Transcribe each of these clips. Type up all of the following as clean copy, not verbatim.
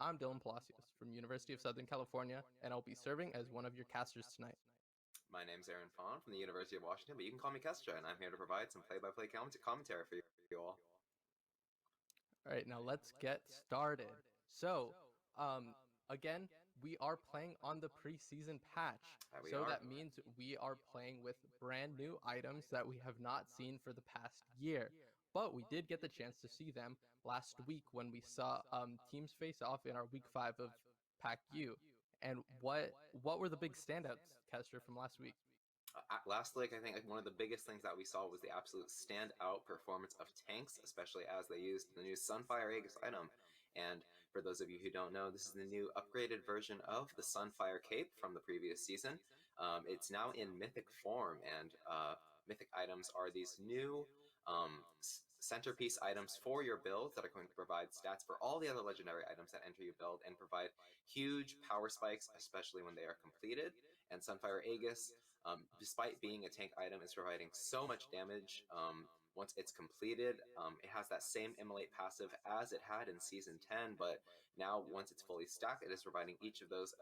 I'm Dylan Palacios from University of Southern California, and I'll be serving as one of your casters tonight. My name's Aaron Fawn from the University of Washington, but you can call me Kestra, and I'm here to provide some play-by-play commentary for you all. All right, now let's get started. So, again, we are playing on the preseason patch. So that means we are playing with brand new items that we have not seen for the past year. But we did get the chance to see them last week when we saw teams face off in our week 5 of Pac-U. And what were the big standouts, Kester, from last week? Last week, I think one of the biggest things that we saw was the absolute standout performance of tanks, especially as they used the new Sunfire Aegis item. And for those of you who don't know, this is the new upgraded version of the Sunfire Cape from the previous season. It's now in mythic form, and mythic items are these new centerpiece items for your build that are going to provide stats for all the other legendary items that enter your build and provide huge power spikes, especially when they are completed. And Sunfire Aegis, despite being a tank item, is providing so much damage once it's completed. It has that same immolate passive as it had in Season 10, but now once it's fully stacked, it is providing each of those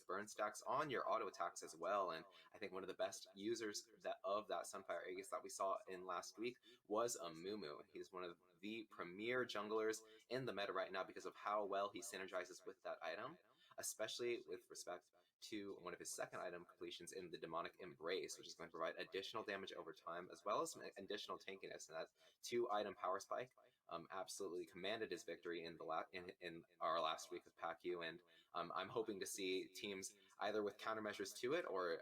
burn stacks on your auto attacks as well. And I think one of the best users of that Sunfire Aegis that we saw in last week was Mumu. He's one of the premier junglers in the meta right now because of how well he synergizes with that item, especially with respect to one of his second item completions in the Demonic Embrace, which is going to provide additional damage over time, as well as some additional tankiness. And that 2-item power spike absolutely commanded his victory in our last week of Pac-U. And I'm hoping to see teams either with countermeasures to it, or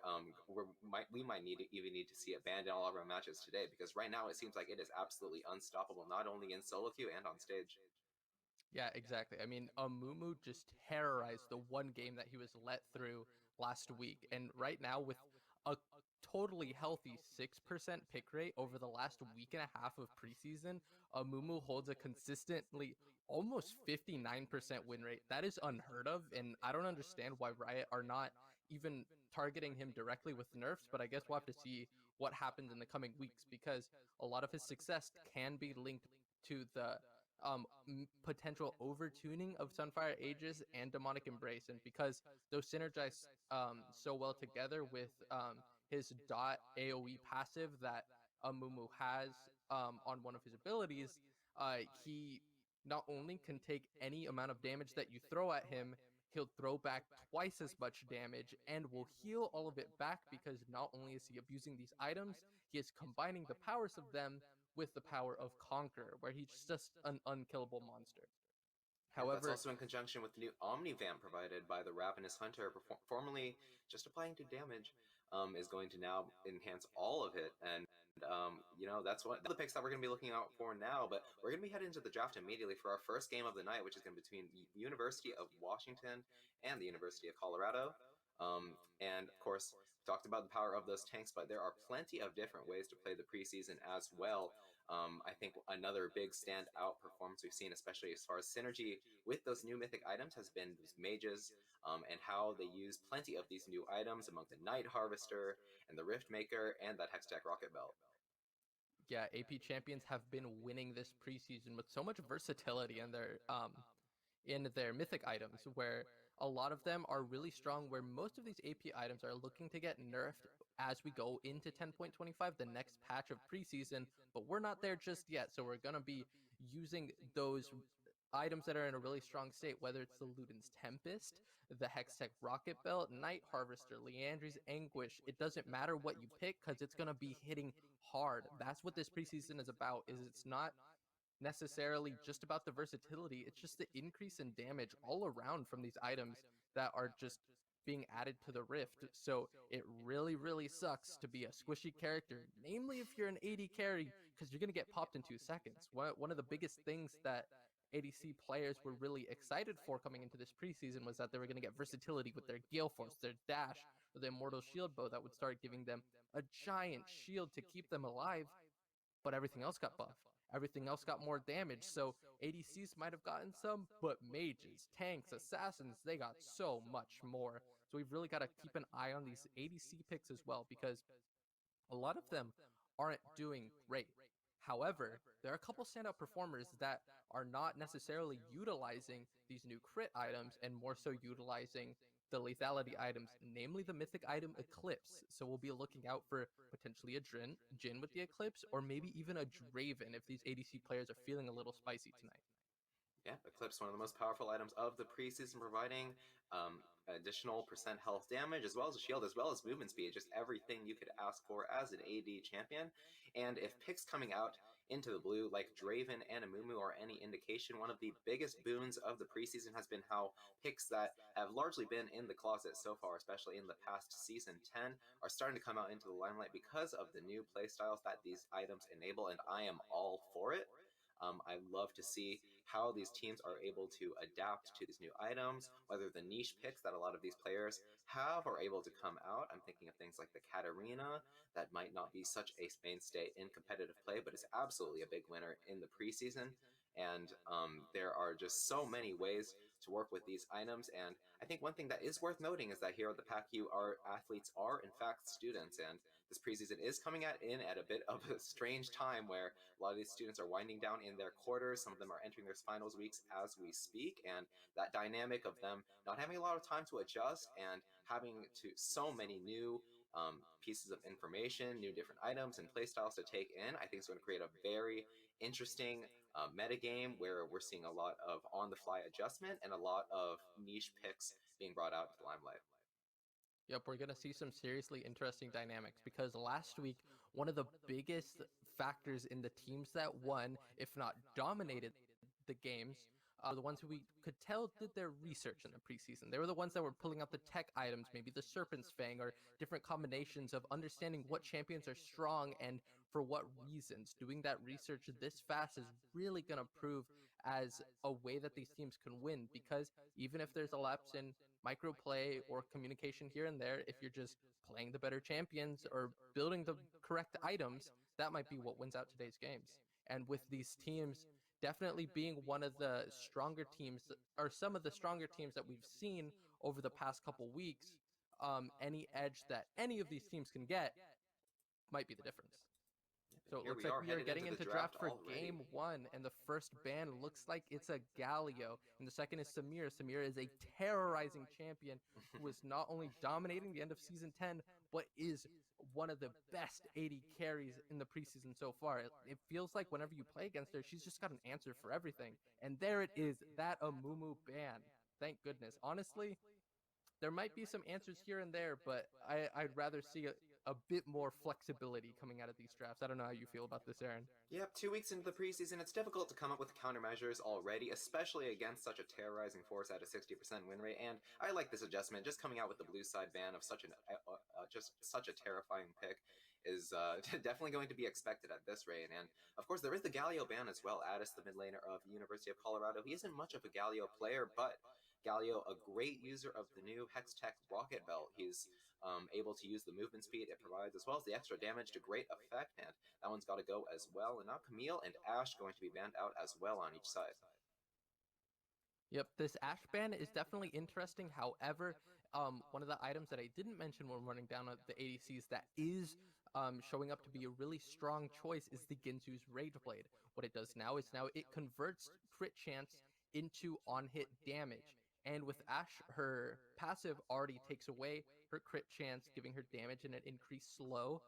we might even need to see it banned in all of our matches today, because right now it seems like it is absolutely unstoppable, not only in solo queue and on stage. Yeah, exactly. I mean, Amumu just terrorized the one game that he was let through last week. And right now, with a totally healthy 6% pick rate over the last week and a half of preseason, Amumu holds a consistently almost 59% win rate. That is unheard of, and I don't understand why Riot are not even targeting him directly with nerfs, but I guess we'll have to see what happens in the coming weeks, because a lot of his success can be linked to the potential overtuning of Sunfire Aegis and Demonic Embrace, and because those synergize so well together with his dot AoE passive that Amumu has on one of his abilities, he not only can take any amount of damage that you throw at him, he'll throw back twice as much damage and will heal all of it back, because not only is he abusing these items, he is combining the powers of them with the power of Conquer, where he's just an unkillable monster. However, that's also in conjunction with the new Omnivamp provided by the Ravenous Hunter, formerly just applying 2 damage, is going to now enhance all of it. And, that's one of the picks that we're going to be looking out for now. But we're going to be heading into the draft immediately for our first game of the night, which is going to be between the University of Washington and the University of Colorado. And of course, we talked about the power of those tanks, but there are plenty of different ways to play the preseason as well. I think another big standout performance we've seen, especially as far as synergy with those new mythic items, has been those mages, and how they use plenty of these new items among the Night Harvester and the Rift Maker and that Hextech Rocket Belt. Yeah, AP champions have been winning this preseason with so much versatility in their mythic items, where a lot of them are really strong, where most of these AP items are looking to get nerfed as we go into 10.25, the next patch of preseason, but we're not there just yet. So we're going to be using those items that are in a really strong state, whether it's the Luden's Tempest, the Hextech Rocket Belt, Night Harvester, Leandri's Anguish. It doesn't matter what you pick, because it's going to be hitting hard. That's what this preseason is about. It's not necessarily just about the versatility, it's just the increase in damage all around from these items that are just being added to the Rift. So it really, really sucks to be a squishy character, namely if you're an AD carry, because you're going to get popped in 2 seconds. One of the biggest things that ADC players were really excited for coming into this preseason was that they were going to get versatility with their Gale Force, their dash, or the Immortal Shield Bow that would start giving them a giant shield to keep them alive, but everything else got buffed. Everything else got more damage, so ADCs might have gotten some, but mages, tanks, assassins, they got so much more. So we've really got to keep an eye on these ADC picks as well, because a lot of them aren't doing great. However, there are a couple standout performers that are not necessarily utilizing these new crit items and more so utilizing the lethality items, namely the mythic item Eclipse. So we'll be looking out for potentially a Jhin with the Eclipse, or maybe even a Draven if these ADC players are feeling a little spicy tonight. Yeah, Eclipse, one of the most powerful items of the preseason, providing additional percent health damage, as well as a shield, as well as movement speed, just everything you could ask for as an AD champion. And if picks coming out into the blue, like Draven and Amumu, are any indication, one of the biggest boons of the preseason has been how picks that have largely been in the closet so far, especially in the past season 10, are starting to come out into the limelight because of the new playstyles that these items enable, and I am all for it. I love to see how these teams are able to adapt to these new items, whether the niche picks that a lot of these players have are able to come out. I'm thinking of things like the Katarina, that might not be such a mainstay in competitive play, but is absolutely a big winner in the preseason. And there are just so many ways to work with these items. And I think one thing that is worth noting is that here at the Pac-U, our athletes are in fact students, and this preseason is coming in at a bit of a strange time where a lot of these students are winding down in their quarters. Some of them are entering their finals weeks as we speak, and that dynamic of them not having a lot of time to adjust and having to so many new pieces of information, new different items and playstyles to take in, I think is going to create a very interesting meta game where we're seeing a lot of on-the-fly adjustment and a lot of niche picks being brought out into the limelight. Yep, we're going to see some seriously interesting dynamics because last week, one of the biggest factors in the teams that won, if not dominated the games, are the ones who we could tell did their research in the preseason. They were the ones that were pulling out the tech items, maybe the Serpent's Fang, or different combinations of understanding what champions are strong and for what reasons. Doing that research this fast is really going to prove as a way that these teams can win, because even if there's a lapse in microplay or communication here and there, if you're just playing the better champions or building the correct items, that might be what wins out today's games. And with these teams definitely being one of the stronger teams, or some of the stronger teams that we've seen over the past couple weeks, any edge that any of these teams can get might be the difference. So it Here looks we like are we are headed getting into the into draft draft for already. game one, and the first ban looks like it's a Galio, and the second is Samir. Samir is a terrorizing champion who is not only dominating the end of season 10, but is one of the best AD carries in the preseason so far. It feels like whenever you play against her, she's just got an answer for everything. And there it is, that Amumu ban. Thank goodness. Honestly, there might be some answers here and there, but I'd rather see a bit more flexibility coming out of these drafts. I don't know how you feel about this, Aaron. Yep, 2 weeks into the preseason, it's difficult to come up with countermeasures already, especially against such a terrorizing force at a 60% win rate. And I like this adjustment. Just coming out with the blue side ban of such just such a terrifying pick is definitely going to be expected at this rate. And of course, there is the Galio ban as well. Addis, the mid laner of University of Colorado, he isn't much of a Galio player, but Galio, a great user of the new Hextech rocket belt. He's able to use the movement speed it provides, as well as the extra damage to great effect, and that one's got to go as well. And now Camille and Ashe going to be banned out as well on each side. Yep, this Ash ban is definitely interesting. However, one of the items that I didn't mention when running down the ADCs that is showing up to be a really strong choice is the Ginzu's Rage Blade. What it does now is it converts crit chance into on-hit damage. And with Ashe, her passive already takes away her crit chance, giving her damage and an increased slow.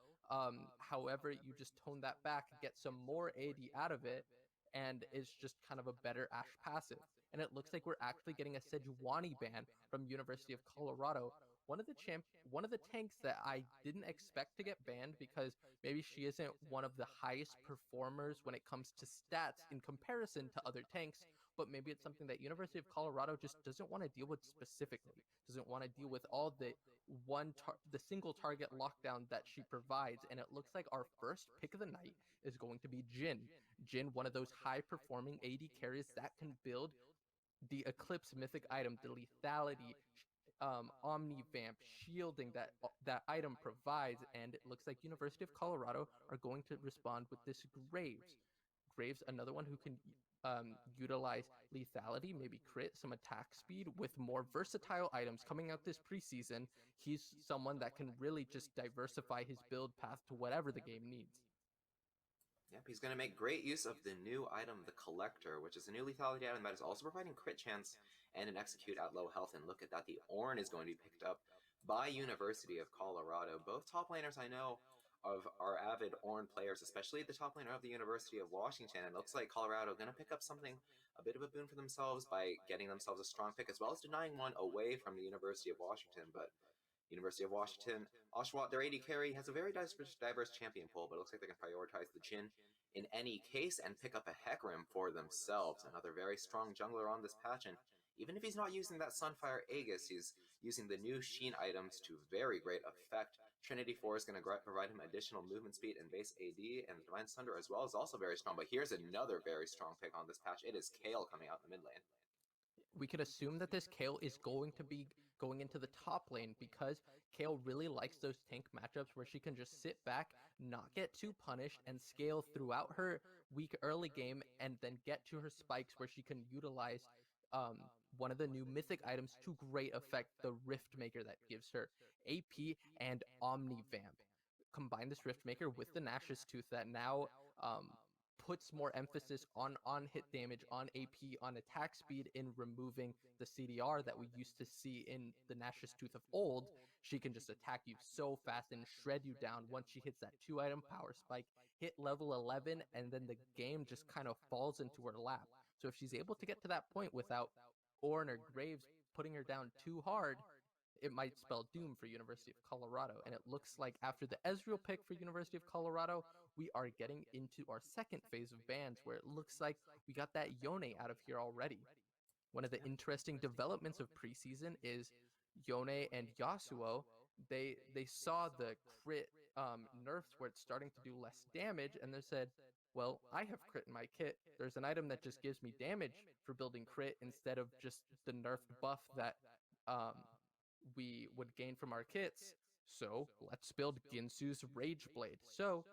However, you just tone that back, get some more AD out of it, and it's just kind of a better Ashe passive. And it looks like we're actually getting a Sejuani ban from University of Colorado. One of the tanks that I didn't expect to get banned because maybe she isn't one of the highest performers when it comes to stats in comparison to other tanks, but maybe it's something that University of Colorado just doesn't want to deal with specifically. Doesn't want to deal with all the the single target lockdown that she provides. And it looks like our first pick of the night is going to be Jhin. Jhin, one of those high performing AD carries that can build the Eclipse mythic item, the lethality, Omni Vamp, shielding that item provides. And it looks like University of Colorado are going to respond with this Graves. Graves, another one who can utilize lethality, maybe crit, some attack speed with more versatile items coming out this preseason. He's someone that can really just diversify his build path to whatever the game needs. Yep, he's going to make great use of the new item, the Collector, which is a new lethality item that is also providing crit chance and an execute at low health. And look at that, the Ornn is going to be picked up by University of Colorado. Both top laners I know of are avid Ornn players, especially the top laner of the University of Washington. And it looks like Colorado going to pick up something, a bit of a boon for themselves by getting themselves a strong pick, as well as denying one away from the University of Washington. But University of Washington, Oshawott, their AD carry, has a very diverse champion pool, but it looks like they can prioritize the Jhin in any case and pick up a Hecarim for themselves. Another very strong jungler on this patch, and even if he's not using that Sunfire Aegis, he's using the new Sheen items to very great effect. Trinity 4 is going to provide him additional movement speed and base AD, and the Divine Sunder as well is also very strong, but here's another very strong pick on this patch. It is Kayle coming out in the mid lane. We could assume that this Kayle is going to be going into the top lane because Kayle really likes those tank matchups where she can just sit back, not get too punished, and scale throughout her weak early game and then get to her spikes where she can utilize um, one of the new mythic items to great effect, the Rift Maker that gives her AP and Omni Vamp. Combine this Rift Maker with the Nash's Tooth that now um, puts more emphasis on hit damage, on AP, on attack speed in removing the CDR that we used to see in the Nash's Tooth of old. She can just attack you so fast and shred you down once she hits that 2-item power spike, hit level 11, and then the game just kind of falls into her lap. So if she's able to get to that point without Ornn or Graves putting her down too hard, it might spell doom for University of Colorado. And it looks like after the Ezreal pick for University of Colorado, we are getting into our second phase of bans where it looks like we got that Yone out of here already. One of the interesting developments of preseason is Yone and Yasuo. They saw the crit nerfs where it's starting to do less damage, and they said, well, I have crit in my kit. There's an item that just gives me damage for building crit instead of just the nerfed buff that um, we would gain from our kits. So let's build Ginsu's Rage Blade. So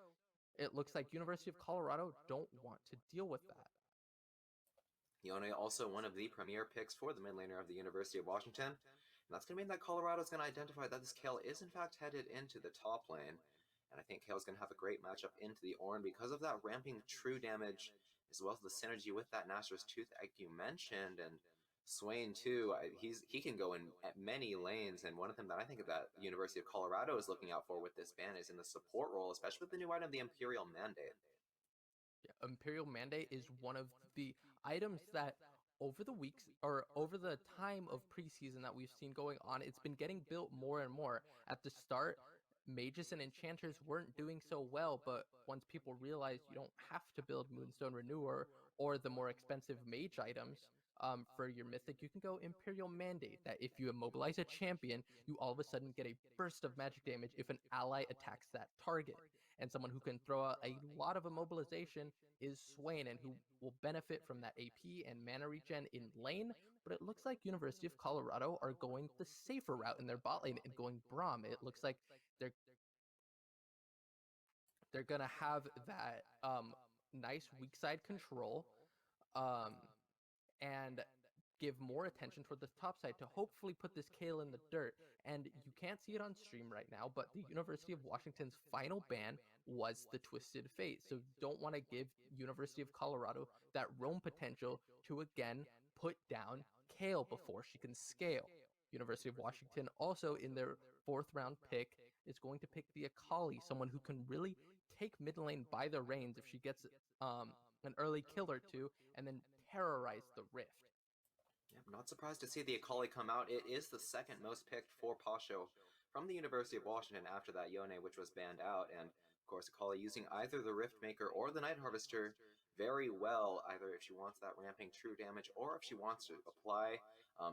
it looks like University of Colorado don't want to deal with that. Yone also one of the premier picks for the mid laner of the University of Washington. And that's going to mean that Colorado is going to identify that this Kayle is in fact headed into the top lane. And I think Kale's going to have a great matchup into the Ornn because of that ramping true damage, as well as the synergy with that Nashor's Tooth, like you mentioned. And Swain too, he can go in at many lanes, and one of them that I think that University of Colorado is looking out for with this ban is in the support role, especially with the new item, the Imperial Mandate. Yeah, Imperial Mandate is one of the items that over the weeks or over the time of preseason that we've seen going on, it's been getting built more and more. At the start, mages and enchanters weren't doing so well, but once people realized you don't have to build Moonstone Renewer or the more expensive mage items for your mythic, you can go Imperial Mandate, that if you immobilize a champion, you all of a sudden get a burst of magic damage if an ally attacks that target. And someone who can throw out a lot of immobilization is Swain, and who will benefit from that AP and mana regen in lane. But it looks like University of Colorado are going the safer route in their bot lane and going Braum. It looks like they're they're gonna have that nice weak side control, um, and give more attention toward the top side to hopefully put this Kayle in the dirt. And you can't see it on stream right now, but the University of Washington's final ban was the Twisted Fate. So don't want to give University of Colorado that roam potential to again put down Kayle before she can scale. University of Washington also in their fourth round pick is going to pick the Akali, someone who can really take mid lane by the reins if she gets an early kill or two, and then terrorize the Rift. Yeah, I'm not surprised to see the Akali come out. It is the second most picked for Pasho from the University of Washington after that Yone, which was banned out. And of course, Akali using either the Rift Maker or the Night Harvester very well, either if she wants that ramping true damage or if she wants to apply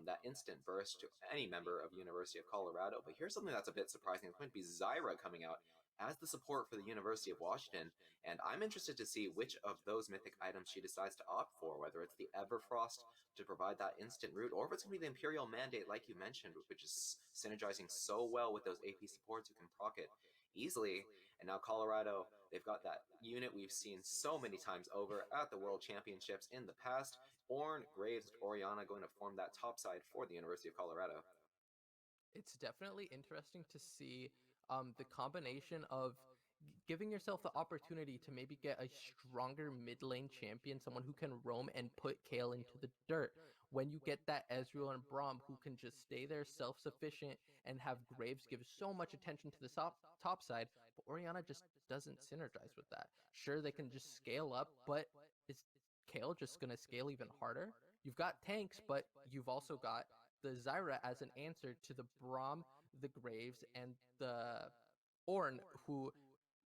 that instant burst to any member of University of Colorado. But here's something that's a bit surprising. It's going to be Zyra coming out as the support for the University of Washington, and I'm interested to see which of those mythic items she decides to opt for, whether it's the Everfrost to provide that instant root, or if it's going to be the Imperial Mandate, like you mentioned, which is synergizing so well with those AP supports who can proc it easily. And now Colorado, they've got that unit we've seen so many times over at the World Championships in the past. Ornn, Graves, and Orianna going to form that top side for the University of Colorado. It's definitely interesting to see the combination of giving yourself the opportunity to maybe get a stronger mid lane champion, someone who can roam and put Kale into the dirt. When you get that Ezreal and Braum who can just stay there self-sufficient and have Graves give so much attention to the top side, but Orianna just doesn't synergize with that. Sure, they can just scale up, but is Kale just going to scale even harder? You've got tanks, but you've also got the Zyra as an answer to the Braum, the Graves, and the Ornn, who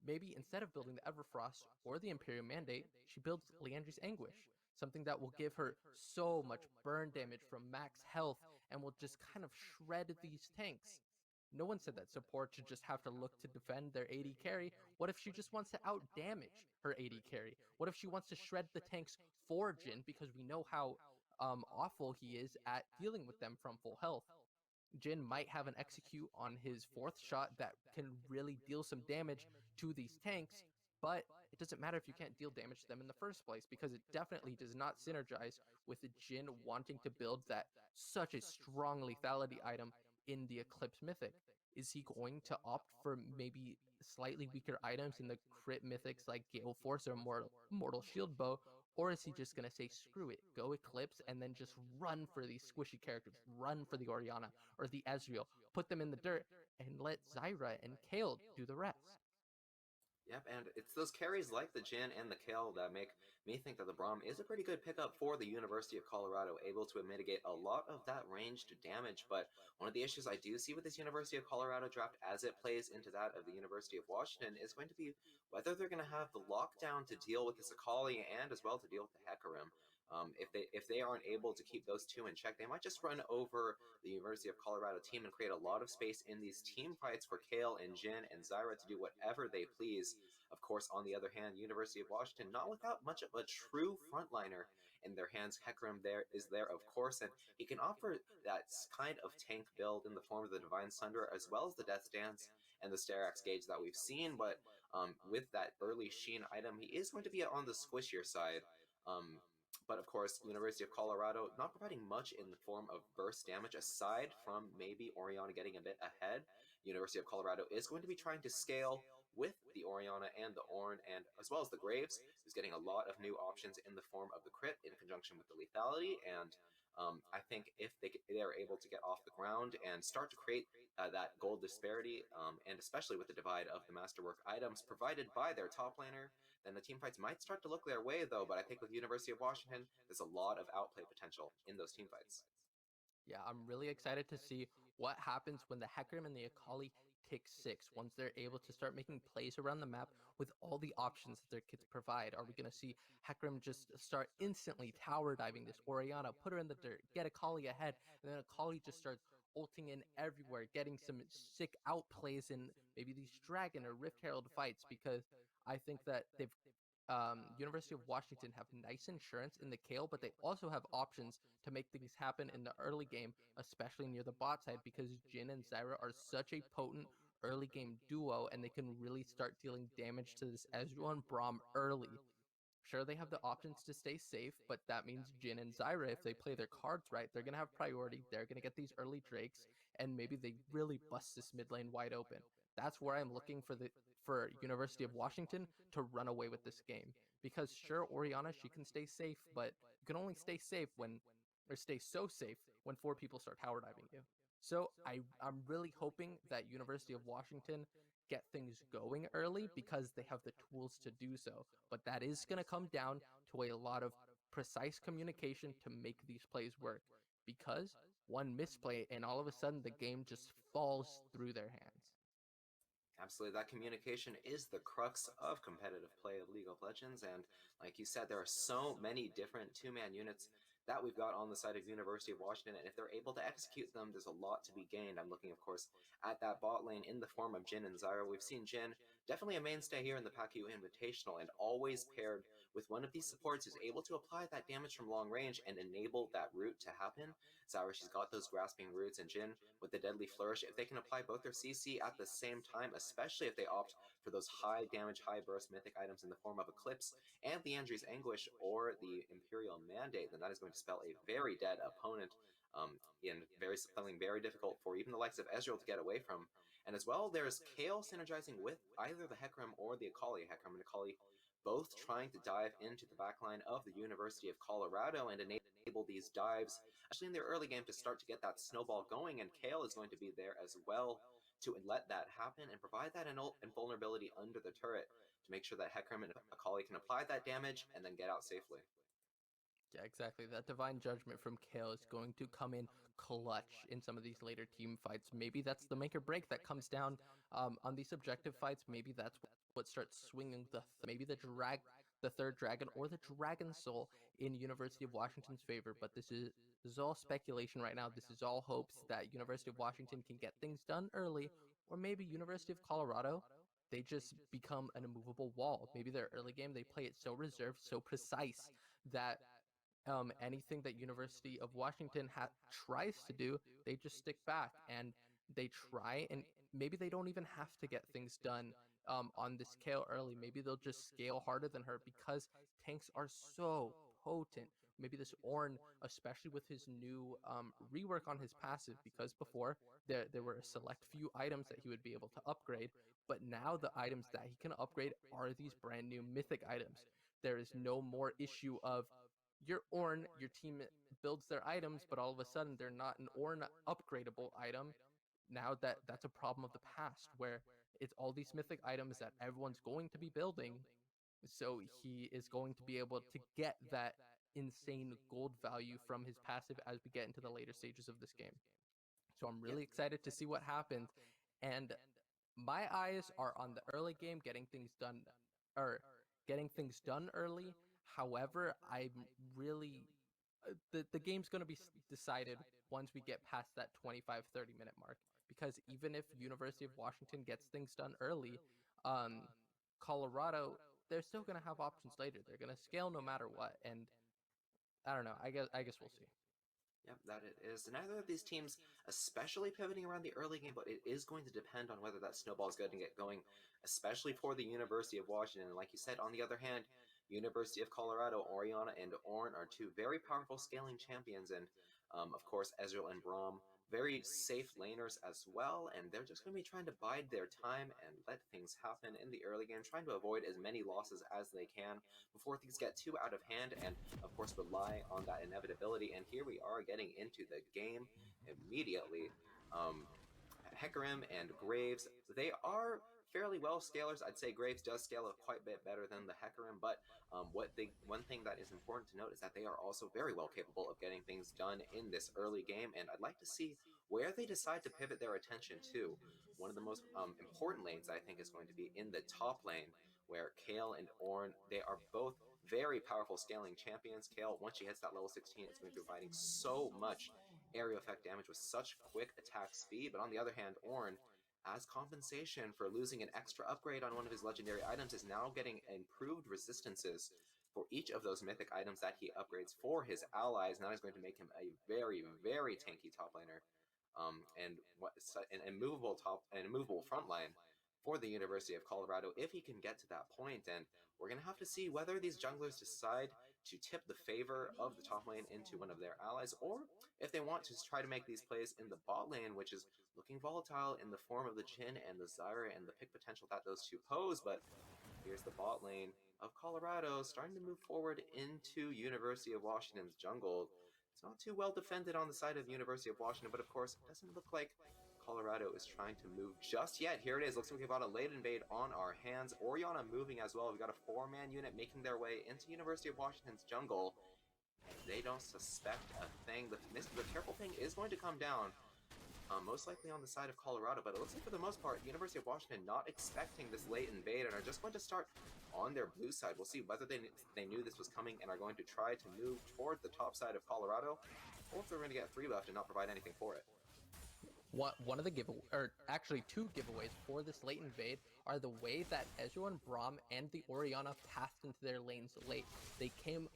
maybe instead of building the Everfrost or the Imperial Mandate, she builds Leandri's Anguish, something that will give her so much burn damage from max health and will just kind of shred these tanks. No one said that support should just have to look to defend their AD carry. What if she just wants to out damage her AD carry? What if she wants to shred the tanks for Jhin because we know how awful he is at dealing with them from full health? Jin might have an execute on his fourth shot that can really deal some damage to these tanks, but it doesn't matter if you can't deal damage to them in the first place because it definitely does not synergize with the Jin wanting to build that such a strong lethality item in the Eclipse Mythic. Is he going to opt for maybe slightly weaker items in the crit mythics like Gale Force or Mortal Shield Bow, or is he just going to say, screw it, go Eclipse, and then just run for these squishy characters, run for the Orianna or the Ezreal, put them in the dirt, and let Zyra and Kale do the rest? Yep, and it's those carries like the Jin and the Kale that make me think that the Braum is a pretty good pickup for the University of Colorado, able to mitigate a lot of that ranged damage. But one of the issues I do see with this University of Colorado draft as it plays into that of the University of Washington is going to be whether they're going to have the lockdown to deal with the Sakali and as well to deal with the Hecarim. If they aren't able to keep those two in check, they might just run over the University of Colorado team and create a lot of space in these team fights for Kale and Jin and Zyra to do whatever they please. Of course, on the other hand, University of Washington, not without much of a true frontliner in their hands. Hecarim is there, of course, and he can offer that kind of tank build in the form of the Divine Sunderer as well as the Death Dance and the Sterax Gauge that we've seen. But with that early Sheen item, he is going to be on the squishier side. But of course, University of Colorado not providing much in the form of burst damage aside from maybe Orianna getting a bit ahead. University of Colorado is going to be trying to scale with the Orianna and the Ornn, and as well as the Graves, who's getting a lot of new options in the form of the crit in conjunction with the lethality. And I think if they are able to get off the ground and start to create that gold disparity, and especially with the divide of the masterwork items provided by their top laner, then the team fights might start to look their way, though. But I think with University of Washington, there's a lot of outplay potential in those team fights. Yeah, I'm really excited to see what happens when the Hecarim and the Akali take 6, once they're able to start making plays around the map with all the options that their kits provide. Are we going to see Hecarim just start instantly tower diving this Orianna, put her in the dirt, get Akali ahead, and then Akali just starts ulting in everywhere, getting some sick outplays in maybe these Dragon or Rift Herald fights? Because I think that they've University of Washington have nice insurance in the Kale, but they also have options to make things happen in the early game, especially near the bot side, because Jin and Zyra are such a potent early game duo, and they can really start dealing damage to this Ezreal and Braum early. Sure, they have the options to stay safe, but that means Jin and Zyra, if they play their cards right, they're going to have priority. They're going to get these early Drakes, and maybe they really bust this mid lane wide open. That's where I'm looking for University of Washington to run away with this game. Because sure, Orianna, she can stay safe, but you can only stay safe or stay so safe when 4 people start tower diving you. So I'm really hoping that University of Washington get things going early because they have the tools to do so. But that is going to come down to a lot of precise communication to make these plays work. Because one misplay and all of a sudden the game just falls through their hands. Absolutely, that communication is the crux of competitive play of League of Legends, and like you said, there are so many different two-man units that we've got on the side of University of Washington, and if they're able to execute them, there's a lot to be gained. I'm looking, of course, at that bot lane in the form of Jin and Zyra. We've seen Jin definitely a mainstay here in the Pac-U Invitational, and always paired with one of these supports who's able to apply that damage from long range and enable that root to happen. Zyra, she's got those grasping roots, and Jin with the deadly flourish. If they can apply both their CC at the same time, especially if they opt for those high damage, high burst mythic items in the form of Eclipse and Leandri's Anguish or the Imperial Mandate, then that is going to spell a very dead opponent, and something very difficult for even the likes of Ezreal to get away from. And as well, there's Kale synergizing with either the Hecarim or the Akali. Hecarim and Akali both trying to dive into the backline of the University of Colorado and enable these dives, especially in their early game, to start to get that snowball going. And Kale is going to be there as well to let that happen and provide that invulnerability under the turret to make sure that Hecarim and Akali can apply that damage and then get out safely. Yeah, exactly. That divine judgment from Kale is going to come in clutch in some of these later team fights. Maybe that's the make or break that comes down on these objective fights. Maybe that's what starts swinging maybe the third dragon or the dragon soul in University of Washington's favor. But this is all speculation right now. This is all hopes that University of Washington can get things done early, or maybe University of Colorado, they just become an immovable wall. Maybe their early game they play it so reserved, so precise that anything that University of Washington tries to do, they just stick back and they try, and maybe they don't even have to get things done on this scale early. Maybe they'll just scale harder than her because tanks are so potent. Maybe this Ornn, especially with his new rework on his passive, because before there were a select few items that he would be able to upgrade, but now the items that he can upgrade are these brand new mythic items. There is no more issue of your Ornn, your team builds their items, but all of a sudden they're not an Ornn upgradable item. Now that's a problem of the past where it's all these mythic items that everyone's going to be building. So he is going to be able to get that insane gold value from his passive as we get into the later stages of this game. So I'm Yep. really excited to see what happens. And my eyes are on the early game, or getting things done early. However, I'm really the game's going to be decided once we get past that 25-30 minute mark, because even if University of Washington gets things done early, um Colorado, they're still going to have options later. They're going to scale no matter what, and I don't know. I guess we'll see. Yep, that it is. Neither of these teams, especially pivoting around the early game, but it is going to depend on whether that snowball is going to get going, especially for the University of Washington. And like you said, on the other hand, University of Colorado, Orianna, and Ornn are two very powerful scaling champions, and of course, Ezreal and Braum, very safe laners as well, and they're just going to be trying to bide their time and let things happen in the early game, trying to avoid as many losses as they can before things get too out of hand, and of course rely on that inevitability. And here we are getting into the game immediately. Hecarim and Graves, they are fairly well scalers. I'd say Graves does scale quite a bit better than the Hecarim, but one thing that is important to note is that they are also very well capable of getting things done in this early game, and I'd like to see where they decide to pivot their attention to. One of the most important lanes, I think, is going to be in the top lane, where Kale and Ornn, they are both very powerful scaling champions. Kale, once she hits that level 16, is going to be providing so much area effect damage with such quick attack speed. But on the other hand, Ornn, as compensation for losing an extra upgrade on one of his legendary items, is now getting improved resistances for each of those mythic items that he upgrades for his allies. Now is going to make him a very, very tanky top laner, an immovable front line for the University of Colorado if he can get to that point. And we're going to have to see whether these junglers decide to tip the favor of the top lane into one of their allies, or if they want to try to make these plays in the bot lane, which is looking volatile in the form of the Jhin and the Zyra and the pick potential that those two pose. But here's the bot lane of Colorado starting to move forward into University of Washington's jungle. It's not too well defended on the side of University of Washington, but of course, it doesn't look like Colorado is trying to move just yet. Here it is. Looks like we've got a late invade on our hands. Orianna moving as well. We've got a 4-man unit making their way into University of Washington's jungle, and they don't suspect a thing. The careful thing is going to come down, most likely on the side of Colorado, but it looks like for the most part, University of Washington not expecting this late invade and are just going to start on their blue side. We'll see whether they knew this was coming and are going to try to move toward the top side of Colorado, or if they're going to get 3 left and not provide anything for it. One of the actually 2 giveaways for this late invade are the way that Ezreal and Braum and the Orianna passed into their lanes late. They came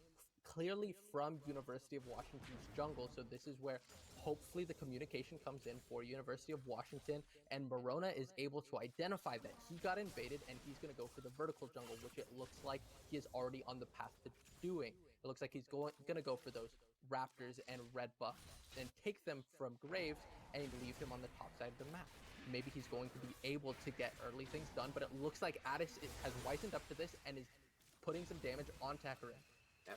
clearly from University of Washington's jungle, so this is where hopefully the communication comes in for University of Washington, and Morona is able to identify that he got invaded and he's going to go for the vertical jungle, which it looks like he is already on the path to doing. It looks like he's going to go for those Raptors and red buff and take them from Graves and leave him on the top side of the map. maybe he's going to be able to get early things done, but it looks like Addis has wisened up to this and is putting some damage on Hecarim.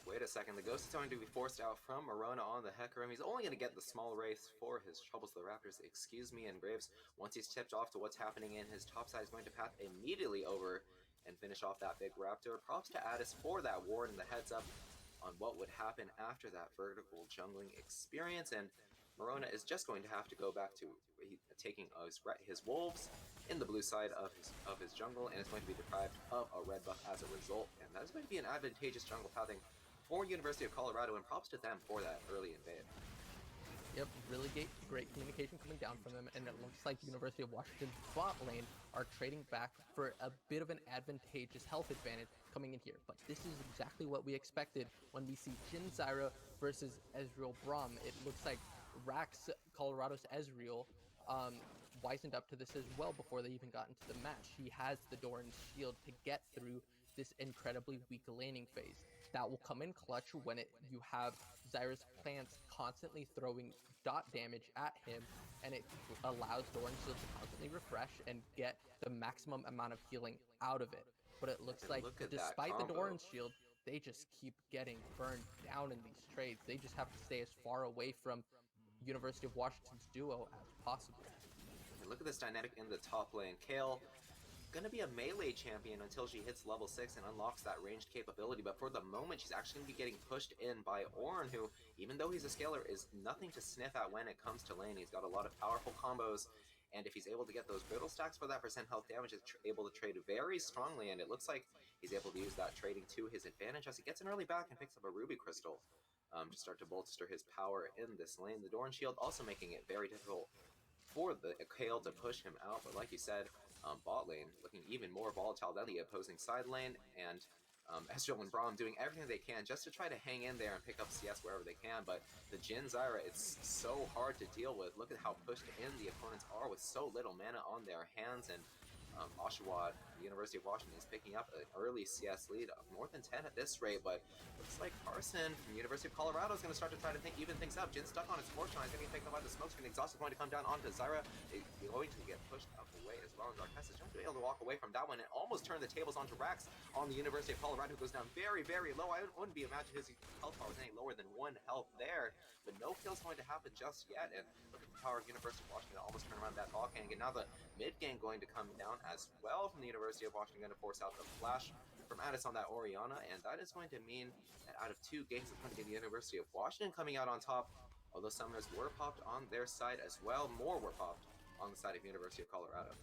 Wait a second, the Ghost is going to be forced out from Morona on the Hecarim. He's only going to get the small race for his troubles to the Raptors. Excuse me, and Graves, once he's tipped off to what's happening in his top side, is going to path immediately over and finish off that big Raptor. Props to Addis for that ward and the heads up on what would happen after that vertical jungling experience, and Morona is just going to have to go back to taking his wolves in the blue side of his jungle, and is going to be deprived of a red buff as a result, and that is going to be an advantageous jungle pathing for University of Colorado, and props to them for that early invade. Yep, really great communication coming down from them, and it looks like University of Washington's bot lane are trading back for a bit of an advantageous health advantage coming in here. But this is exactly what we expected when we see Jhin Zyra versus Ezreal Braum. It looks like Rax, Colorado's Ezreal, wisened up to this as well before they even got into the match. He has the Doran's shield to get through this incredibly weak laning phase. That will come in clutch when you have Zyra's plants constantly throwing dot damage at him, and it allows Doran's shield to constantly refresh and get the maximum amount of healing out of it. But it looks like despite the Doran's shield, they just keep getting burned down in these trades. They just have to stay as far away from University of Washington's duo as possible. And look at this dynamic in the top lane. Kayle going to be a melee champion until she hits level 6 and unlocks that ranged capability, but for the moment she's actually going to be getting pushed in by Ornn, who, even though he's a scaler, is nothing to sniff at when it comes to lane. He's got a lot of powerful combos, and if he's able to get those brittle stacks for that % health damage, he's able to trade very strongly, and it looks like he's able to use that trading to his advantage as he gets an early back and picks up a ruby crystal to start to bolster his power in this lane. The Doran shield also making it very difficult for the Kayle to push him out, but like you said, bot lane looking even more volatile than the opposing side lane, and Ezreal and Braum doing everything they can just to try to hang in there and pick up CS wherever they can, but the Jhin Zyra, it's so hard to deal with. Look at how pushed in the opponents are with so little mana on their hands, and Oshawa, the University of Washington, is picking up an early CS lead of more than 10 at this rate, but looks like Carson from University of Colorado is going to start to try to even things up. Jhin stuck on his fortune, he's going to get taken by the smoke screen. Exhaust is going to come down onto Zyra. He's going to get pushed up away as well, and Darkness is going to be able to walk away from that one and almost turn the tables onto Rax on the University of Colorado, who goes down very, very low. I wouldn't be imagining his health bar was any lower than 1 health there, but no kill's going to happen just yet, and look at the power of University of Washington to almost turn around that ball gang, and now the mid game going to come down as well from the University of Washington, going to force out the flash from Addis on that Orianna, and that is going to mean that out of 2 games, it's going to be the University of Washington coming out on top, although summoners were popped on their side as well. More were popped on the side of University of Colorado.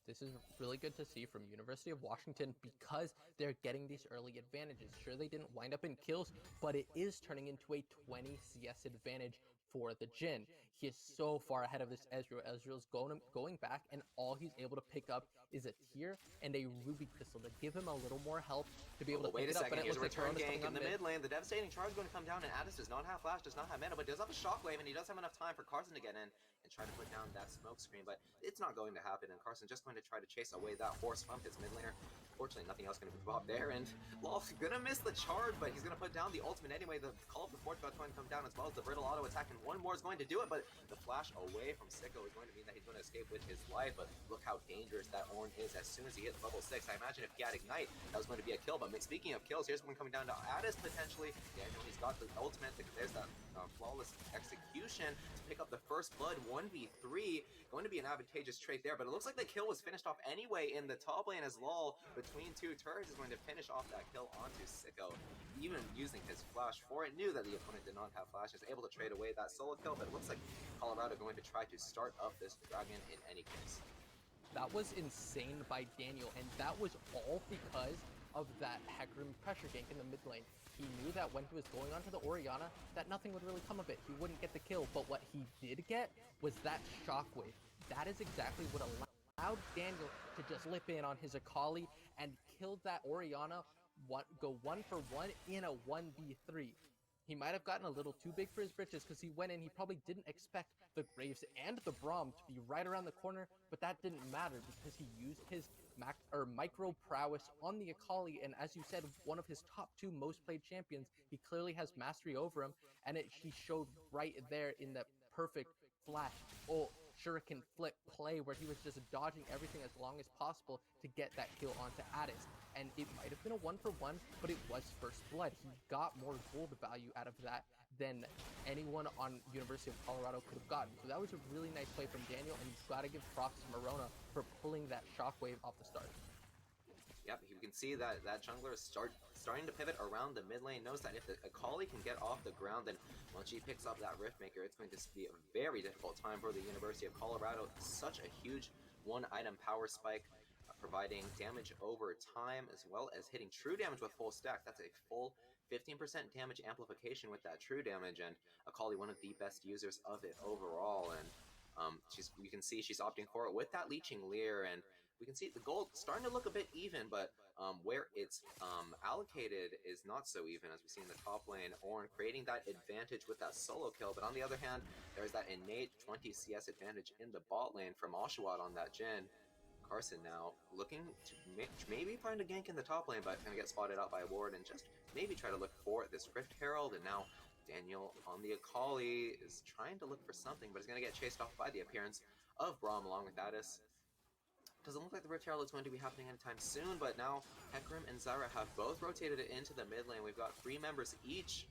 This is really good to see from University of Washington because they're getting these early advantages. Sure, they didn't wind up in kills, but it is turning into a 20 CS advantage for the Jhin. He is so far ahead of this Ezreal. Ezreal's going back, and all he's able to pick up is a tear and a ruby crystal to give him a little more help to be able to pick it up. Wait a second, here's a return gank in the mid lane. The devastating charge is going to come down, and Addis does not have flash, does not have mana, but does have a shockwave, and he does have enough time for Carson to get in and try to put down that smoke screen, but it's not going to happen, and Carson just going to try to chase away that horse from his mid laner. Fortunately, nothing else going to be popped there, and Lol's going to miss the charge, but he's going to put down the ultimate anyway. The Call of the Forge God's going to come down, as well as the Brittle auto attack, and one more is going to do it, but the flash away from Sicko is going to mean that he's going to escape with his life, but look how dangerous that Ornn is as soon as he hits level 6. I imagine if he had Ignite, that was going to be a kill, but speaking of kills, here's one coming down to Addis potentially. Daniel, he's got the ultimate, there's that flawless execution to pick up the first blood, 1v3, going to be an advantageous trade there, but it looks like the kill was finished off anyway in the top lane, as Lol, between 2 turrets, is going to finish off that kill onto Sicko, even using his flash for it. Knew that the opponent did not have flash, is able to trade away that solo kill, but it looks like Colorado going to try to start up this dragon in any case. That was insane by Daniel, and that was all because of that Hecarim pressure gank in the mid lane. He knew that when he was going onto the Orianna, that nothing would really come of it. He wouldn't get the kill, but what he did get was that shockwave. That is exactly what allowed Daniel to just lip in on his Akali and killed that Orianna, go 1 for 1 in a 1v3. He might have gotten a little too big for his britches because he went in, he probably didn't expect the Graves and the Braum to be right around the corner, but that didn't matter because he used his micro prowess on the Akali, and as you said, one of his top 2 most played champions. He clearly has mastery over him, and he showed right there in that perfect flash. Oh, shuriken flip play where he was just dodging everything as long as possible to get that kill onto Addis. And it might have been a 1-for-1, but it was first blood. He got more gold value out of that than anyone on University of Colorado could have gotten. So that was a really nice play from Daniel, and you've got to give props to Morona for pulling that shockwave off the start. Yep, you can see that jungler is starting to pivot around the mid lane, knows that if the Akali can get off the ground, then once she picks up that Riftmaker, it's going to be a very difficult time for the University of Colorado. Such a huge one-item power spike, providing damage over time, as well as hitting true damage with full stack. That's a full 15% damage amplification with that true damage, and Akali, one of the best users of it overall, and you can see she's opting for it with that Leeching Leer, and we can see the gold starting to look a bit even, but where it's allocated is not so even, as we see in the top lane. Ornn creating that advantage with that solo kill, but on the other hand, there's that innate 20 CS advantage in the bot lane from Oshawott on that Jhin. Carson now looking to maybe find a gank in the top lane, but gonna get spotted out by Ward and just maybe try to look for this Rift Herald. And now Daniel on the Akali is trying to look for something, but is gonna get chased off by the appearance of Braum along with Addis. Doesn't look like the Rift Herald is going to be happening anytime soon, but now Hecarim and Zyra have both rotated it into the mid lane. We've got 3 members each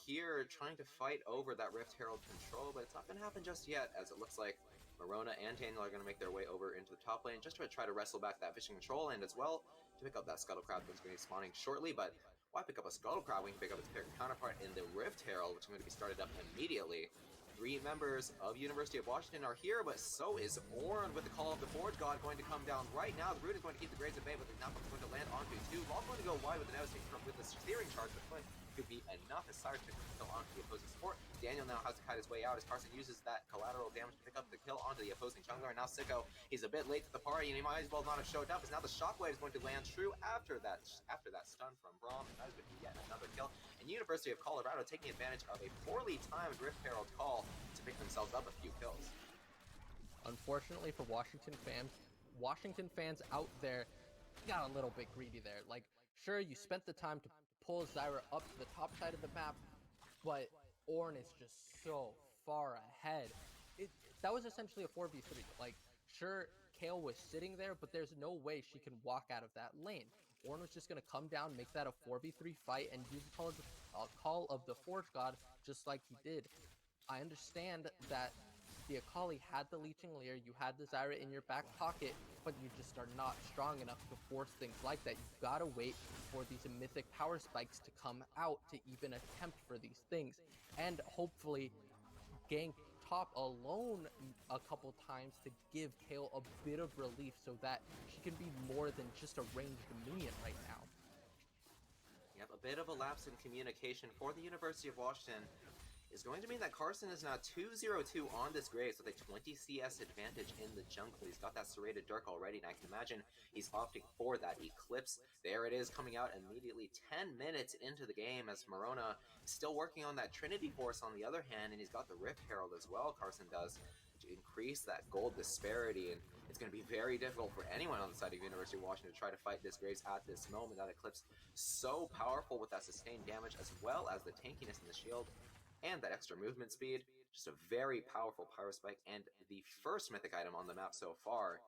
here trying to fight over that Rift Herald control, but it's not going to happen just yet, as it looks like Morona and Daniel are going to make their way over into the top lane just to try to wrestle back that Fishing Control, and as well to pick up that Scuttle Crab that's going to be spawning shortly. But why pick up a Scuttle Crab when you can pick up its counterpart in the Rift Herald, which is going to be started up immediately. 3 members of University of Washington are here, but so is Ornn with the Call of the Forge God going to come down right now. The Root is going to keep the Graves at bay, but the Napalm is going to land onto 2. Law's going to go wide with the Devastation with the Steering Charge, but it's going to be enough as Cyrus picks up the kill onto the opposing support. Daniel now has to cut his way out as Carson uses that collateral damage to pick up the kill onto the opposing jungler. And now Sicko, he's a bit late to the party, and he might as well not have showed up, as now the Shockwave is going to land true after that stun from Braum, and that is going to be yet another kill. And University of Colorado taking advantage of a poorly timed Rift Herald call to pick themselves up a few kills. Unfortunately for Washington fans out there got a little bit greedy there. Like, sure, you spent the time to pull Zyra up to the top side of the map, but Ornn is just so far ahead. That was essentially a 4v3. Like, sure, Kayle was sitting there, but there's no way she can walk out of that lane. Ornn was just going to come down, make that a 4v3 fight, and use the Call of the Forge God just like he did. I understand that the Akali had the Leeching Leer, you had the Zyra in your back pocket, but you just are not strong enough to force things like that. You've got to wait for these mythic power spikes to come out to even attempt for these things. And hopefully gank top alone a couple times to give Kayle a bit of relief so that she can be more than just a ranged minion right now. Yep, a bit of a lapse in communication for the University of Washington is going to mean that Carson is now 2-0-2 on this Graves with a 20 CS advantage in the jungle. He's got that Serrated Dirk already, and I can imagine he's opting for that Eclipse. There it is, coming out immediately 10 minutes into the game, as Morona is still working on that Trinity Force on the other hand, and he's got the Rift Herald as well, Carson does, to increase that gold disparity, and it's going to be very difficult for anyone on the side of University of Washington to try to fight this Graves at this moment. That Eclipse so powerful with that sustained damage, as well as the tankiness in the shield, and that extra movement speed. Just a very powerful power spike, and the first mythic item on the map so far.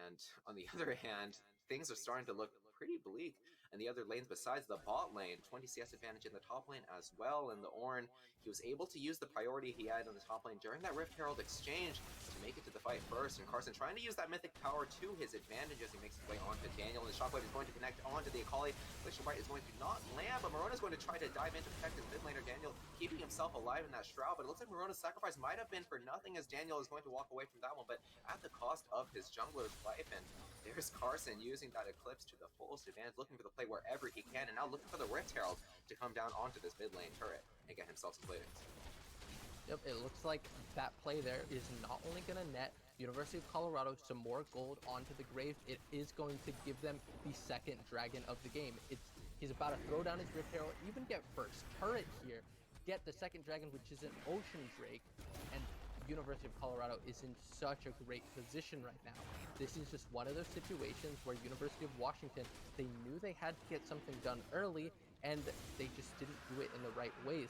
And on the other hand, things are starting to look pretty bleak in the other lanes besides the bot lane. 20 CS advantage in the top lane as well, and the Ornn, he was able to use the priority he had on the top lane during that Rift Herald exchange to make it to the fight first, and Carson trying to use that mythic power to his advantage as he makes his way onto Daniel, and the Shockwave is going to connect onto the Akali. Glacial Bright is going to not land, but Morona's going to try to dive in to protect his mid laner Daniel, keeping himself alive in that Shroud, but it looks like Morona's sacrifice might have been for nothing, as Daniel is going to walk away from that one, but at the cost of his jungler's life. And there's Carson using that Eclipse to the fullest advantage, looking for the play wherever he can, and now looking for the Rift Herald to come down onto this mid lane turret and get himself some plays. Yep, it looks like that play there is not only going to net University of Colorado some more gold onto the Graves, it is going to give them the second dragon of the game. He's about to throw down his Rift Herald, even get first turret here, get the second dragon, which is an Ocean Drake, and University of Colorado is in such a great position right now. This is just one of those situations where University of Washington, they knew they had to get something done early, and they just didn't do it in the right ways.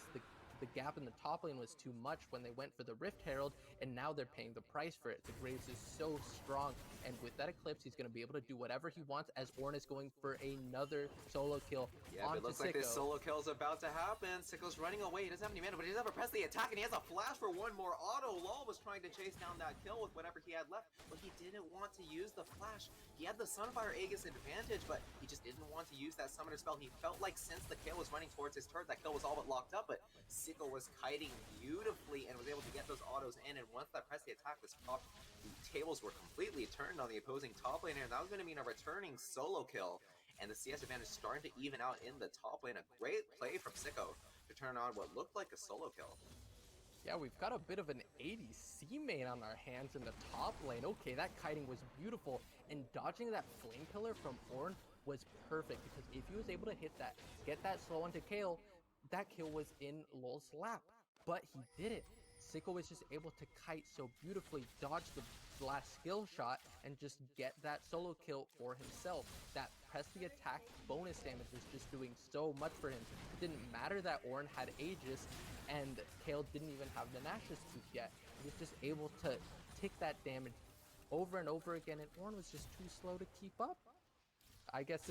The the gap in the top lane was too much when they went for the Rift Herald, and now they're paying the price for it. The Graves is so strong, and with that Eclipse, he's going to be able to do whatever he wants as Ornn is going for another solo kill. Yeah, it looks like this solo kill is about to happen. Sicko's running away. He doesn't have any mana, but he does have a press the attack, and he has a flash for one more auto. Lol was trying to chase down that kill with whatever he had left, but he didn't want to use the flash. He had the Sunfire Aegis advantage, but he just didn't want to use that summoner spell. He felt like since the kill was running towards his turret, that kill was all but locked up, but Sicko was kiting beautifully and was able to get those autos in, and once that press the attack was popped, the tables were completely turned on the opposing top laner, and that was going to mean a returning solo kill. And the CS advantage starting to even out in the top lane. A great play from Sicko to turn on what looked like a solo kill. Yeah, we've got a bit of an ADC main on our hands in the top lane. Okay, that kiting was beautiful, and dodging that flame pillar from Ornn was perfect, because if he was able to hit that, get that slow onto Kayle, that kill was in Lol's lap. But he did it. Sicko was just able to kite so beautifully, dodge the last skill shot, and just get that solo kill for himself. That press the attack bonus damage was just doing so much for him. It didn't matter that Ornn had Aegis and Kayle didn't even have the Nash's Tooth yet. He was just able to tick that damage over and over again, and Ornn was just too slow to keep up. I guess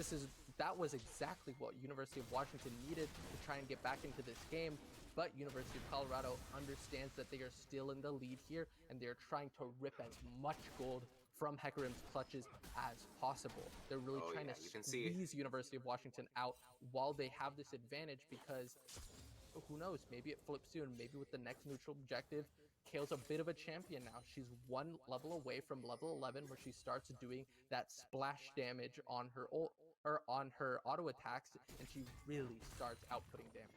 that was exactly what University of Washington needed to try and get back into this game. But University of Colorado understands that they are still in the lead here, and they're trying to rip as much gold from Hecarim's clutches as possible. They're really trying to squeeze University of Washington out while they have this advantage, because who knows, maybe it flips soon. Maybe with the next neutral objective, Kayle's a bit of a champion now. She's one level away from level 11, where she starts doing that splash damage on her on her auto attacks, and she really starts outputting damage.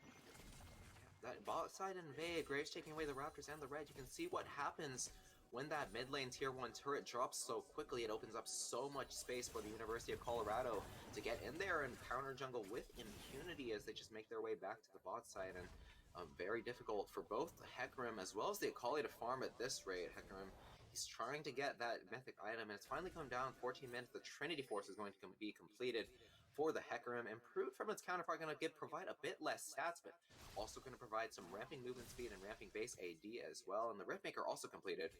That bot side invade, Graves taking away the Raptors and the red. You can see what happens when that mid lane tier 1 turret drops so quickly. It opens up so much space for the University of Colorado to get in there and counter jungle with impunity as they just make their way back to the bot side. And very difficult for both Hecarim as well as the Akali to farm at this rate. Hecarim, he's trying to get that mythic item, and it's finally come down 14 minutes. The Trinity Force is going to be completed for the Hecarim. Improved from its counterpart, going to provide a bit less stats, but also going to provide some ramping movement speed and ramping base AD as well. And the Riftmaker also completed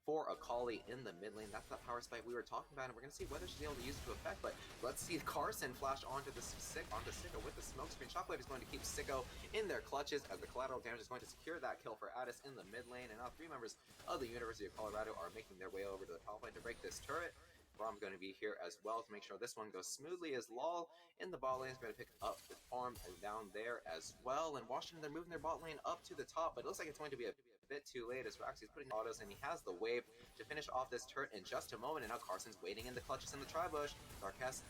for Akali in the mid lane. That's that power spike we were talking about, and we're going to see whether she's able to use it to effect. But let's see Carson flash onto Sicko with the smoke screen. Shockwave is going to keep Sicko in their clutches as the collateral damage is going to secure that kill for Addis in the mid lane. And now 3 members of the University of Colorado are making their way over to the top lane to break this turret. Brom's going to be here as well to make sure this one goes smoothly, as Lol in the bot lane is going to pick up the farm down there as well. And Washington, they're moving their bot lane up to the top, but it looks like it's going to be a bit too late as Roxy's putting autos, and he has the wave to finish off this turret in just a moment. And now Carson's waiting in the clutches in the tri-bush. Darkest,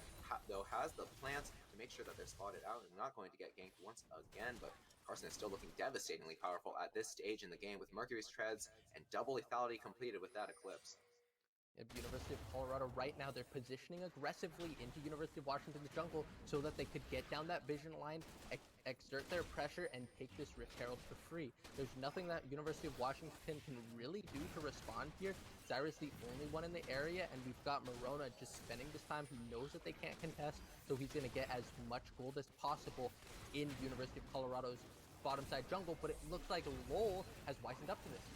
though, has the plants to make sure that they're spotted out and not going to get ganked once again, but Carson is still looking devastatingly powerful at this stage in the game with Mercury's Treads and double lethality completed with that Eclipse. At University of Colorado right now, they're positioning aggressively into University of Washington's jungle so that they could get down that vision line, exert their pressure, and take this Rift Herald for free. There's nothing that University of Washington can really do to respond here. Zyra's the only one in the area, and we've got Morona just spending this time. He knows that they can't contest, so he's going to get as much gold as possible in University of Colorado's bottom side jungle, but it looks like Lol has wisened up to this.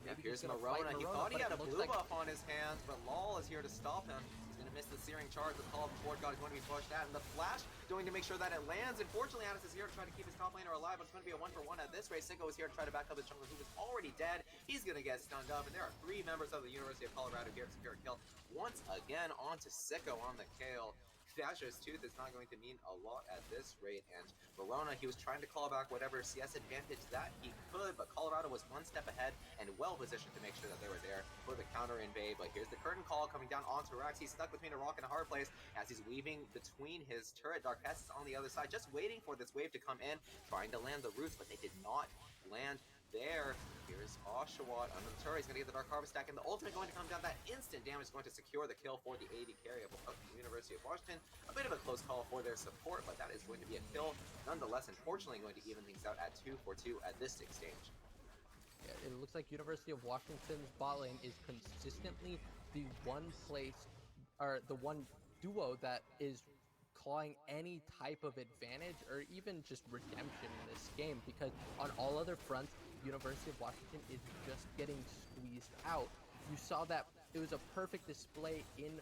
Yeah, here's Morona. He thought he had a blue buff on his hands, but Lol is here to stop him. He's going to miss the searing charge. The call of the Ford God is going to be pushed out, and the flash going to make sure that it lands. Unfortunately, Addis is here to try to keep his top laner alive, but it's going to be a 1-for-1 at this rate. Sicko is here to try to back up his jungler, who was already dead. He's going to get stunned up, and there are 3 members of the University of Colorado here to secure a kill. Once again, onto Sicko on the Kayle. Dasher's Tooth is not going to mean a lot at this rate, and Morona, he was trying to claw back whatever CS advantage that he could, but Colorado was 1 step ahead and well positioned to make sure that they were there for the counter invade. But here's the curtain call coming down onto Rex. He's stuck between a rock and a hard place as he's weaving between his turret. Darkest is on the other side, just waiting for this wave to come in, trying to land the roots, but they did not land there. Here's Oshawott under the turret. He's going to get the Dark Harvest stack, and the ultimate going to come down. That instant damage is going to secure the kill for the AD carry of the University of Washington. A bit of a close call for their support, but that is going to be a kill nonetheless. Unfortunately, going to even things out at 2-for-2 at this stage. Yeah, it looks like University of Washington's bot lane is consistently the one place, or the one duo that is clawing any type of advantage or even just redemption in this game, because on all other fronts, University of Washington is just getting squeezed out. You saw that it was a perfect display in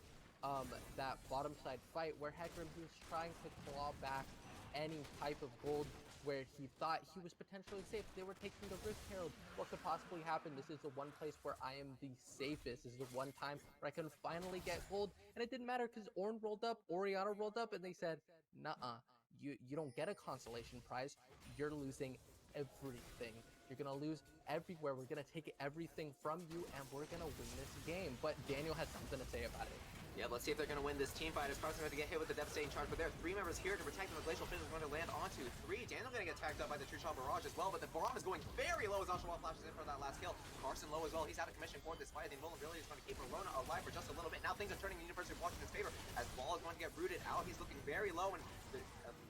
that bottom side fight where Hecarim, he was trying to claw back any type of gold where he thought he was potentially safe. They were taking the Rift Herald. What could possibly happen? This is the one place where I am the safest. This is the one time where I can finally get gold. And it didn't matter because Ornn rolled up, Orianna rolled up, and they said, nuh-uh, you don't get a consolation prize. You're losing everything. You're going to lose everywhere. We're going to take everything from you, and we're going to win this game. But Daniel has something to say about it. Yeah, let's see if they're going to win this team fight. As Carson going to get hit with the devastating charge, but there are 3 members here to protect him. The Glacial Fist is going to land onto 3. Daniel going to get tagged up by the True Shot Barrage as well, but the bomb is going very low as Oshawott flashes in for that last kill. Carson low as well. He's out of commission for this fight. The invulnerability is going to keep Verona alive for just a little bit. Now things are turning in the University of Washington's favor as Ball is going to get rooted out. He's looking very low, and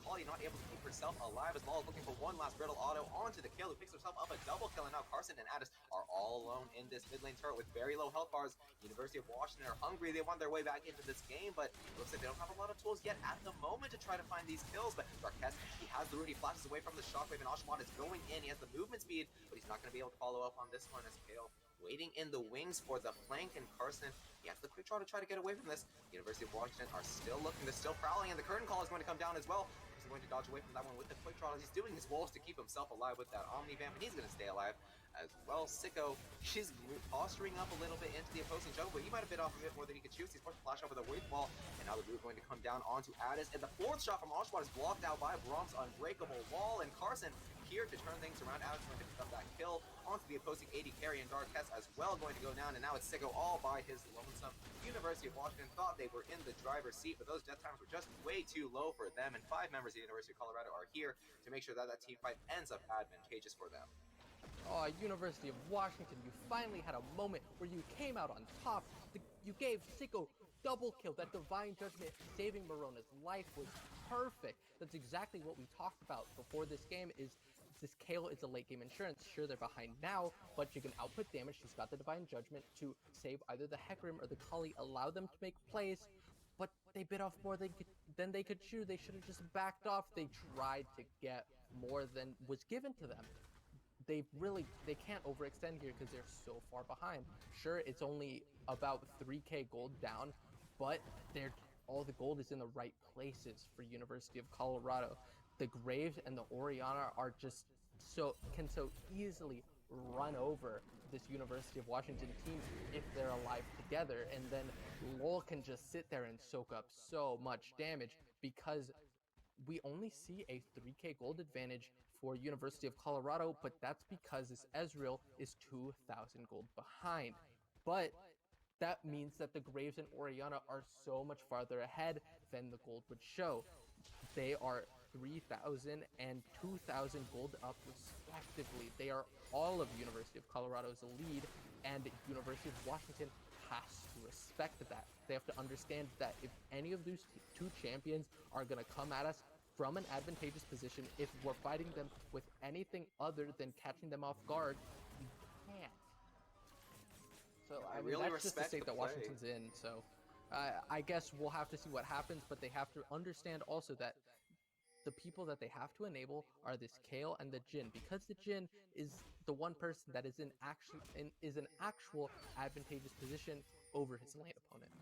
Polly not able to keep herself alive as Ball is looking for one last brittle auto onto the kill, who picks herself up a double kill, and now Carson and Addis are all alone in this mid lane turret with very low health bars. University of Washington are hungry. They want their way back into this game, but it looks like they don't have a lot of tools yet at the moment to try to find these kills. But Darkest, he has the root. He flashes away from the shockwave, and Oshawott is going in. He has the movement speed, but he's not going to be able to follow up on this one as Kale waiting in the wings for the flank, and Carson, he has the quick draw to try to get away from this. University of Washington are still looking. They're still prowling, and the curtain call is going to come down as well. He's going to dodge away from that one with the quick draw as he's doing his wolves to keep himself alive with that Omni Vamp, and he's going to stay alive as well. Sicko, he's posturing up a little bit into the opposing jungle, but he might have bit off a bit more than he could choose. He's forced to flash over the Wraith Wall, and now the root going to come down onto Addis, and the 4th shot from Oshawott is blocked out by Brom's Unbreakable Wall, and Carson here to turn things around. Addis going to pick up that kill onto the opposing AD carry, and Darkest as well going to go down, and now it's Sicko all by his lonesome. University of Washington thought they were in the driver's seat, but those death times were just way too low for them, and 5 members of the University of Colorado are here to make sure that that team fight ends up advantageous for them. Oh, University of Washington, you finally had a moment where you came out on top. You gave Sicko double kill. That Divine Judgment saving Verona's life was perfect. That's exactly what we talked about before this game. Is this Kale is a late game insurance. Sure, they're behind now, but you can output damage. She's got the Divine Judgment to save either the Hecarim or the Kali, allow them to make plays, but they bit off more than they could chew. They should have just backed off. They tried to get more than was given to them. They can't overextend here because they're so far behind. Sure, it's only about 3k gold down, but all the gold is in the right places for University of Colorado. The Graves and the Orianna are just can so easily run over this University of Washington team if they're alive together, and then Lowell can just sit there and soak up so much damage because we only see a 3k gold advantage for University of Colorado, but that's because this Ezreal is 2,000 gold behind. But that means that the Graves and Orianna are so much farther ahead than the gold would show. They are 3,000 and 2,000 gold up respectively. They are all of University of Colorado's lead, and University of Washington has to respect that. They have to understand that if any of these 2 champions are going to come at us from an advantageous position, if we're fighting them with anything other than catching them off guard, we can't. So I mean, really that's just the respect state the that play. Washington's in. So I guess we'll have to see what happens, but they have to understand also that the people that they have to enable are this Kale and the Jhin, because the Jhin is the one person that is an actual advantageous position over his lane opponent.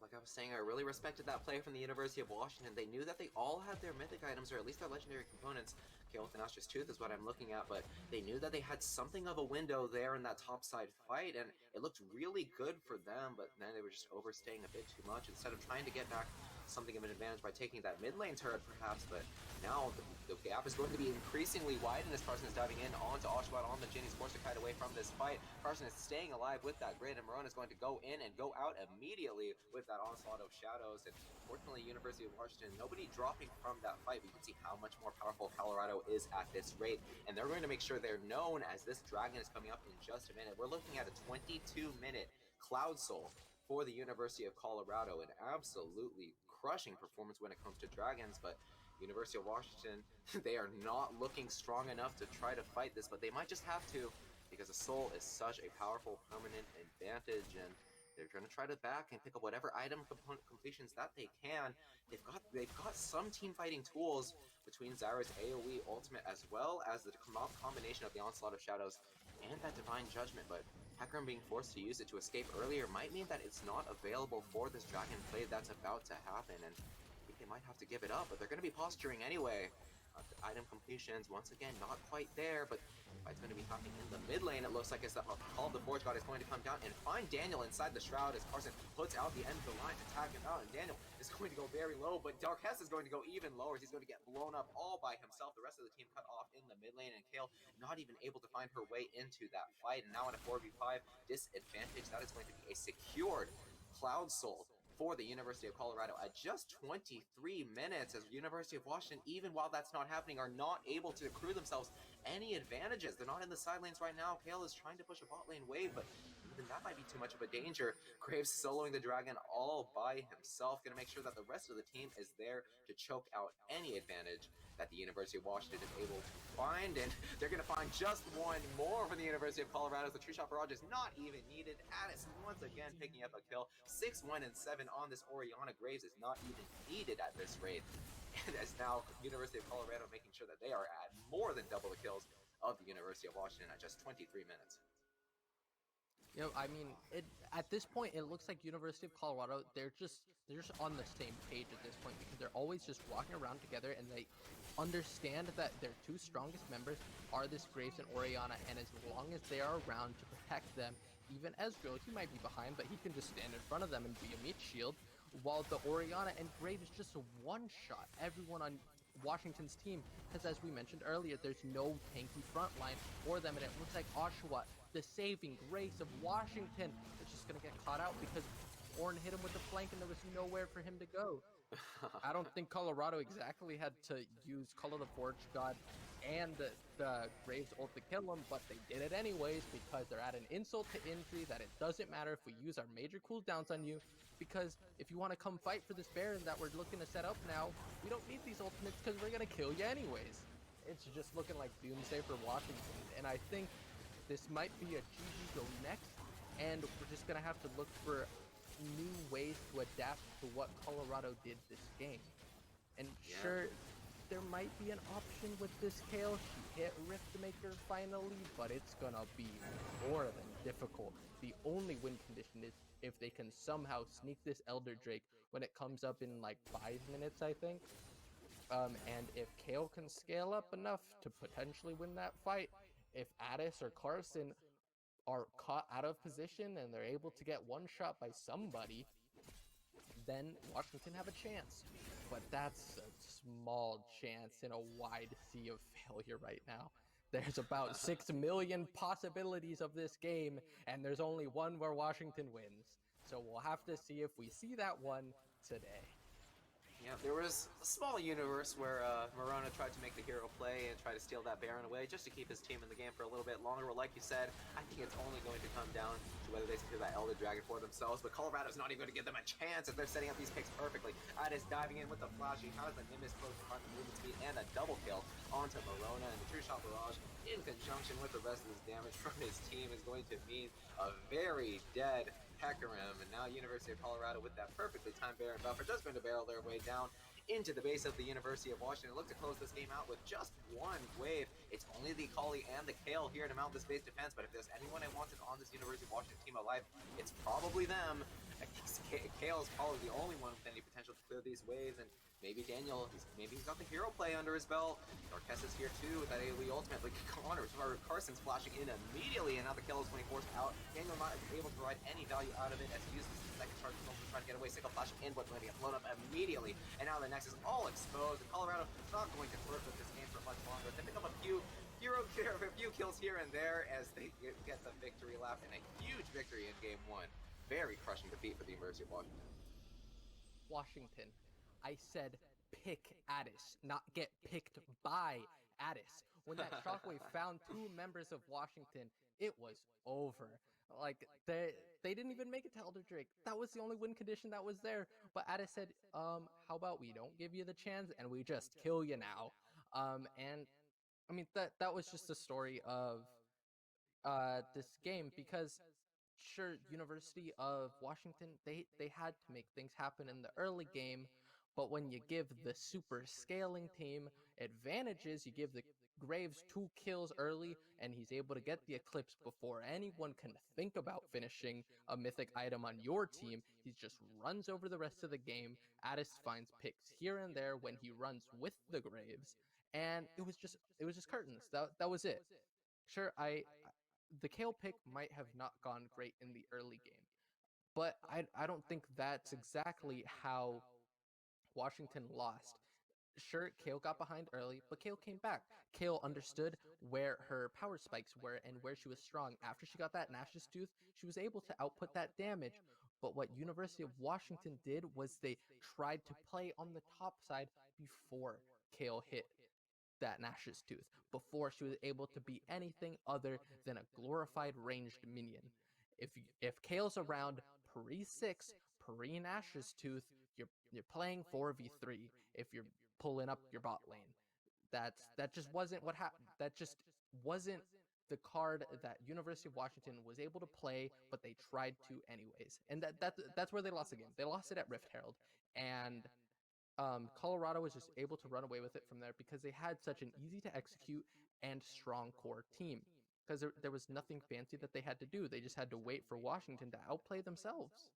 Like I was saying, I really respected that play from the University of Washington. They knew that they all had their mythic items, or at least their legendary components. Kale with the Nostrous Tooth is what I'm looking at, but they knew that they had something of a window there in that topside fight, and it looked really good for them, but then they were just overstaying a bit too much. Instead of trying to get back something of an advantage by taking that mid lane turret, perhaps, but now the gap is going to be increasingly widened as Carson is diving in onto Oshawott on the Jhin. He's forced to kite away from this fight. Carson is staying alive with that grid, and Marone is going to go in and go out immediately with that onslaught of shadows. And fortunately, University of Washington, nobody dropping from that fight. We can see how much more powerful Colorado is at this rate, and they're going to make sure they're known as this dragon is coming up in just a minute. We're looking at a 22-minute Cloud Soul for the University of Colorado, an absolutely crushing performance when it comes to dragons. But University of Washington, they are not looking strong enough to try to fight this, but they might just have to, because a soul is such a powerful permanent advantage, and They're going to try to back and pick up whatever item component completions that they can. They've got some team fighting tools between Zyra's AoE ultimate as well as the combination of the Onslaught of Shadows and that Divine Judgment, but Hecarim being forced to use it to escape earlier might mean that it's not available for this Dragon play that's about to happen, and I think they might have to give it up, but they're going to be posturing anyway. The item completions, once again, not quite there, but the fight's going to be happening in the mid lane. It looks like as the Call of the Forge God is going to come down and find Daniel inside the Shroud as Carson puts out the end of the line to tag him out, and Daniel is going to go very low, but Darkest is going to go even lower as he's going to get blown up all by himself. The rest of the team cut off in the mid lane, and Kale not even able to find her way into that fight, and now in a 4v5 disadvantage, that is going to be a secured Cloud Soul for the University of Colorado at just 23 minutes, as University of Washington, even while that's not happening, are not able to accrue themselves any advantages. They're not in the side lanes right now. Kale is trying to push a bot lane wave, but even that might be too much of a danger. Graves soloing the dragon all by himself, going to make sure that the rest of the team is there to choke out any advantage that the University of Washington is able to find, and they're going to find just one more for the University of Colorado. The True Shot Barrage is not even needed. Addis once again picking up a kill. 6, 1, and 7 on this Orianna. Graves is not even needed at this rate. And as now University of Colorado making sure that they are at more than double the kills of the University of Washington at just 23 minutes. You know, I mean, at this point, it looks like University of Colorado, they're just on the same page at this point, because they're always just walking around together, and they understand that their two strongest members are this Graves and Orianna, and as long as they are around to protect them, even Ezreal, he might be behind, but he can just stand in front of them and be a meat shield, while the Orianna and Graves just one-shot everyone on Washington's team, because as we mentioned earlier, there's no tanky front line for them, and it looks like Oshawa, the saving grace of Washington, is just going to get caught out because Ornn hit him with the flank and there was nowhere for him to go. I don't think Colorado exactly had to use Color the Forge God and the Graves ult to kill him, but they did it anyways because they're at an insult to injury that it doesn't matter if we use our major cooldowns on you, because if you want to come fight for this Baron that we're looking to set up now, we don't need these ultimates because we're going to kill you anyways. It's just looking like doomsday for Washington, and I think this might be a GG go next, and we're just going to have to look for new ways to adapt to what Colorado did this game. And sure, there might be an option with this Kale. She hit Riftmaker finally, but it's going to be more than difficult. The only win condition is if they can somehow sneak this Elder Drake when it comes up in like 5 minutes, I think. And if Kale can scale up enough to potentially win that fight, if Addis or Carson are caught out of position and they're able to get one shot by somebody, then Washington have a chance. But that's a small chance in a wide sea of failure right now. There's about 6 million possibilities of this game, and there's only one where Washington wins. So we'll have to see if we see that one today. Yeah, there was a small universe where Morona tried to make the hero play and try to steal that Baron away just to keep his team in the game for a little bit longer. Well, like you said, I think it's only going to come down to whether they secure that Elder Dragon for themselves, but Colorado's not even going to give them a chance as they're setting up these picks perfectly. Addis diving in with the flash, he has the Nimbus close to front, the movement speed, and a double kill onto Morona, and the True Shot Barrage in conjunction with the rest of his damage from his team is going to mean a very dead Hecarim, and now University of Colorado with that perfectly timed Baron buffer just going to barrel their way down into the base of the University of Washington. Look to close this game out with just one wave. It's only the Akali and the Kale here to mount this base defense, but if there's anyone I wanted on this University of Washington team alive, it's probably them. I think Kale is probably the only one with any potential to clear these waves, and maybe Daniel, maybe he's got the hero play under his belt. Darkest is here too with that AoE ultimate, but Carson's flashing in immediately, and now the kill is being forced out. Daniel not able to provide any value out of it as he uses the second charge to try to get away. Sickle flashing in, but going to get blown up immediately, and now the Nexus is all exposed, and Colorado not going to flirt with this game for much longer. They pick up a few kills here and there as they get the victory lap, and a huge victory in game 1. Very crushing defeat for the University of Washington. Washington, I said pick Addis, not get picked by Addis. When that Shockwave found 2 members of Washington, it was over. Like, they didn't even make it to Elder Drake. That was the only win condition that was there. But Addis said, how about we don't give you the chance and we just kill you now? And I mean, that was just the story of this game, because sure, University of Washington, they had to make things happen in the early game, but when you give the super scaling team advantages, you give the Graves 2 kills early, and he's able to get the Eclipse before anyone can think about finishing a mythic item on your team. He just runs over the rest of the game. Addis finds picks here and there when he runs with the Graves, and it was just curtains. That was it. Sure, the Kale pick might have not gone great in the early game, but I don't think that's exactly how Washington lost. Sure, Kale got behind early, but Kale came back. Kale understood where her power spikes were and where she was strong. After she got that Nash's Tooth, she was able to output that damage. But what University of Washington did was they tried to play on the top side before Kale hit that Nash's Tooth, before she was able to be anything other than a glorified ranged minion. If Kale's around pre-6, pre-Nash's Tooth, you're playing 4v3 if you're pulling up your bot lane. That just wasn't what happened. That just wasn't the card that University of Washington was able to play, but they tried to anyways. And that's where they lost the game. They lost it at Rift Herald, and Colorado was just able to run away with it from there because they had such an easy to execute and strong core team. Because there was nothing fancy that they had to do. They just had to wait for Washington to outplay themselves.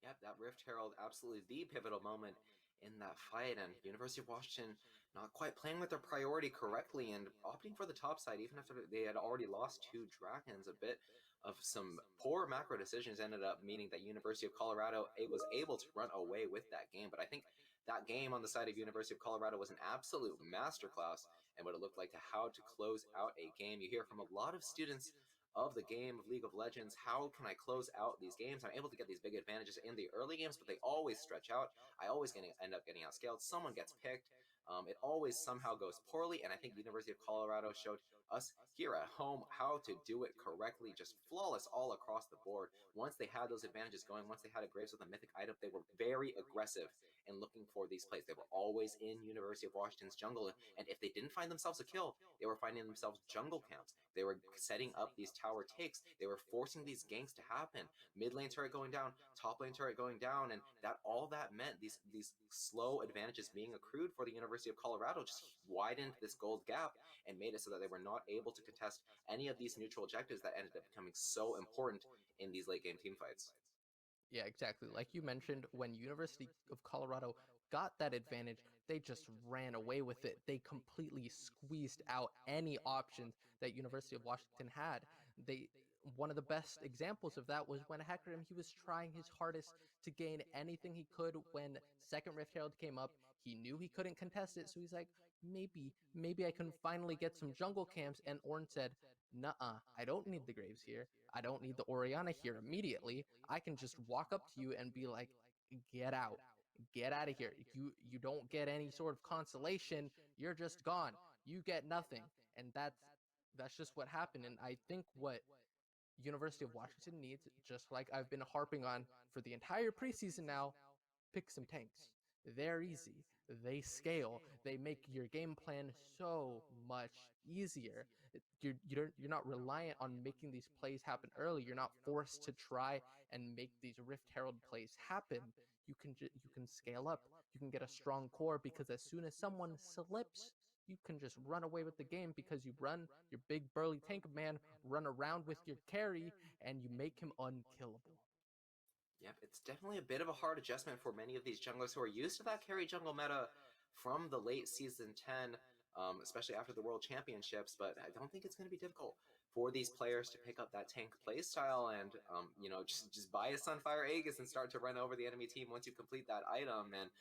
Yep, that Rift Herald, absolutely the pivotal moment in that fight, and University of Washington not quite playing with their priority correctly and opting for the top side even after they had already lost 2 dragons. A bit of some poor macro decisions ended up meaning that University of Colorado was able to run away with that game. But I think that game on the side of University of Colorado was an absolute masterclass and what it looked like to how to close out a game. You hear from a lot of students of the game of League of Legends. How can I close out these games? I'm able to get these big advantages in the early games, but they always stretch out. I always end up getting outscaled. Someone gets picked. It always somehow goes poorly, and I think University of Colorado showed us here at home how to do it correctly, just flawless all across the board. Once they had those advantages going, once they had a Graves with a mythic item, they were very aggressive in looking for these plays. They were always in University of Washington's jungle, and if they didn't find themselves a kill, they were finding themselves jungle camps. They were setting up these tower takes. They were forcing these ganks to happen. Mid lane turret going down, top lane turret going down, and that meant these slow advantages being accrued for the University of Colorado just widened this gold gap and made it so that they were not able to contest any of these neutral objectives that ended up becoming so important in these late game team fights. Yeah, exactly. Like you mentioned, when University of Colorado got that advantage, they just ran away with it. They completely squeezed out any options that University of Washington had. They One of the best examples of that was when Hecarim, he was trying his hardest to gain anything he could when second Rift Herald came up. He knew he couldn't contest it, so he's like, maybe I can finally get some jungle camps. And Ornn said, "Nuh-uh, I don't need the Graves here. I don't need the Orianna here immediately. I can just walk up to you and be like, get out. Get out of here. You don't get any sort of consolation. You're just gone. You get nothing." And that's just what happened. And I think what University of Washington needs, just like I've been harping on for the entire preseason now, pick some tanks. They're easy. They scale. They make your game plan so much easier. You're not reliant on making these plays happen early. You're not forced to try and make these Rift Herald plays happen. You can scale up. You can get a strong core because as soon as someone slips, you can just run away with the game because you run your big burly tank man run around with your carry and you make him unkillable. Yep, it's definitely a bit of a hard adjustment for many of these junglers who are used to that carry jungle meta from the late season 10, especially after the World Championships. But I don't think it's going to be difficult for these players to pick up that tank playstyle and, just buy a Sunfire Aegis and start to run over the enemy team once you complete that item. And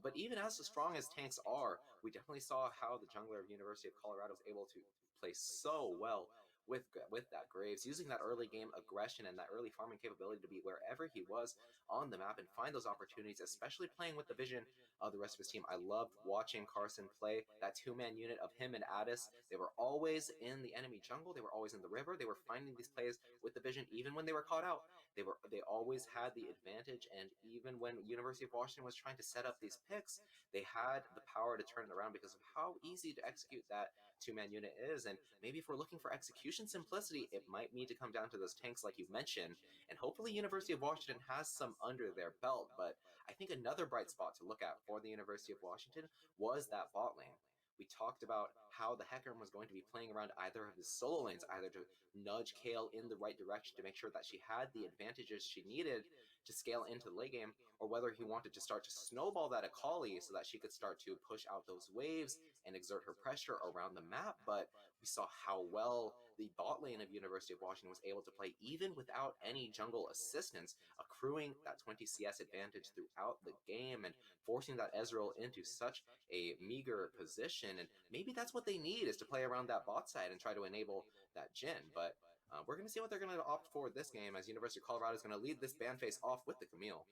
but even as strong as tanks are, we definitely saw how the jungler of University of Colorado was able to play so well with that Graves, using that early game aggression and that early farming capability to be wherever he was on the map and find those opportunities, especially playing with the vision of the rest of his team. I loved watching Carson play that 2-man unit of him and Addis. They were always in the enemy jungle. They were always in the river. They were finding these plays with the vision, even when they were caught out. They always had the advantage, and even when University of Washington was trying to set up these picks, they had the power to turn it around because of how easy to execute that 2-man unit is. And maybe if we're looking for execution execution simplicity, it might need to come down to those tanks like you mentioned, and hopefully University of Washington has some under their belt. But I think another bright spot to look at for the University of Washington was that bot lane. We talked about how the Hecarim was going to be playing around either of his solo lanes, either to nudge Kayle in the right direction to make sure that she had the advantages she needed to scale into the late game, or whether he wanted to start to snowball that Akali so that she could start to push out those waves and exert her pressure around the map. But we saw how well the bot lane of University of Washington was able to play even without any jungle assistance, accruing that 20 CS advantage throughout the game and forcing that Ezreal into such a meager position. And maybe that's what they need, is to play around that bot side and try to enable that Jhin. But we're going to see what they're going to opt for this game, as University of Colorado is going to lead this ban phase off with the Camille.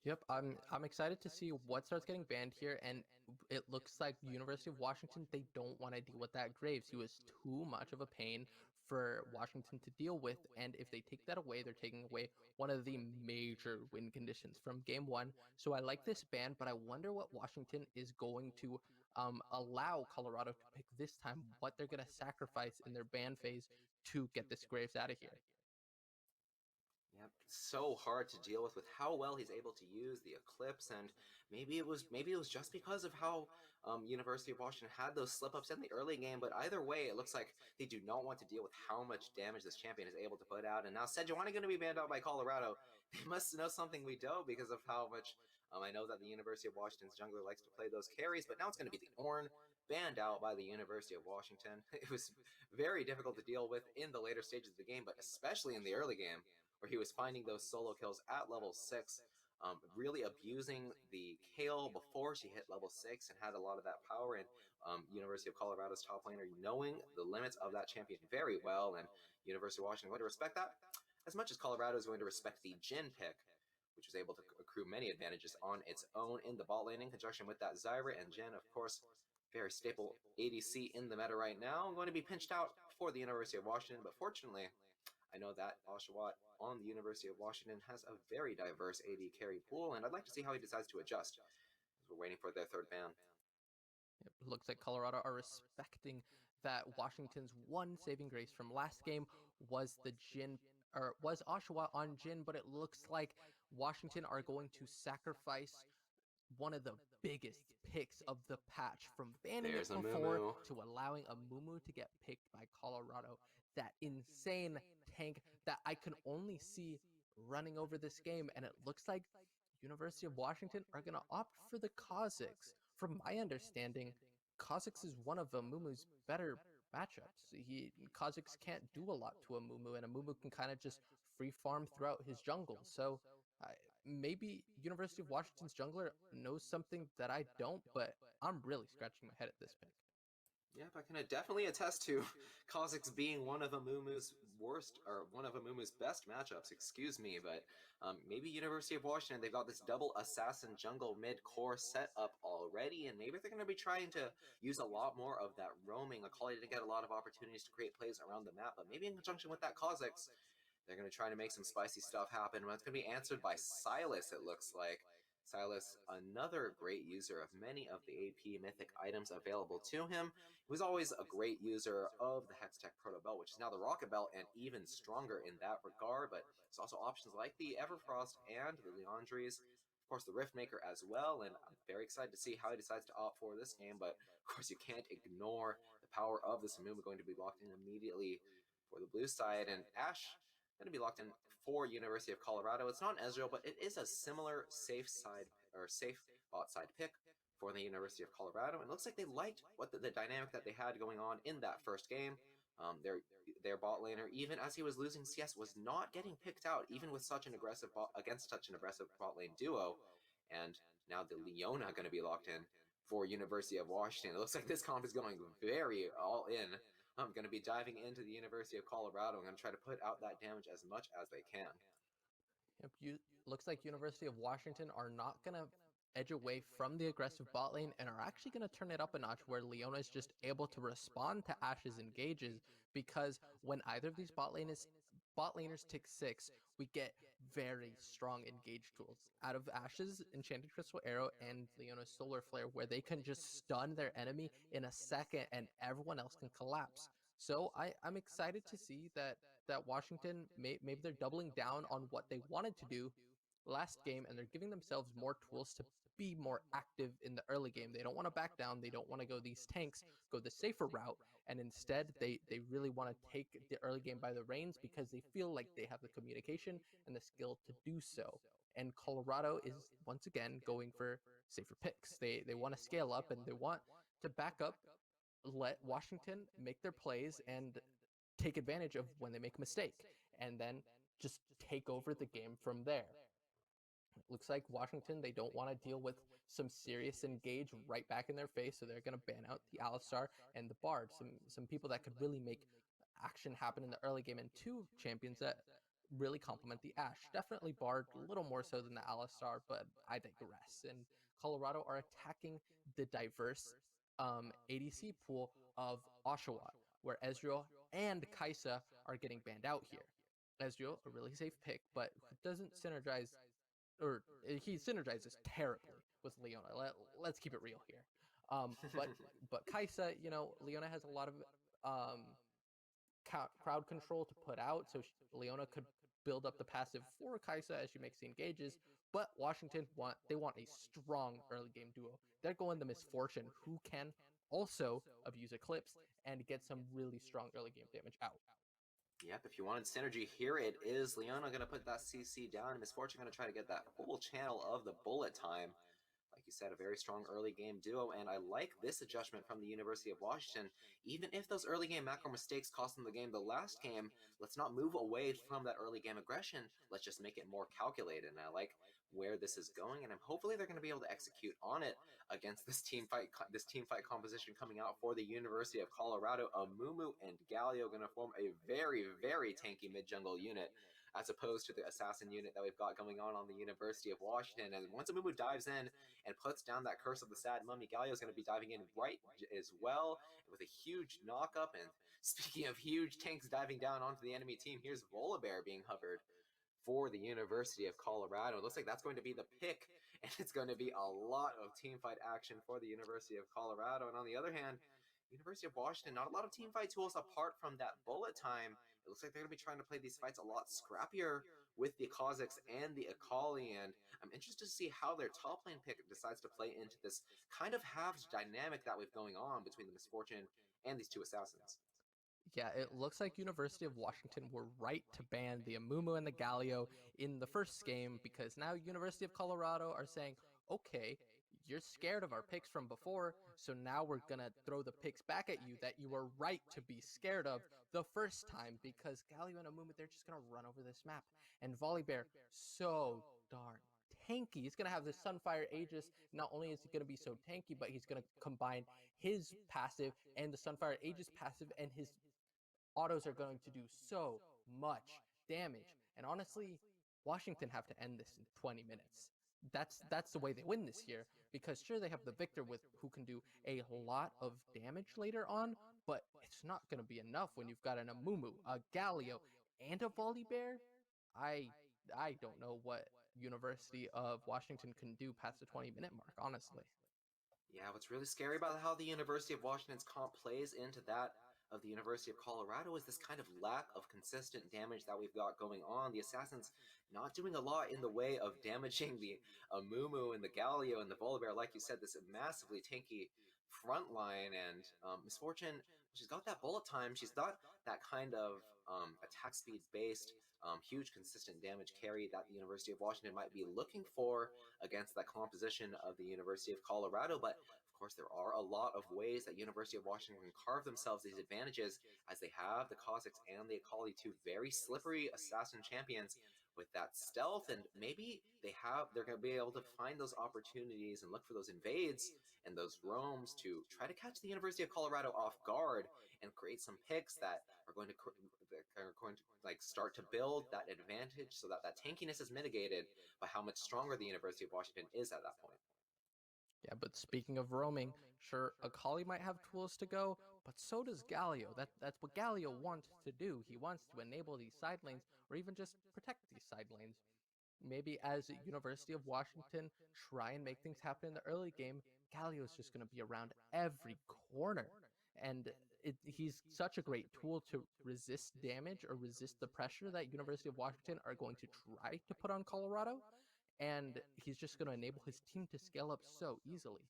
Yep, I'm excited to see what starts getting banned here, and it looks like University of Washington, they don't want to deal with that Graves. He was too much of a pain for Washington to deal with, and if they take that away, they're taking away one of the major win conditions from game one. So I like this ban, but I wonder what Washington is going to allow Colorado to pick this time, what they're going to sacrifice in their ban phase to get this Graves out of here. Yep, so hard to deal with how well he's able to use the Eclipse, and maybe it was just because of how University of Washington had those slip-ups in the early game. But either way, it looks like they do not want to deal with how much damage this champion is able to put out. And now Sejuani going to be banned out by Colorado. They must know something we don't, because of how much I know that the University of Washington's jungler likes to play those carries. But now it's going to be the Ornn banned out by the University of Washington. It was very difficult to deal with in the later stages of the game, but especially in the early game, where he was finding those solo kills at level 6, really abusing the Kayle before she hit level 6 and had a lot of that power. And University of Colorado's top laner knowing the limits of that champion very well, and University of Washington going to respect that as much as Colorado is going to respect the Jhin pick, which was able to accrue many advantages on its own in the bot lane in conjunction with that Zyra. And Jhin, of course, very staple ADC in the meta right now, going to be pinched out for the University of Washington. But fortunately, I know that Oshawott on the University of Washington has a very diverse AD carry pool, and I'd like to see how he decides to adjust as we're waiting for their third ban. It looks like Colorado are respecting that Washington's one saving grace from last game was the Jhin, or was Oshawa on Jhin, but it looks like Washington are going to sacrifice one of the biggest picks of the patch, from banning There's it before to allowing a Mumu to get picked by Colorado. That insane tank that I can only see running over this game, and it looks like University of Washington are going to opt for the Kha'Zix. From my understanding, Kha'Zix is one of Amumu's better matchups. Kha'Zix can't do a lot to Amumu, and Amumu can kind of just free farm throughout his jungle. So maybe University of Washington's jungler knows something that I don't, but I'm really scratching my head at this pick. Yep, I can definitely attest to Kha'Zix being one of Amumu's worst, or one of Amumu's best matchups, excuse me. But maybe University of Washington, they've got this double assassin jungle mid-core set up already, and maybe they're going to be trying to use a lot more of that roaming. Akali didn't get a lot of opportunities to create plays around the map, but maybe in conjunction with that Kha'Zix, they're going to try to make some spicy stuff happen. Well, it's going to be answered by Sylas, it looks like. Sylas, another great user of many of the AP mythic items available to him. He was always a great user of the Hextech Proto Belt, which is now the Rocket Belt, and even stronger in that regard. But there's also options like the Everfrost and the Leandries, of course the Riftmaker as well, and I'm very excited to see how he decides to opt for this game. But of course you can't ignore the power of this Amumu going to be locked in immediately for the blue side, and Ashe going to be locked in for University of Colorado. It's not Ezreal, but it is a similar safe side, or safe bot side pick for the University of Colorado. And it looks like they liked what the dynamic that they had going on in that first game. Their bot laner, even as he was losing CS, was not getting picked out, even with such an aggressive against such an aggressive bot lane duo. And now the Leona going to be locked in for University of Washington. It looks like this comp is going very all in. I'm going to be diving into the University of Colorado. I'm going to try to put out that damage as much as they can. Yep, looks like University of Washington are not going to edge away from the aggressive bot lane and are actually going to turn it up a notch, where Leona is just able to respond to Ashe's engages, because when either of these bot bot laners tick 6, we get very strong engage tools out of Ashe's Enchanted Crystal Arrow and Leona's Solar Flare, where they can just stun their enemy in a second and everyone else can collapse. So I'm excited to see that Washington maybe they're doubling down on what they wanted to do last game, and they're giving themselves more tools to be more active in the early game. They don't want to back down. They don't want to go these tanks, go the safer route, and instead they really want to take the early game by the reins because they feel like they have the communication and the skill to do so. And Colorado is once again going for safer picks. They want to scale up and they want to back up, let Washington make their plays and take advantage of when they make a mistake, and then just take over the game from there. Looks like Washington, they don't want to deal with some serious engage right back in their face, so they're going to ban out the Alistar and the Bard, some people that could really make action happen in the early game, and two champions that really complement the Ashe. Definitely Bard, a little more so than the Alistar, but I digress. And Colorado are attacking the diverse ADC pool of Oshawa, where Ezreal and Kai'Sa are getting banned out here. Ezreal, a really safe pick, but doesn't synergize, or he synergizes terribly with Leona. Let's keep it real here. But Kai'Sa, Leona has a lot of um, crowd control to put out, so Leona could build up the passive for Kai'Sa as she makes the engages. But Washington want a strong early game duo. They're going the Misfortune, who can also abuse Eclipse and get some really strong early game damage out. Yep, if you wanted synergy, here it is. Leona going to put that CC down, and Misfortune going to try to get that full channel of the bullet time. Like you said, a very strong early game duo, and I like this adjustment from the University of Washington. Even if those early game macro mistakes cost them the game the last game, let's not move away from that early game aggression. Let's just make it more calculated, and I like where this is going, and hopefully they're going to be able to execute on it against this team fight composition coming out for the University of Colorado. Amumu and Galio going to form a very, very tanky mid-jungle unit, as opposed to the assassin unit that we've got going on the University of Washington. And once Amumu dives in and puts down that Curse of the Sad Mummy, Galio is going to be diving in right as well with a huge knock-up. And speaking of huge tanks diving down onto the enemy team, here's Volibear being hovered for the University of Colorado. It looks like that's going to be the pick, and it's going to be a lot of team fight action for the University of Colorado. And on the other hand, University of Washington, not a lot of team fight tools apart from that bullet time. It looks like they're going to be trying to play these fights a lot scrappier with the Kha'Zix and the Akali, and I'm interested to see how their top lane pick decides to play into this kind of halves dynamic that we've going on between the Misfortune and these two assassins. Yeah, it looks like University of Washington were right to ban the Amumu and the Galio in the first game, because now University of Colorado are saying, okay, you're scared of our picks from before, so now we're gonna throw the picks back at you that you were right to be scared of the first time, because Galio and Amumu, they're just gonna run over this map. And Volibear, so darn tanky. He's gonna have this Sunfire Aegis. Not only is he gonna be so tanky, but he's gonna combine his passive and the Sunfire Aegis passive, and his autos are going to do so much damage. And honestly, Washington have to end this in 20 minutes. That's the way they win this year, because sure, they have the Victor with who can do a lot of damage later on, but it's not going to be enough when you've got an Amumu, a Galio, and a Volibear. I I don't know what University of Washington can do past the 20-minute mark, honestly. Yeah, what's really scary about how the University of Washington's comp plays into that of the University of Colorado is this kind of lack of consistent damage that we've got going on. The Assassins not doing a lot in the way of damaging the Amumu and the Galio and the Volibear. Like you said, this massively tanky front line, and Misfortune, she's got that bullet time. She's got that kind of attack speed based huge consistent damage carry that the University of Washington might be looking for against that composition of the University of Colorado. But of course, there are a lot of ways that University of Washington can carve themselves these advantages, as they have the Kha'Zix and the Akali, two very slippery assassin champions with that stealth, and maybe they're going to be able to find those opportunities and look for those invades and those roams to try to catch the University of Colorado off guard and create some picks that are going to like start to build that advantage, so that that tankiness is mitigated by how much stronger the University of Washington is at that point. Yeah, but speaking of roaming, sure, Akali might have tools to go, but so does Galio. That's what Galio wants to do. He wants to enable these side lanes or even just protect these side lanes. Maybe as University of Washington try and make things happen in the early game, Galio's just going to be around every corner. And he's such a great tool to resist damage or resist the pressure that University of Washington are going to try to put on Colorado. And he's just going to enable his team to scale up so easily.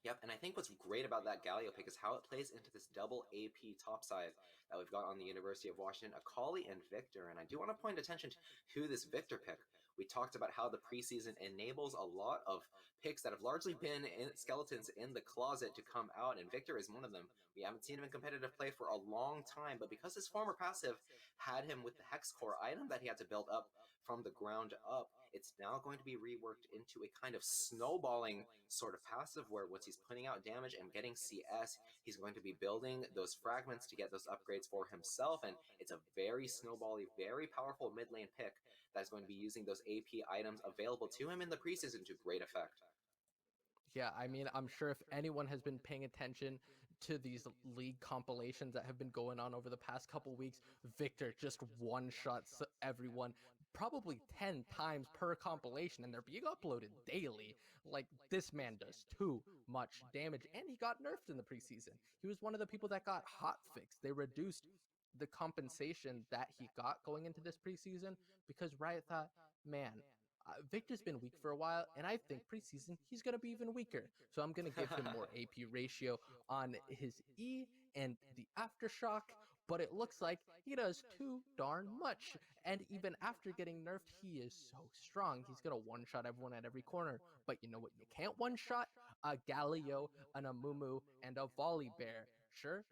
Yep, and I think what's great about that Galio pick is how it plays into this double AP topside that we've got on the University of Washington, Akali and Victor. And I do want to point attention to this Victor pick. We talked about how the preseason enables a lot of picks that have largely been skeletons in the closet to come out, and Victor is one of them. We haven't seen him in competitive play for a long time, but because his former passive had him with the Hex Core item that he had to build up from the ground up, it's now going to be reworked into a kind of snowballing sort of passive where once he's putting out damage and getting CS, he's going to be building those fragments to get those upgrades for himself. And it's a very snowbally, very powerful mid lane pick that's going to be using those AP items available to him in the preseason to great effect. Yeah, I mean, I'm sure if anyone has been paying attention to these league compilations that have been going on over the past couple weeks, Victor just one shots everyone probably 10 times per compilation, and they're being uploaded daily. Like, this man does too much damage, and he got nerfed in the preseason. He was one of the people that got hot fixed. They reduced the compensation that he got going into this preseason because Riot thought, man, Victor's been weak for a while, and I think preseason he's going to be even weaker. So I'm going to give him more AP ratio on his E and the Aftershock, but it looks like he does too darn much. And even after getting nerfed, he is so strong. He's going to one-shot everyone at every corner. But you know what you can't one-shot? A Galio, an Amumu, and a Volley Bear. Sure,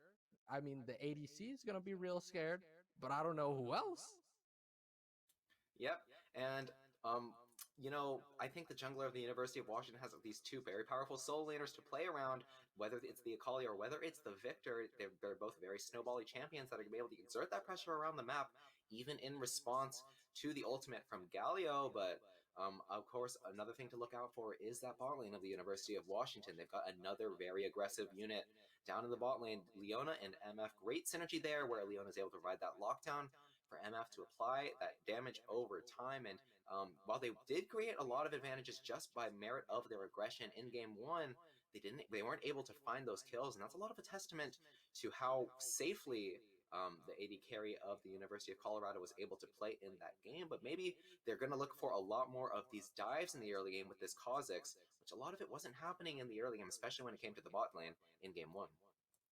I mean, the ADC is going to be real scared, but I don't know who else. Yep, and I think the jungler of the University of Washington has these two very powerful soul laners to play around. Whether it's the Akali or whether it's the Victor, they're both very snowbally champions that are going to be able to exert that pressure around the map, even in response to the ultimate from Galio. But of course, another thing to look out for is that bot lane of the University of Washington. They've got another very aggressive unit down in the bot lane, Leona and MF. Great synergy there, where Leona is able to provide that lockdown for MF to apply that damage over time. And while they did create a lot of advantages just by merit of their aggression in game one, they weren't able to find those kills, and that's a lot of a testament to how safely the AD carry of the University of Colorado was able to play in that game. But maybe they're going to look for a lot more of these dives in the early game with this Kha'Zix, which a lot of it wasn't happening in the early game, especially when it came to the bot lane in game one.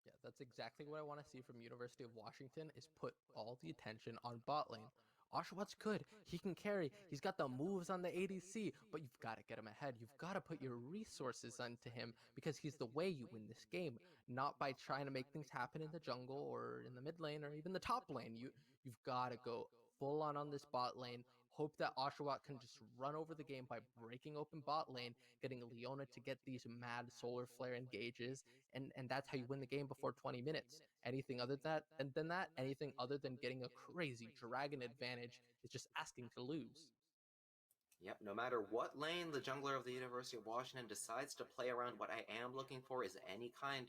Yeah, that's exactly what I want to see from University of Washington is put all the attention on bot lane. Oshawott good. He can carry. He's got the moves on the ADC, but you've got to get him ahead. You've got to put your resources onto him because he's the way you win this game, not by trying to make things happen in the jungle or in the mid lane or even the top lane. You've got to go full on this bot lane. Hope that Oshawott can just run over the game by breaking open bot lane, getting Leona to get these mad solar flare engages, and that's how you win the game before 20 minutes. Anything other than that, anything other than getting a crazy dragon advantage is just asking to lose. Yep, no matter what lane the jungler of the University of Washington decides to play around, what I am looking for is any kind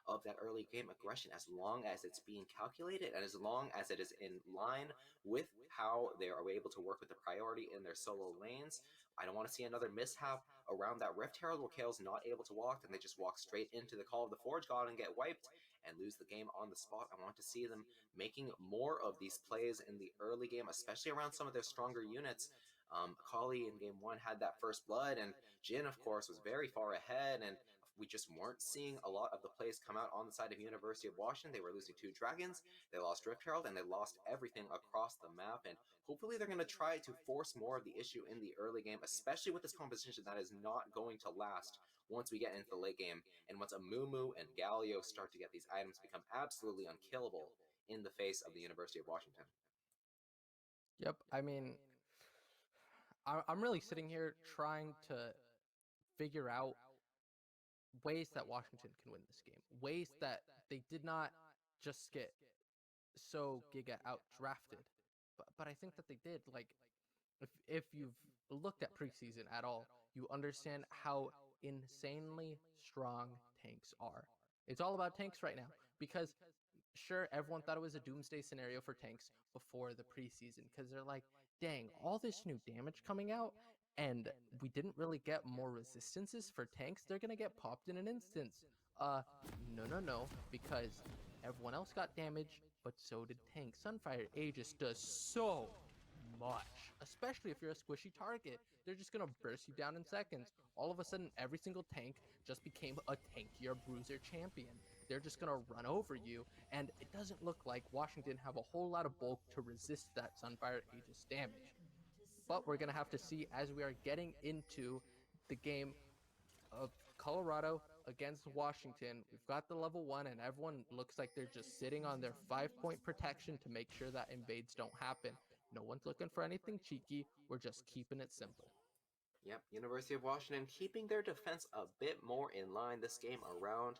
of that early game aggression, as long as it's being calculated and as long as it is in line with how they are able to work with the priority in their solo lanes. I don't want to see another mishap around that Rift Herald where Kale's not able to walk and they just walk straight into the Call of the Forge God and get wiped and lose the game on the spot. I want to see them making more of these plays in the early game, especially around some of their stronger units. Akali in game one had that first blood, and Jin, of course, was very far ahead, and we just weren't seeing a lot of the plays come out on the side of University of Washington. They were losing two dragons, they lost Rift Herald, and they lost everything across the map, and hopefully they're going to try to force more of the issue in the early game, especially with this composition that is not going to last once we get into the late game, and once Amumu and Galio start to get these items become absolutely unkillable in the face of the University of Washington. Yep, I mean, I'm really sitting here trying to figure out ways that Washington can win this game, ways that they did not just get so giga out drafted, but I think that they did. Like, if you've looked at preseason at all, you understand how insanely strong tanks are. It's all about tanks right now because sure, everyone thought it was a doomsday scenario for tanks before the preseason because they're like, dang, all this new damage coming out and we didn't really get more resistances for tanks. They're going to get popped in an instance. Uh, no, because everyone else got damage, but so did tanks. Sunfire Aegis does so much, especially if you're a squishy target. They're just going to burst you down in seconds. All of a sudden, every single tank just became a tankier bruiser champion. They're just going to run over you, and it doesn't look like Washington have a whole lot of bulk to resist that Sunfire Aegis damage. But we're going to have to see as we are getting into the game of Colorado against Washington. We've got the level 1, and everyone looks like they're just sitting on their 5-point protection to make sure that invades don't happen. No one's looking for anything cheeky. We're just keeping it simple. Yep, University of Washington keeping their defense a bit more in line this game around.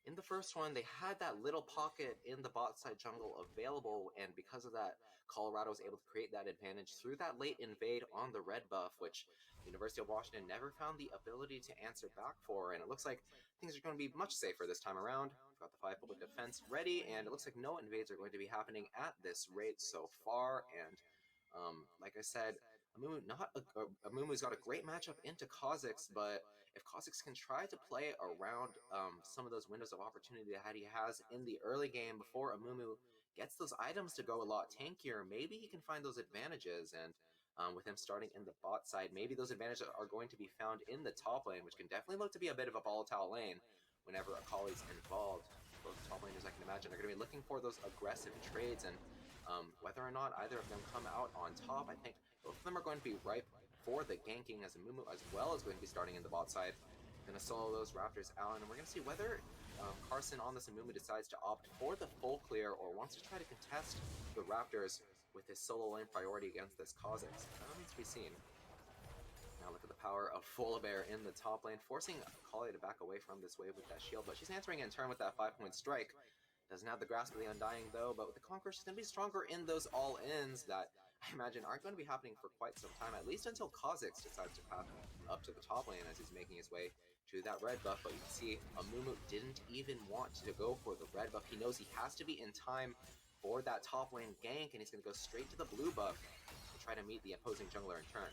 In the first one, they had that little pocket in the bot side jungle available, and because of that, Colorado was able to create that advantage through that late invade on the red buff, which University of Washington never found the ability to answer back for, and it looks like things are going to be much safer this time around. We've got the 5 public defense ready, and it looks like no invades are going to be happening at this rate so far, and like I said, Amumu's got a great matchup into Kha'Zix, but if Kha'Zix can try to play around some of those windows of opportunity that he has in the early game before Amumu gets those items to go a lot tankier, maybe he can find those advantages. And with him starting in the bot side, maybe those advantages are going to be found in the top lane, which can definitely look to be a bit of a volatile lane whenever Akali's involved. Both top laners, I can imagine, are going to be looking for those aggressive trades, and whether or not either of them come out on top, I think both of them are going to be ripe for the ganking, as Amumu as well is going to be starting in the bot side. Going to solo those Raptors out, and we're going to see whether Carson on this Amumu decides to opt for the full clear or wants to try to contest the Raptors with his solo lane priority against this Kha'Zix. That remains to be seen. Now look at the power of Volibear in the top lane, forcing Akali to back away from this wave with that shield, but she's answering in turn with that 5-point strike. Doesn't have the grasp of the Undying though, but with the Conqueror, she's going to be stronger in those all-ins that I imagine aren't going to be happening for quite some time, at least until Kha'Zix decides to path up to the top lane as he's making his way to that red buff. But you can see Amumu didn't even want to go for the red buff. He knows he has to be in time for that top lane gank, and he's going to go straight to the blue buff to try to meet the opposing jungler in turn.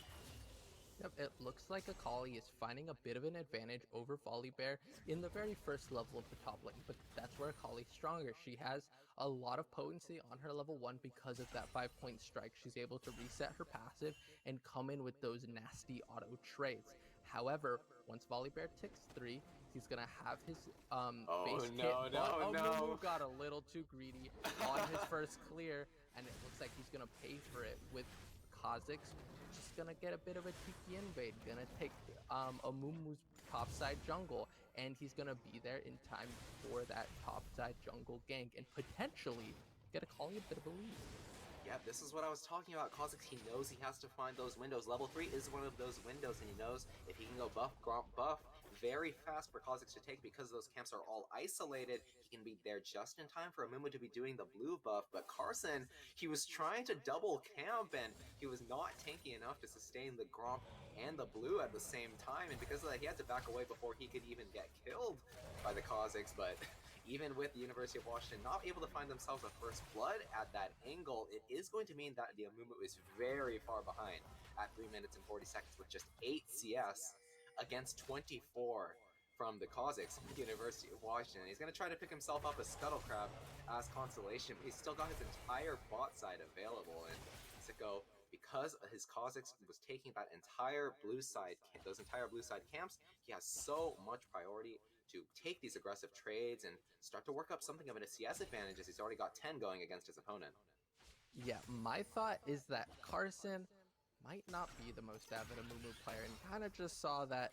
Yep, it looks like Akali is finding a bit of an advantage over Volibear in the very first level of the top lane, but that's where Akali's stronger. She has a lot of potency on her level 1 because of that 5-point strike. She's able to reset her passive and come in with those nasty auto trades. However, once Volibear ticks 3, he's gonna have his base kit, but Amumu got a little too greedy on his first clear, and it looks like he's gonna pay for it with Kha'Zix. Just gonna get a bit of a cheeky invade, gonna take Amumu's topside jungle, and he's gonna be there in time for that topside jungle gank and potentially get a Akali a bit of a lead. Yeah, this is what I was talking about. Kha'Zix, he knows he has to find those windows. Level 3 is one of those windows, and he knows if he can go buff, gromp, buff very fast for Kha'Zix to take, because those camps are all isolated, he can be there just in time for Amumu to be doing the blue buff. But Carson, he was trying to double camp, and he was not tanky enough to sustain the gromp and the blue at the same time, and because of that, he had to back away before he could even get killed by the Kha'Zix. But even with the University of Washington not able to find themselves a first blood at that angle, it is going to mean that the Amumu is very far behind at 3 minutes and 40 seconds with just 8 CS against 24 from the Kha'Zix, University of Washington. He's going to try to pick himself up a Scuttle Crab as consolation, but he's still got his entire bot side available. And Sicko, because his Kha'Zix was taking that entire blue side, those entire blue side camps, he has so much priority to take these aggressive trades and start to work up something of an CS advantage, as he's already got 10 going against his opponent. Yeah, my thought is that Carson might not be the most avid Amumu player, and kind of just saw that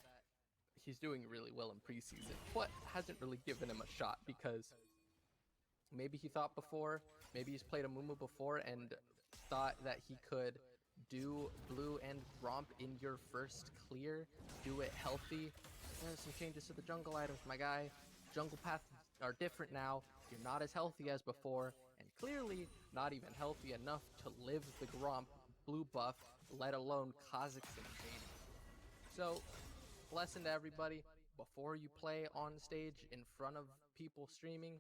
he's doing really well in preseason, but hasn't really given him a shot because maybe he thought before, maybe he's played Amumu before and thought that he could do blue and gromp in your first clear, do it healthy. There's some changes to the jungle items, my guy. Jungle paths are different now. You're not as healthy as before, and clearly not even healthy enough to live the gromp blue buff, let alone Kha'Zix invading. So, lesson to everybody, before you play on stage in front of people streaming,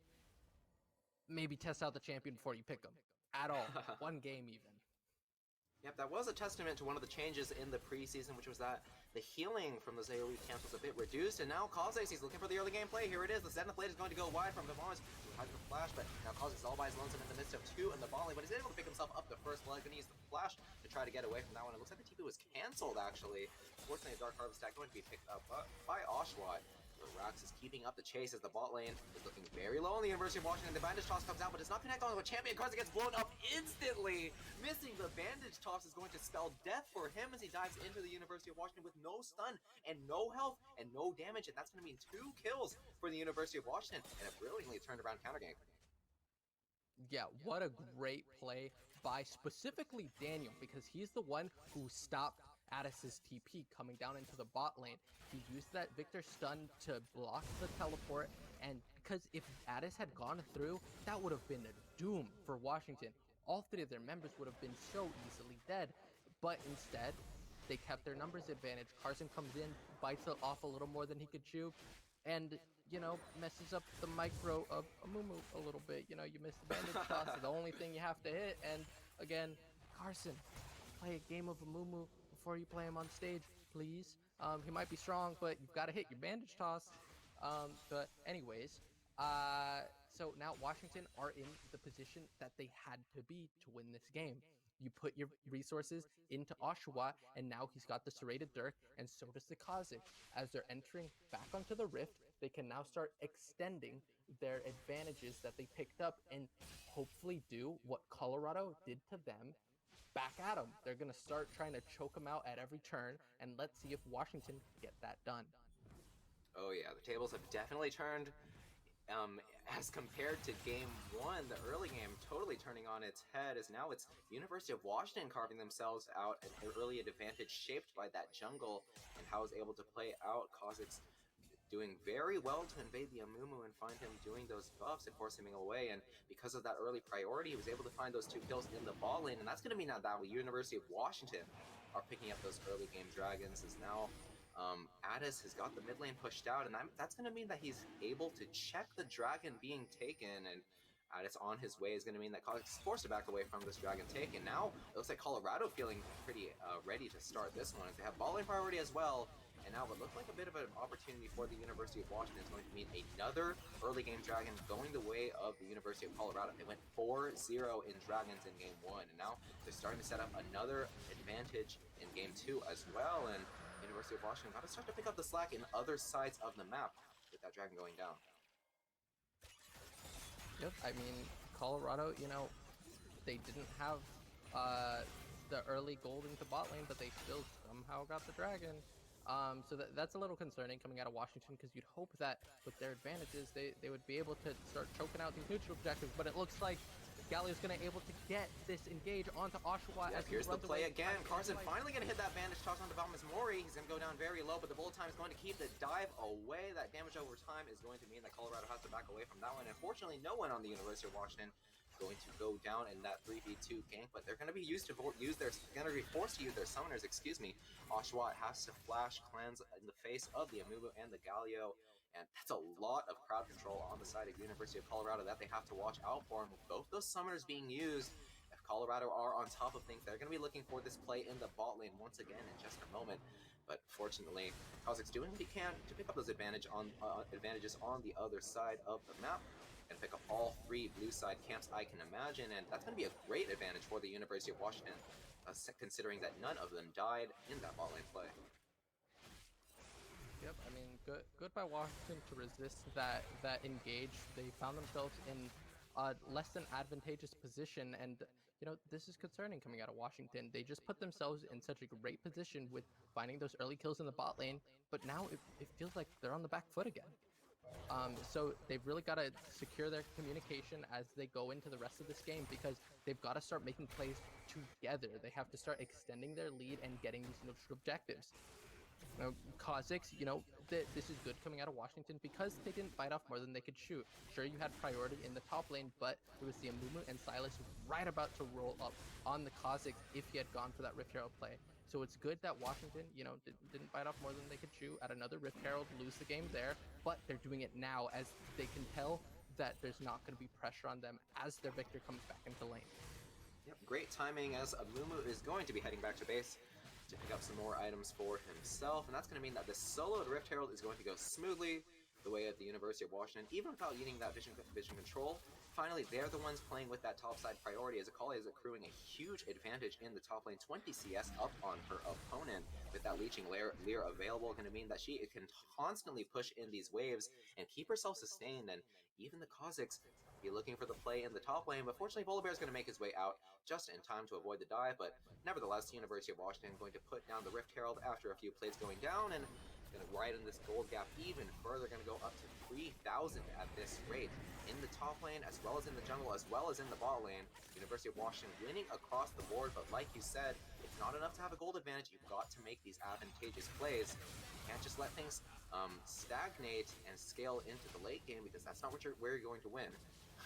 maybe test out the champion before you pick them at all. One game even. Yep, that was a testament to one of the changes in the preseason, which was that the healing from those AoE camps was a bit reduced, and now Kha'Zix, he's looking for the early game play. Here it is, the Zenith Blade is going to go wide from Gavons, who has the flash, but now Kha'Zix is all by his lonesome in the midst of two in the bot lane, but he's able to pick himself up the first blood, gonna use the flash to try to get away from that one. It looks like the TP was cancelled, actually. Fortunately, a Dark Harvest attack going to be picked up by Oshawott. Rax is keeping up the chase as the bot lane is looking very low on the University of Washington. The bandage toss comes out, but does not connect on the champion. Kha'Zix gets blown up instantly. Missing the bandage toss is going to spell death for him as he dives into the University of Washington with no stun and no health and no damage. And that's going to mean 2 kills for the University of Washington and a brilliantly turned around counter gank. Yeah, what a great play by specifically Daniel, because he's the one who stopped Addis's TP coming down into the bot lane. He used that Victor stun to block the teleport, and because if Addis had gone through, that would have been a doom for Washington. All 3 of their members would have been so easily dead, but instead, they kept their numbers advantage. Carson comes in, bites off a little more than he could chew, and, you know, messes up the micro of Amumu a little bit. You know, you miss the bandage toss, the only thing you have to hit, and again, Carson, play a game of Amumu before you play him on stage, please. He might be strong, but you've got to hit your bandage toss. But anyways, so now Washington are in the position that they had to be to win this game. You put your resources into Oshawott, and now he's got the serrated Dirk, and so does the Kha'Zix. As they're entering back onto the Rift, they can now start extending their advantages that they picked up and hopefully do what Colorado did to them back at them. They're going to start trying to choke them out at every turn, and let's see if Washington can get that done. Oh yeah, the tables have definitely turned. As compared to game 1, the early game totally turning on its head, as now it's University of Washington carving themselves out an early advantage shaped by that jungle and how it's able to play out. Kha'Zix doing very well to invade the Amumu and find him doing those buffs and force him away, and because of that early priority, he was able to find those 2 kills in the ball lane, and that's going to mean that the University of Washington are picking up those early game dragons, as now Addis has got the mid lane pushed out, and that's going to mean that he's able to check the dragon being taken, and Addis on his way is going to mean that Kha'Zix is forced to back away from this dragon take, and now it looks like Colorado feeling pretty ready to start this one, as they have ball lane priority as well. And now what looked like a bit of an opportunity for the University of Washington is going to mean another early game dragon going the way of the University of Colorado. They went 4-0 in dragons in game 1, and now they're starting to set up another advantage in game 2 as well. And University of Washington got to start to pick up the slack in other sides of the map with that dragon going down. Yep, I mean, Colorado, you know, they didn't have the early gold into bot lane, but they still somehow got the dragon. So that's a little concerning coming out of Washington, because you'd hope that with their advantages, they would be able to start choking out these neutral objectives, but it looks like Galio's going to be able to get this engage onto Oshawott. Yep, here's the play again. Carson finally going to hit that bandage toss onto Valmus Mori. He's going to go down very low, but the bullet time is going to keep the dive away. That damage over time is going to mean that Colorado has to back away from that one. Unfortunately, no one on the University of Washington going to go down in that 3v2 gank, but they're going to be forced to use their summoners, excuse me. Oshawott has to flash cleanse in the face of the Amumu and the Galio, and that's a lot of crowd control on the side of University of Colorado that they have to watch out for. And with both those summoners being used, if Colorado are on top of things, they're going to be looking for this play in the bot lane once again in just a moment. But fortunately, Kha'Zix doing what he can to pick up those advantages on the other side of the map, and pick up all 3 blue side camps I can imagine, and that's going to be a great advantage for the University of Washington, considering that none of them died in that bot lane play. Yep, I mean, good by Washington to resist that engage. They found themselves in a less than advantageous position, and you know, this is concerning coming out of Washington. They just put themselves in such a great position with finding those early kills in the bot lane, but now it feels like they're on the back foot again. So they've really got to secure their communication as they go into the rest of this game, because they've got to start making plays together. They have to start extending their lead and getting these neutral objectives. Kha'Zix, you know, this is good coming out of Washington because they didn't bite off more than they could shoot. Sure, you had priority in the top lane, but it was the Amumu and Silas right about to roll up on the Kha'Zix if he had gone for that Rift Hero play. So it's good that Washington, didn't bite off more than they could chew at another Rift Herald, lose the game there, but they're doing it now as they can tell that there's not going to be pressure on them as their Victor comes back into lane. Yep, great timing as Amumu is going to be heading back to base to pick up some more items for himself, and that's going to mean that this soloed Rift Herald is going to go smoothly the way of the University of Washington, even without needing that vision control. Finally, they're the ones playing with that topside priority as Akali is accruing a huge advantage in the top lane, 20 CS up on her opponent. With that leeching Lear available, going to mean that she can constantly push in these waves and keep herself sustained, and even the Kha'Zix be looking for the play in the top lane, but fortunately Volibear is going to make his way out just in time to avoid the dive, but nevertheless, the University of Washington going to put down the Rift Herald after a few plays going down, and going to widen this gold gap even further, going to go up to 3,000 at this rate in the top lane, as well as in the jungle, as well as in the bot lane. University of Washington winning across the board, but like you said, it's not enough to have a gold advantage. You've got to make these advantageous plays. You can't just let things stagnate and scale into the late game, because that's not where you're going to win.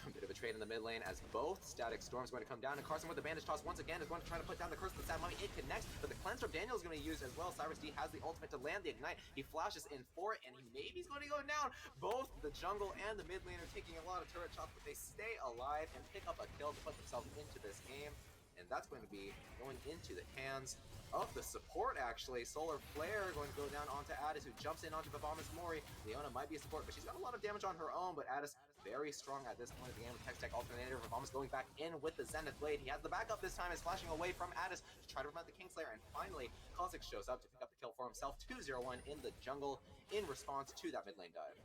A bit of a trade in the mid lane as both Static Storm's going to come down, and Carson with the bandage toss once again is going to try to put down the curse of the Sad Mummy. It connects, but the cleanser of Daniel is going to use as well. Cyrus D has the ultimate to land the ignite. He flashes in for it, and he's going to go down. Both the jungle and the mid lane are taking a lot of turret shots, but they stay alive and pick up a kill to put themselves into this game. And that's going to be going into the hands of the support, actually. Solar Flare going to go down onto Addis, who jumps in onto the Bombus Mori. Leona might be a support, but she's got a lot of damage on her own, but Addis very strong at this point of the game with Tech Alternator. Bombus going back in with the Zenith Blade. He has the backup this time, is flashing away from Addis to try to prevent the Kingslayer, and finally, Kha'Zix shows up to pick up the kill for himself. 2-0-1 in the jungle in response to that mid lane dive.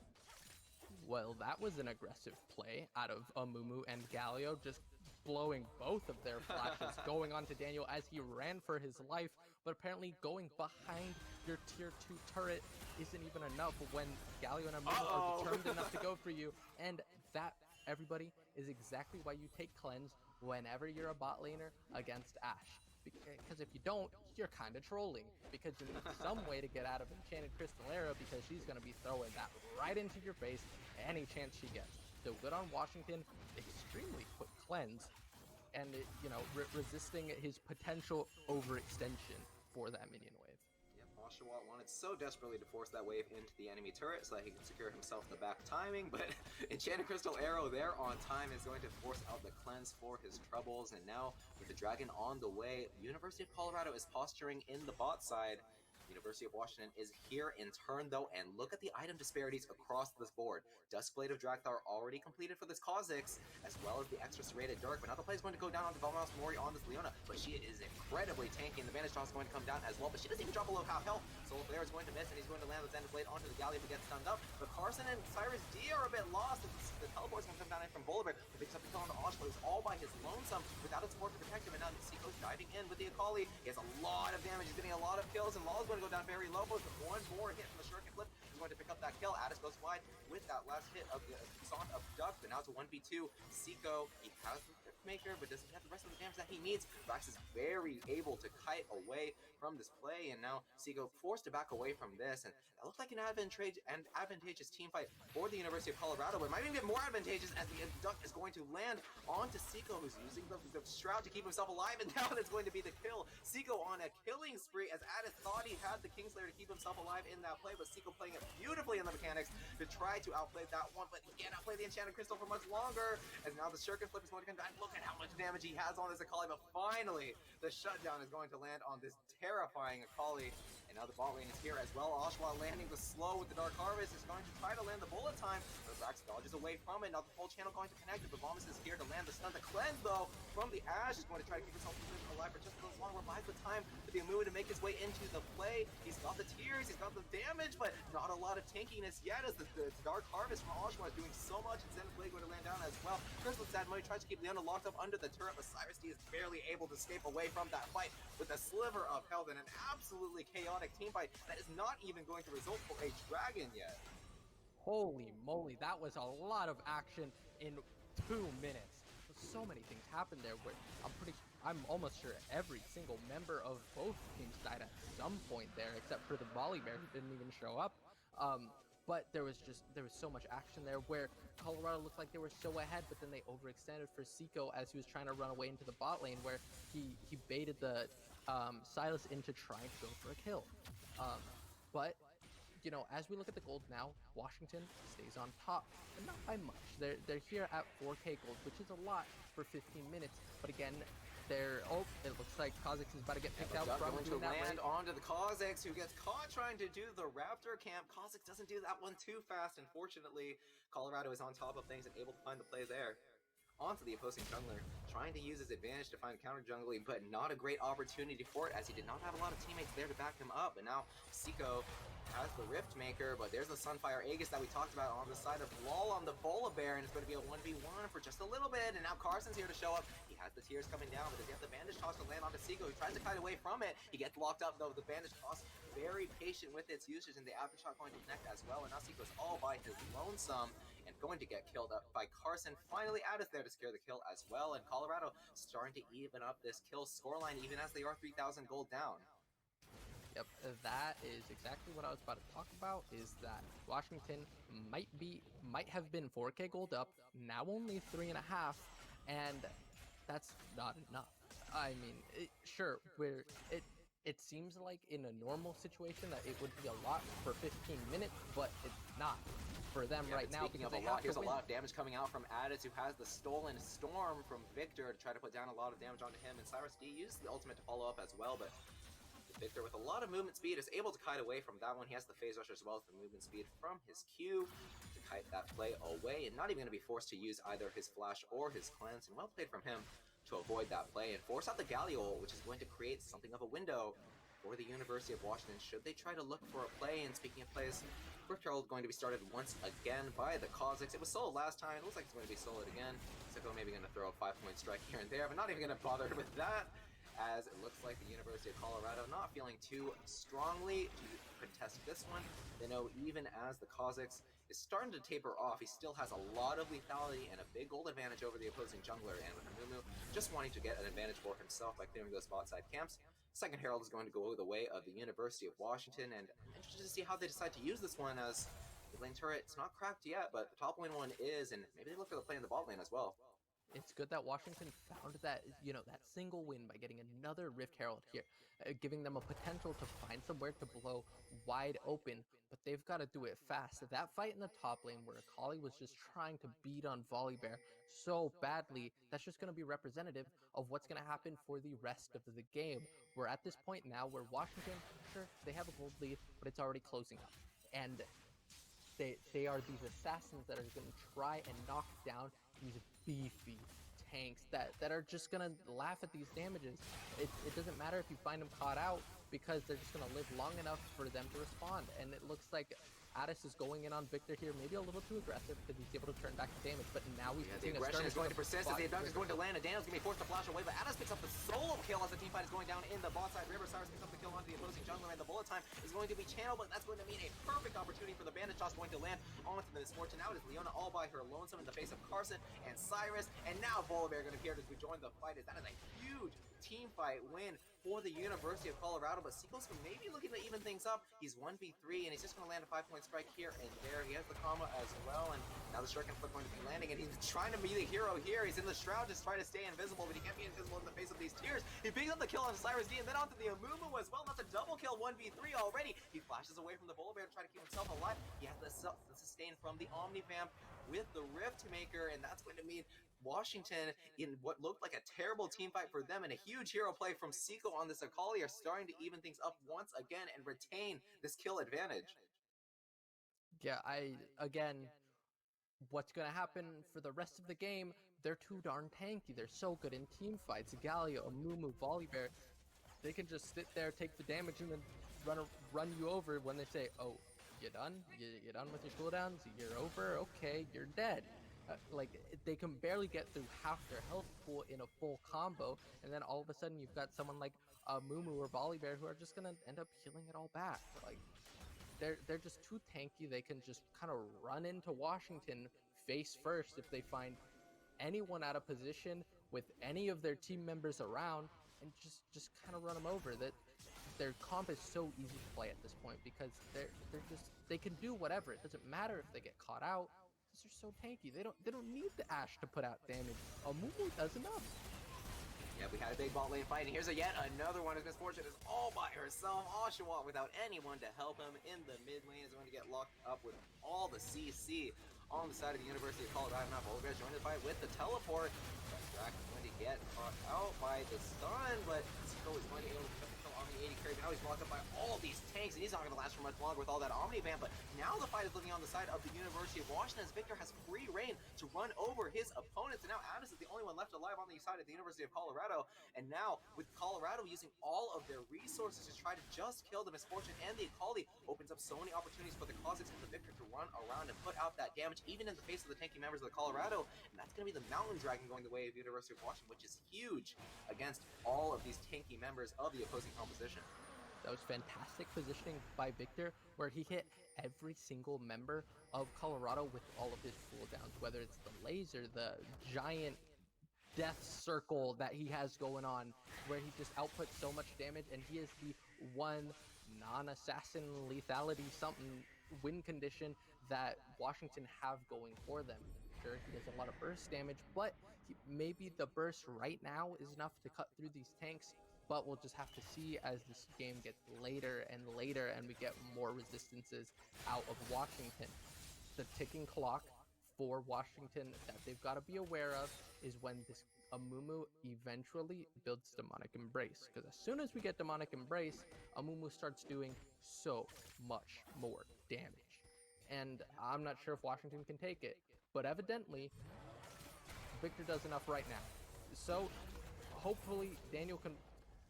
Well, that was an aggressive play out of Amumu and Galio, just blowing both of their flashes, going on to Daniel as he ran for his life, but apparently going behind your tier 2 turret isn't even enough when Galio and Amumu are determined enough to go for you, and that, everybody, is exactly why you take cleanse whenever you're a bot laner against Ashe. Because if you don't, you're kind of trolling, because you need some way to get out of Enchanted Crystal Era, because she's going to be throwing that right into your face any chance she gets. So good on Washington, extremely quick cleanse, and resisting his potential overextension for that minion wave. Yep, Oshawott wanted so desperately to force that wave into the enemy turret so that he could secure himself the back timing, but Enchanted Crystal Arrow there on time is going to force out the cleanse for his troubles, and now with the dragon on the way, University of Colorado is posturing in the bot side. University of Washington is here in turn, though, and look at the item disparities across this board. Duskblade of Drakthar already completed for this Kha'Zix, as well as the extra serrated Dirk, but now the play is going to go down on the Valmouse Mori on this Leona, but she is incredibly tanky, and the Bandage Toss is going to come down as well, but she doesn't even drop below half health. Solar Flare is going to miss, and he's going to land the Zenith Blade onto the Galleon, but gets stunned up. But Carson and Cyrus D are a bit lost, as the teleport is going to come down in from Volibear, but picks up the kill on the Osh, but it's all by his lonesome, without a support to protect him, and now Seiko's diving in with the Akali. He has a lot of damage, he's getting a lot of kills, and Law's going to go down very low, but one more hit from the Shuriken Flip, he's going to pick up that kill. Addis goes wide with that last hit of the Song of Duck, but now it's a 1v2. Seiko, he has the Maker, but doesn't have the rest of the damage that he needs. Rax is very able to kite away from this play, and now Seiko forced to back away from this, and that looked like an advantageous team fight for the University of Colorado, but it might even get more advantageous as the Duck is going to land onto Seiko, who's using the Shroud to keep himself alive, and now that's going to be the kill. Seiko on a killing spree, as Addis thought he had the Kingslayer to keep himself alive in that play, but Seiko playing it beautifully in the mechanics to try to outplay that one, but he can't outplay the Enchanted Crystal for much longer, as now the Shuriken Flip is going to come down. Look at how much damage he has on this Akali, but finally the shutdown is going to land on this terrifying Akali, and now the bot lane is here as well. Oshawott landing the slow with the Dark Harvest is going to try to land the bullet time, but Rax dodges away from it. Now the full channel going to connect, but Bombus is here to land the stun. The cleanse, though, from the Ashe is going to try to keep himself alive for just a little longer, buys the time for the Amumu to make his way into the play. He's got the tears, he's got the damage, but not a lot of tankiness yet, as the Dark Harvest from Oshawott is doing so much, and Zenith Blade going to land down as well. Curse with Sad Money tries to keep Leona locked up under the turret, but Cyrus D is barely able to escape away from that fight with a sliver of health and an absolutely chaotic team fight that is not even going to result for a dragon yet. Holy moly, that was a lot of action in 2 minutes. So many things happened there where I'm almost sure every single member of both teams died at some point there, except for the Volibear who didn't even show up. But there was so much action there where Colorado looked like they were so ahead, but then they overextended for Seiko as he was trying to run away into the bot lane, where he baited the Silas into trying to go for a kill. But you know, as we look at the gold now, Washington stays on top, and not by much. They're here at 4K gold, which is a lot for 15 minutes. But again, it looks like Kha'Zix is about to get picked out from going to doing that land raid. onto the Kha'Zix, who gets caught trying to do the Raptor camp. Kha'Zix doesn't do that one too fast. Unfortunately, Colorado is on top of things and able to find the play there. Onto the opposing jungler, trying to use his advantage to find counter jungling, but not a great opportunity for it, as he did not have a lot of teammates there to back him up. And now Seiko has the Rift Maker, but there's the Sunfire Aegis that we talked about on the side of Lol on the Volibear, and it's going to be a 1v1 for just a little bit. And now Carson's here to show up. He has the tears coming down, but does he have the bandage toss to land onto Seiko? He tries to kite away from it. He gets locked up though. The bandage toss, very patient with its usage, and the aftershock going to connect as well. And now Seiko's all by his lonesome and going to get killed up by Carson. Finally, Addis there to secure the kill as well. And Colorado starting to even up this kill scoreline, even as they are 3,000 gold down. Yep, that is exactly what I was about to talk about, is that Washington might have been 4K gold up, now only 3.5, and that's not enough. I mean, sure, it seems like in a normal situation that it would be a lot for 15 minutes, but it's not for them right now. Speaking of a lot, here's a lot of damage coming out from Addis, who has the stolen storm from Victor to try to put down a lot of damage onto him, and Cyrus D used the ultimate to follow up as well, but Victor, with a lot of movement speed, is able to kite away from that one. He has the phase rush as well as the movement speed from his Q to kite that play away, and not even going to be forced to use either his flash or his cleanse. And well played from him to avoid that play and force out the Galio ult, which is going to create something of a window for the University of Washington should they try to look for a play. And speaking of plays, Rift Herald going to be started once again by the Kha'Zix. It was solo last time. It looks like it's going to be soloed again. Sicko maybe going to throw a 5-point strike here and there, but not even going to bother with that, as it looks like the University of Colorado not feeling too strongly to contest this one. They know even as the Kha'Zix is starting to taper off, he still has a lot of lethality and a big gold advantage over the opposing jungler, and with Amumu just wanting to get an advantage for himself by clearing those bot side camps. Second Herald is going to go the way of the University of Washington, and I'm interested to see how they decide to use this one, as the lane turret, it's not cracked yet, but the top lane one is, and maybe they look for the play in the bot lane as well. It's good that Washington found that, you know, that single win by getting another Rift Herald here, giving them a potential to find somewhere to blow wide open, but they've got to do it fast. That fight in the top lane where Akali was just trying to beat on Volibear so badly, that's just going to be representative of what's going to happen for the rest of the game. We're at this point now where Washington, sure, they have a gold lead, but it's already closing up. And they are these assassins that are going to try and knock down these beefy tanks that are just going to laugh at these damages. It doesn't matter if you find them caught out, because they're just going to live long enough for them to respond. And it looks like Addis is going in on Victor here, maybe a little too aggressive, because he's able to turn back the damage, but now he's the aggression is going to persist as the abduction is going to land, and Daniel's going to be forced to flash away, but Addis picks up the solo kill as the team fight is going down in the bot side. River Cyrus picks up the kill onto the opposing jungler, and the bullet time is going to be channeled, but that's going to mean a perfect opportunity for the bandage toss going to land onto the Misfortune. Now it is Leona all by her lonesome in the face of Carson and Cyrus, and now Volibear going to appear to join the fight. That is a huge team fight win for the University of Colorado, but Seagulls maybe looking to even things up. He's 1v3, and he's just going to land a 5-point strike here and there. He has the combo as well, and now the Shuriken Flip going to be landing, and he's trying to be the hero here. He's in the Shroud, just trying to stay invisible, but he can't be invisible in the face of these tears. He picks up the kill on Cyrus D, and then onto the Amumu as well. That's a double kill, 1v3 already. He flashes away from the Volibear to try to keep himself alive. He has the sustain from the Omnivamp with the Rift Maker, and that's going to mean Washington, in what looked like a terrible team fight for them and a huge hero play from Seiko on this Akali, are starting to even things up once again and retain this kill advantage. Yeah, again, what's going to happen for the rest of the game, they're too darn tanky. They're so good in team fights. Galio, Amumu, Volibear, they can just sit there, take the damage, and then run you over when they say, oh, you done? You done with your cooldowns? You're over? Okay, you're dead. Like, they can barely get through half their health pool in a full combo, and then all of a sudden you've got someone like Mumu or Volibear who are just gonna end up healing it all back. Like, they're just too tanky. They can just kind of run into Washington face first if they find anyone out of position with any of their team members around, and just kind of run them over. That their comp is so easy to play at this point, because they can do whatever. It doesn't matter if they get caught out. They're so tanky. They don't need the Ashe to put out damage. Amumu does enough. Yeah, we had a big bot lane fight, and here's yet another one. His misfortune is all by herself. Oshawott, without anyone to help him in the mid lane, is going to get locked up with all the CC on the side of the University of Colorado. Now, Volga joined the fight with the teleport. Rack is going to get caught out by the stun, but Zico is going to be able to pick the kill on the 80 carry. But now he's blocked up by all these tanks, and he's not going to last for much longer with all that Omni Ban. But now the fight is looking on the side of the University of Washington as Victor has free reign to run over his opponents. And now Addis is the only one left alive on the side of the University of Colorado. And now, with Colorado using all of their resources to try to just kill the Misfortune and the Akali, opens up so many opportunities for the Cossacks and the Victor to run around and put out that damage, even in the face of the tanky members of the Colorado. And that's going to be the Mountain Dragon going the way of University of Washington, which is huge against all of these tanky members of the opposing composition. That was fantastic positioning by Victor, where he hit every single member of Colorado with all of his cooldowns, whether it's the laser, the giant death circle that he has going on, where he just outputs so much damage, and he is the one non-assassin lethality something win condition that Washington have going for them. Sure, he does a lot of burst damage, but maybe the burst right now is enough to cut through these tanks, but we'll just have to see as this game gets later and later and we get more resistances out of Washington. The ticking clock for Washington that they've got to be aware of is when this Amumu eventually builds Demonic Embrace. Because as soon as we get Demonic Embrace, Amumu starts doing so much more damage. And I'm not sure if Washington can take it, but evidently, Victor does enough right now. So hopefully Daniel can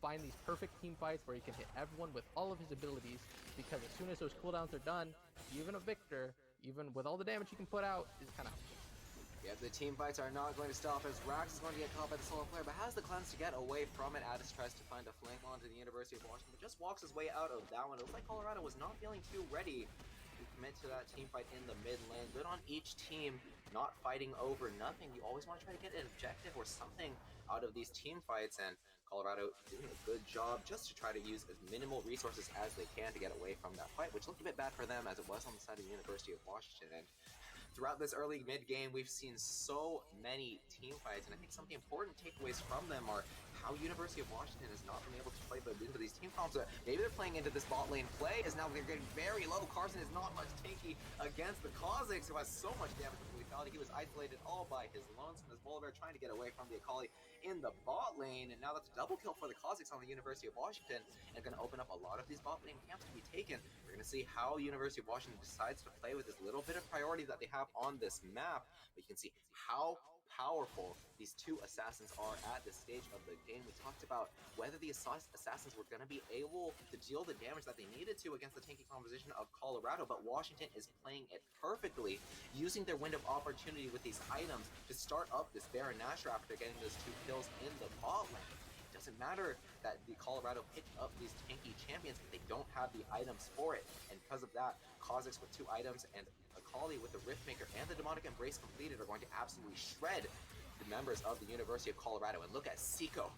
find these perfect team fights where he can hit everyone with all of his abilities, because as soon as those cooldowns are done, even a Victor, even with all the damage he can put out, is kind of... Yeah, the team fights are not going to stop as Rax is going to get caught by the solo player, but has the cleanse to get away from it. Addis tries to find a flank onto the University of Washington, but just walks his way out of that one. It looks like Colorado was not feeling too ready to commit to that team fight in the mid lane. Good on each team, not fighting over nothing. You always want to try to get an objective or something out of these team fights, and Colorado doing a good job just to try to use as minimal resources as they can to get away from that fight, which looked a bit bad for them as it was on the side of the University of Washington. And throughout this early mid-game, we've seen so many team fights, and I think some of the important takeaways from them are how University of Washington has not been able to play into these team comps. Maybe they're playing into this bot lane play, as now they're getting very low. Carson is not much tanky against the Cossacks, who has so much damage with lethality. He was isolated all by his lonesome as Bolivar trying to get away from the Akali in the bot lane, and now that's a double kill for the Cossacks on the University of Washington, and going to open up a lot of these bot lane camps to be taken. We're going to see how University of Washington decides to play with this little bit of priority that they have on this map, but you can see how powerful these two assassins are at this stage of the game. We talked about whether the assassins were going to be able to deal the damage that they needed to against the tanky composition of Colorado, but Washington is playing it perfectly, using their window of opportunity with these items to start up this Baron Nashor after getting those 2 kills in the bot lane. It doesn't matter that the Colorado picked up these tanky champions, but they don't have the items for it, and because of that, Cossacks with 2 items and Akali with the Riftmaker and the Demonic Embrace completed are going to absolutely shred the members of the University of Colorado. And look at Seiko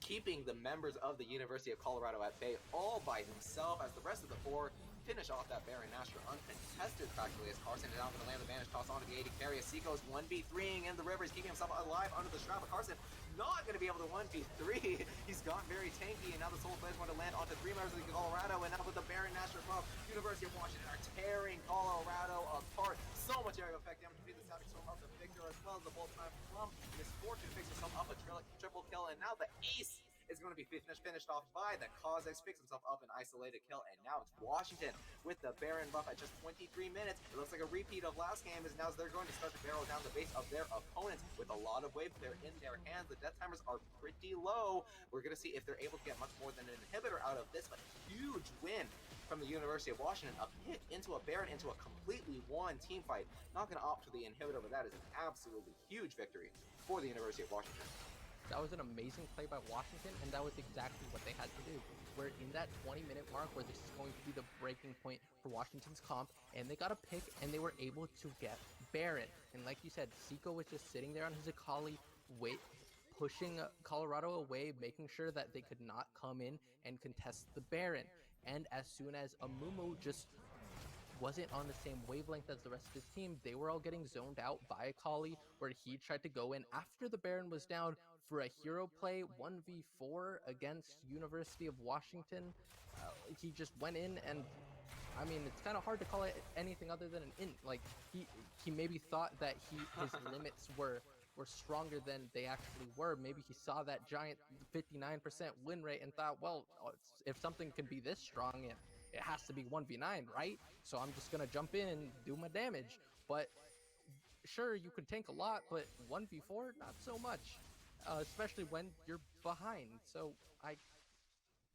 keeping the members of the University of Colorado at bay all by himself as the rest of the 4 finish off that Baron Nashor uncontested practically, as Carson is now going to land the Vanish toss onto the 80 carry. As Seiko's 1v3ing in the river. He's keeping himself alive under the Shroud, but Carson not going to be able to 1v3. He's gotten very tanky, and now the Soul Blade is going to land onto 3 members of the Colorado, and now with the Baron Nashor above, University of Washington are tearing Colorado apart. So much area effect damage to the Savage Soul of the Victor, as well as the Bolt Time from Misfortune picks himself up a triple kill, and now the Ace is going to be finished off by the Cossacks, picks himself up an isolated kill, and now it's Washington with the Baron buff at just 23 minutes. It looks like a repeat of last game, as now they're going to start to barrel down the base of their opponents with a lot of waves there in their hands. The death timers are pretty low. We're going to see if they're able to get much more than an inhibitor out of this, but huge win from the University of Washington. A pick into a Baron into a completely won team fight. Not going to opt for the inhibitor, but that is an absolutely huge victory for the University of Washington. That was an amazing play by Washington, and that was exactly what they had to do. We're in that 20-minute mark where this is going to be the breaking point for Washington's comp, and they got a pick, and they were able to get Baron. And like you said, Seiko was just sitting there on his Akali, pushing Colorado away, making sure that they could not come in and contest the Baron. And as soon as Amumu just wasn't on the same wavelength as the rest of his team. They were all getting zoned out by Akali, where he tried to go in after the Baron was down for a hero play 1v4 against University of Washington. He just went in and I mean, it's kind of hard to call it anything other than an int. Like he maybe thought that his limits were stronger than they actually were. Maybe he saw that giant 59% win rate and thought, well, if something can be this strong, it has to be 1v9, right? So I'm just gonna jump in and do my damage. But sure, you can tank a lot, but 1v4, not so much, especially when you're behind. So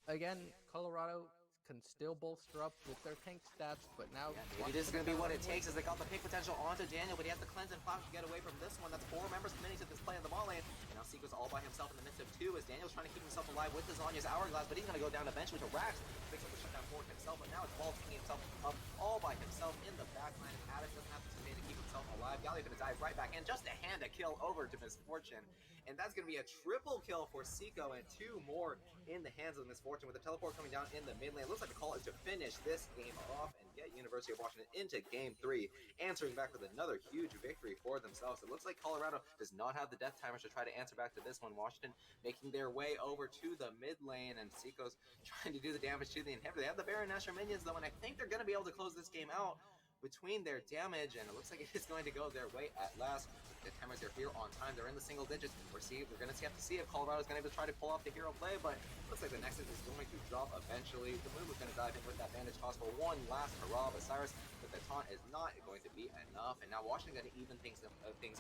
again, Colorado can still bolster up with their tank stats, but now yeah, maybe this is going to be what it takes as they got the pick potential onto Daniel, but he has the cleanse and flash to get away from this one. That's 4 members committing to this play in the ball lane, and now Seeker's all by himself in the midst of 2 as Daniel's trying to keep himself alive with the Zhonya's Hourglass, but he's going to go down eventually to Rax. Picks up the shutdown for himself, but now it's Ball taking himself up all by himself in the backline, and Addict doesn't have to stay to keep himself alive. Galio's going to dive right back in just to hand a kill over to Misfortune, and that's going to be a triple kill for Seeko and 2 more in the hands of Misfortune with the teleport coming down in the mid lane. Looks like the call is to finish this game off and get University of Washington into game 3, answering back with another huge victory for themselves. It looks like Colorado does not have the death timers to try to answer back to this one. Washington making their way over to the mid lane, and Seeko's trying to do the damage to the inhibitor. They have the Baron Nashor minions though, and I think they're going to be able to close this game out between their damage, and it looks like it is going to go their way at last. The timers are here on time. They're in the single digits. We're going to have to see if Colorado's going to be able to try to pull off the hero play, but it looks like the Nexus is going to drop eventually. The move is going to dive in with that bandage toss for one last hurrah of Cyrus, but the taunt is not going to be enough, and now Washington going to even things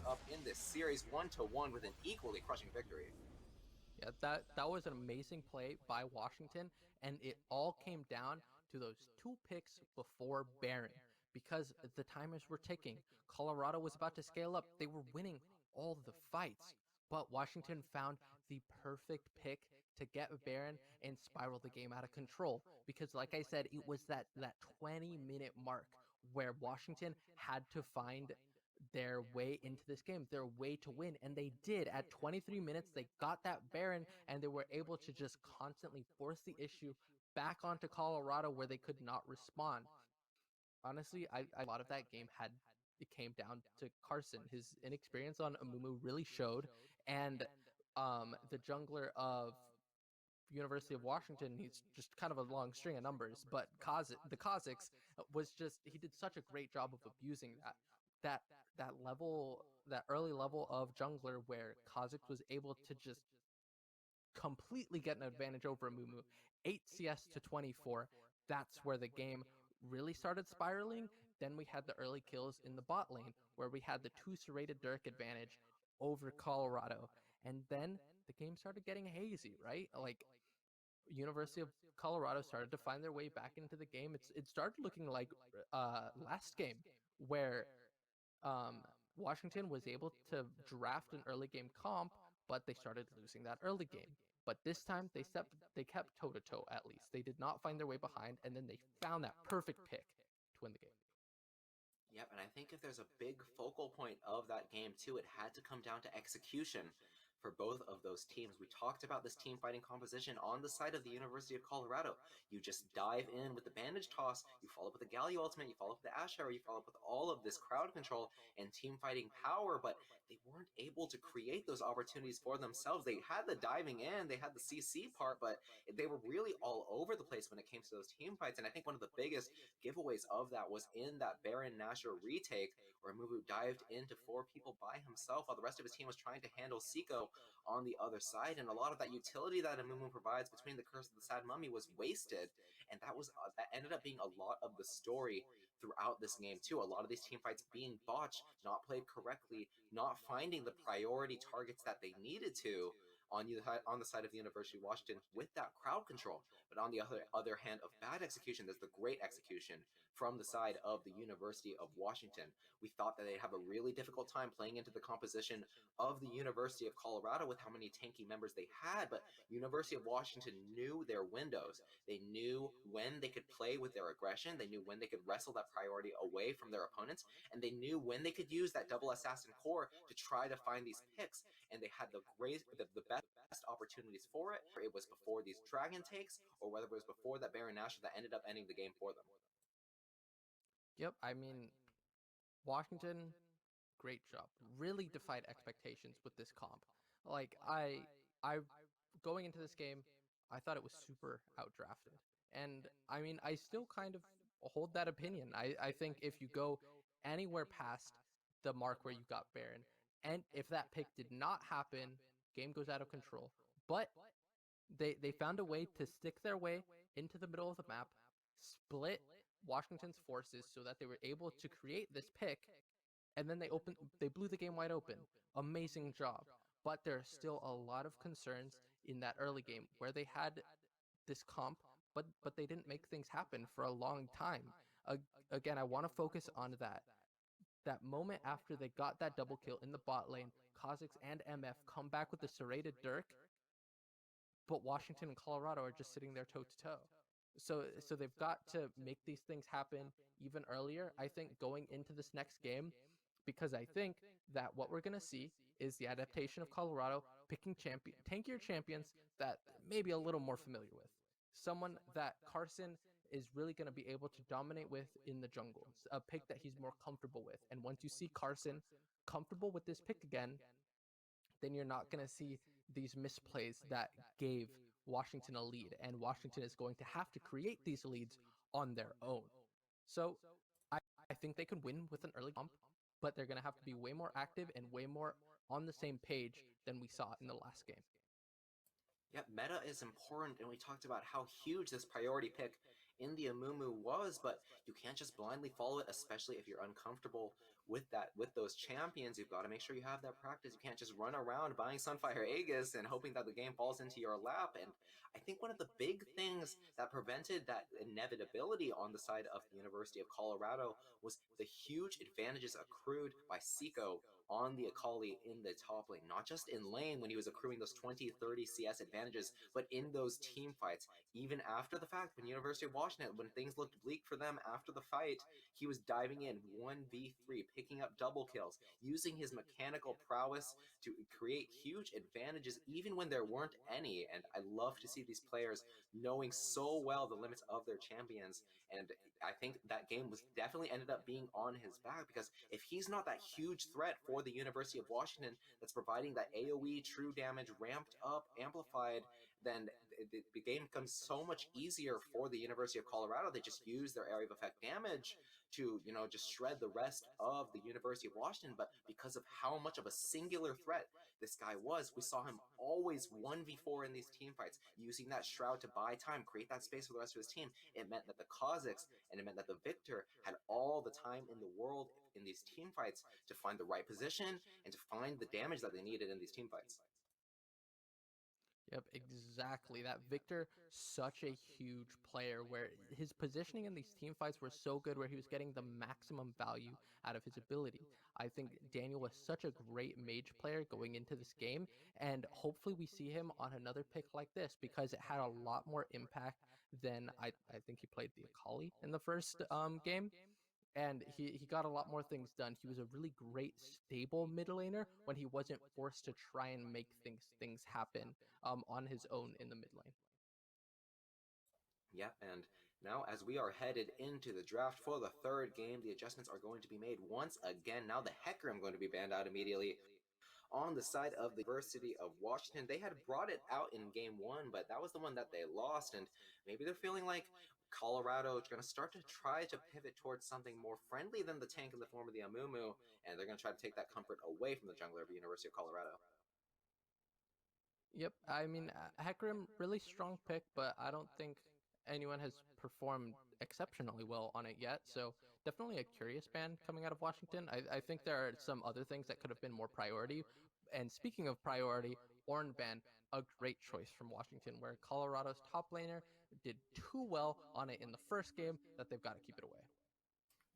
up in this series 1-1 with an equally crushing victory. Yeah, that was an amazing play by Washington, and it all came down to those 2 picks before Baron, because the timers were ticking. Colorado was about to scale up. They were winning all the fights, but Washington found the perfect pick to get Baron and spiral the game out of control. Because like I said, it was that 20-minute mark where Washington had to find their way into this game, their way to win, and they did. At 23 minutes, they got that Baron, and they were able to just constantly force the issue back onto Colorado where they could not respond. Honestly, a lot of that game it came down to Carson. His inexperience on Amumu really showed, and the jungler of University of Washington, he's just kind of a long string of numbers, but the Kazakhs was just, he did such a great job of abusing that that early level of jungler where Kazakhs was able to just completely get an advantage over Amumu. 8 CS to 24. That's where the game really started spiraling. Then we had the early kills in the bot lane where we had the 2 serrated Dirk advantage over Colorado. And then the game started getting hazy, right? Like University of Colorado started to find their way back into the game. It started looking like last game where Washington was able to draft an early game comp, but they started losing that early game. But this time they kept toe to toe at least. They did not find their way behind, and then they found that perfect pick to win the game. Yep, and I think if there's a big focal point of that game too, it had to come down to execution for both of those teams. We talked about this team fighting composition on the side of the University of Colorado. You just dive in with the bandage toss, you follow up with the Galio ultimate, you follow up with the Ash Arrow, you follow up with all of this crowd control and team fighting power, but they weren't able to create those opportunities for themselves. They had the diving in, they had the CC part, but they were really all over the place when it came to those team fights. And I think one of the biggest giveaways of that was in that Baron Nashor retake, where Muvu dived into 4 people by himself while the rest of his team was trying to handle Seeko on the other side, and a lot of that utility that Amumu provides between the Curse of the Sad Mummy was wasted, and that ended up being a lot of the story throughout this game too. A lot of these team fights being botched, not played correctly, not finding the priority targets that they needed to on the side of the University of Washington with that crowd control. But on the other hand of bad execution, there's the great execution from the side of the University of Washington. We thought that they'd have a really difficult time playing into the composition of the University of Colorado with how many tanky members they had, but University of Washington knew their windows. They knew when they could play with their aggression, they knew when they could wrestle that priority away from their opponents, and they knew when they could use that double assassin core to try to find these picks, and they had the best opportunities for it. It was before these dragon takes, or whether it was before that Baron Nashor that ended up ending the game for them. Yep, I mean, Washington, great job. Really defied expectations with this comp. Like I going into this game, I thought it was super outdrafted. And I mean, I still kind of hold that opinion. I think if you go anywhere past the mark where you got Baron, and if that pick did not happen, game goes out of control. But they found a way to stick their way into the middle of the map, split Washington's forces so that they were able to create this pick, and then they blew the game wide open. Amazing job. But there are still a lot of concerns in that early game where they had this comp, but they didn't make things happen for a long time. Uh, Again, I want to focus on that moment after they got that double kill in the bot lane. Kha'Zix and MF come back with the serrated Dirk, but Washington and Colorado are just sitting there toe to toe. So they've got to make these things happen even earlier. I think going into this next game, because I think that what we're gonna see is the adaptation of Colorado picking tankier champions that maybe a little more familiar with. Someone that Carson is really going to be able to dominate with in the jungle, a pick that he's more comfortable with. And once you see Carson comfortable with this pick again, then you're not going to see these misplays that gave Washington a lead. And Washington is going to have to create these leads on their own. So I think they could win with an early comp, but they're going to have to be way more active and way more on the same page than we saw in the last game. Yeah, meta is important, and we talked about how huge this priority pick in the Amumu was, but you can't just blindly follow it, especially if you're uncomfortable with those champions. You've got to make sure you have that practice. You can't just run around buying Sunfire Aegis and hoping that the game falls into your lap. And I think one of the big things that prevented that inevitability on the side of the University of Colorado was the huge advantages accrued by Seiko on the Akali in the top lane, not just in lane when he was accruing those 20-30 CS advantages, but in those team fights. Even after the fact, when University of Washington, when things looked bleak for them after the fight, he was diving in 1v3, picking up double kills, using his mechanical prowess to create huge advantages even when there weren't any. And I love to see these players knowing so well the limits of their champions. And I think that game was definitely ended up being on his back, because if he's not that huge threat for the University of Washington that's providing that AoE true damage ramped up, amplified, then the game becomes so much easier for the University of Colorado. They just use their area of effect damage to, just shred the rest of the University of Washington. But because of how much of a singular threat this guy was, we saw him always 1v4 in these team fights, using that shroud to buy time, create that space for the rest of his team. It meant that the Kha'Zix and it meant that the Victor had all the time in the world in these team fights to find the right position and to find the damage that they needed in these team fights. Yep, exactly. That Victor, such a huge player where his positioning in these team fights were so good where he was getting the maximum value out of his ability. I think Daniel was such a great mage player going into this game, and hopefully we see him on another pick like this because it had a lot more impact than I think he played the Akali in the first game, and he got a lot more things done. He was a really great stable mid laner when he wasn't forced to try and make things happen on his own in the mid lane. Yep, and now as we are headed into the draft for the third game, the adjustments are going to be made once again. Now the Hecarim going to be banned out immediately. On the side of the University of Washington, they had brought it out in game one, but that was the one that they lost, and maybe they're feeling like Colorado is going to start to try to pivot towards something more friendly than the tank in the form of the Amumu, and they're going to try to take that comfort away from the jungler of the University of Colorado. Yep, I mean Hecarim really strong pick, but I don't think anyone has performed exceptionally well on it yet. So definitely a curious ban coming out of Washington. I think there are some other things that could have been more priority. And speaking of priority, Ornn ban, a great choice from Washington, where Colorado's top laner did too well on it in the first game that they've got to keep it away.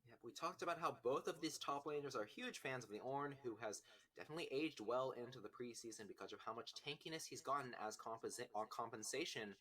Yeah, we talked about how both of these top laners are huge fans of the Ornn, who has definitely aged well into the preseason because of how much tankiness he's gotten as compensation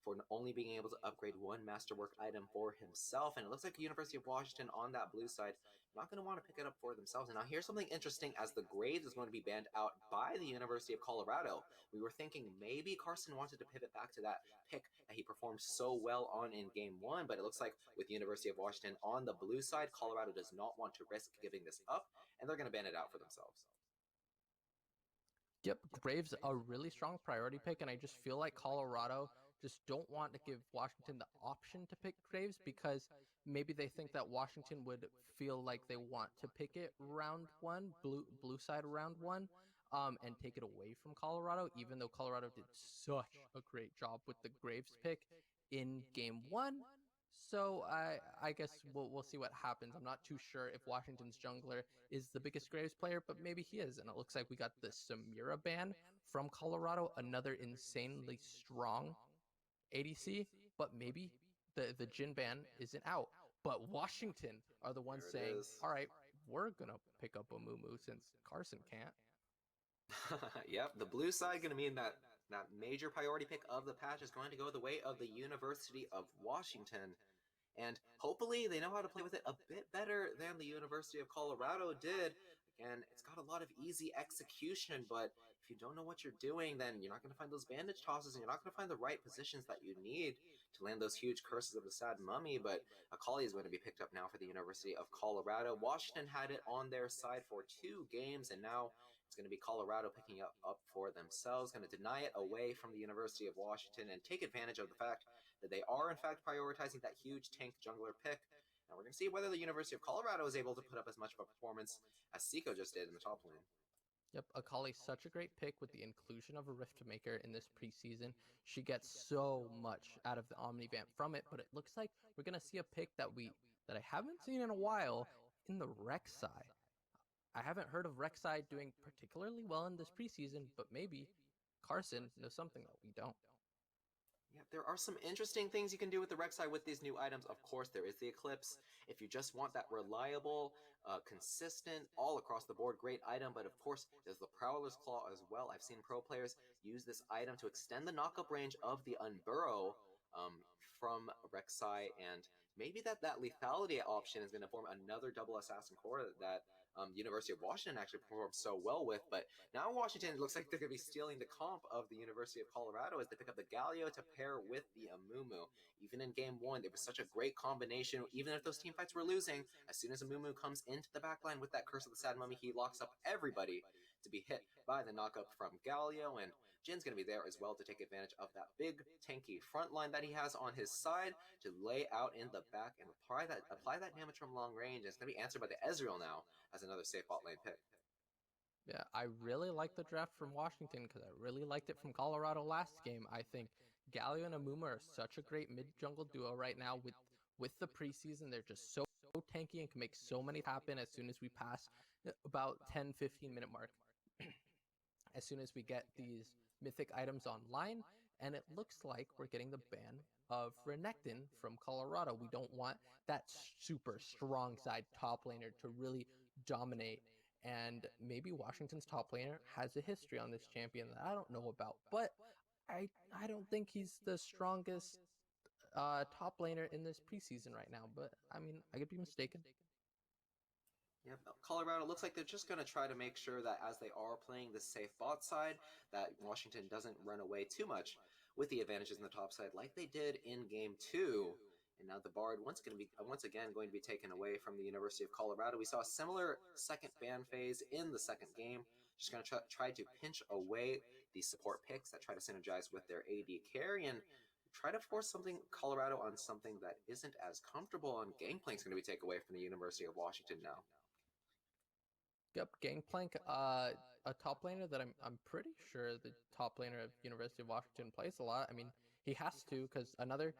for only being able to upgrade one masterwork item for himself. And it looks like the University of Washington on that blue side not going to want to pick it up for themselves. And now here's something interesting, as the Graves is going to be banned out by the University of Colorado. We were thinking maybe Carson wanted to pivot back to that pick that he performed so well on in game one, but it looks like with the University of Washington on the blue side, Colorado does not want to risk giving this up, and they're going to ban it out for themselves. Yep, Graves a really strong priority pick, and I just feel like Colorado just don't want to give Washington the option to pick Graves because maybe they think that Washington would feel like they want to pick it round one, blue side round one, and take it away from Colorado, even though Colorado did such a great job with the Graves pick in game one. So I guess we'll see what happens. I'm not too sure if Washington's jungler is the biggest Graves player, but maybe he is. And it looks like we got the Samira ban from Colorado, another insanely strong ADC, but maybe the Jin ban isn't out. But Washington are the ones saying, all right, we're going to pick up a Mumu since Carson can't. Yep, the blue side going to mean that that major priority pick of the patch is going to go the way of the University of Washington. And hopefully they know how to play with it a bit better than the University of Colorado did. Again, it's got a lot of easy execution, but if you don't know what you're doing, then you're not going to find those bandage tosses, and you're not going to find the right positions that you need to land those huge curses of the sad mummy. But Akali is going to be picked up now for the University of Colorado. Washington had it on their side for 2 games, and now it's going to be Colorado picking up for themselves, going to deny it away from the University of Washington and take advantage of the fact that they are in fact prioritizing that huge tank jungler pick. Now we're going to see whether the University of Colorado is able to put up as much of a performance as Seiko just did in the top lane. Yep, Akali's such a great pick with the inclusion of a Rift Maker in this preseason. She gets so much out of the Omnivamp from it, but it looks like we're going to see a pick that I haven't seen in a while in the Rek'Sai. I haven't heard of Rek'Sai doing particularly well in this preseason, but maybe Carson knows something that we don't. Yeah, there are some interesting things you can do with the Rek'Sai with these new items. Of course, there is the Eclipse. If you just want that reliable, consistent, all across the board, great item. But of course, there's the Prowler's Claw as well. I've seen pro players use this item to extend the knockup range of the Unburrow from Rek'Sai, and maybe that lethality option is going to form another double assassin core that University of Washington actually performed so well with. But now Washington looks like they're going to be stealing the comp of the University of Colorado as they pick up the Galio to pair with the Amumu. Even in game one, it was such a great combination. Even if those team fights were losing, as soon as Amumu comes into the backline with that Curse of the Sad Mummy, he locks up everybody to be hit by the knockup from Galio, and Jin's going to be there as well to take advantage of that big tanky front line that he has on his side to lay out in the back and apply that damage from long range. It's going to be answered by the Ezreal now as another safe bot lane pick. Yeah, I really like the draft from Washington because I really liked it from Colorado last game. I think Galio and Amumu are such a great mid-jungle duo right now with the preseason. They're just so tanky and can make so many happen as soon as we pass about 10-15 minute mark. As soon as we get these mythic items online, and it looks like we're getting the ban of Renekton from Colorado. We don't want that super strong side top laner to really dominate, and maybe Washington's top laner has a history on this champion that I don't know about, but I don't think he's the strongest top laner in this preseason right now, but I mean, I could be mistaken. Yep, Colorado looks like they're just going to try to make sure that as they are playing the safe bot side, that Washington doesn't run away too much with the advantages in the top side like they did in game 2. And now the Bard once again going to be taken away from the University of Colorado. We saw a similar second ban phase in the second game. Just going to try to pinch away the support picks that try to synergize with their AD carry and try to force Colorado on something that isn't as comfortable, and Gangplank's going to be taken away from the University of Washington now. Yep, Gangplank, a top laner that I'm pretty sure the top laner of University of Washington plays a lot. I mean, he has to, because another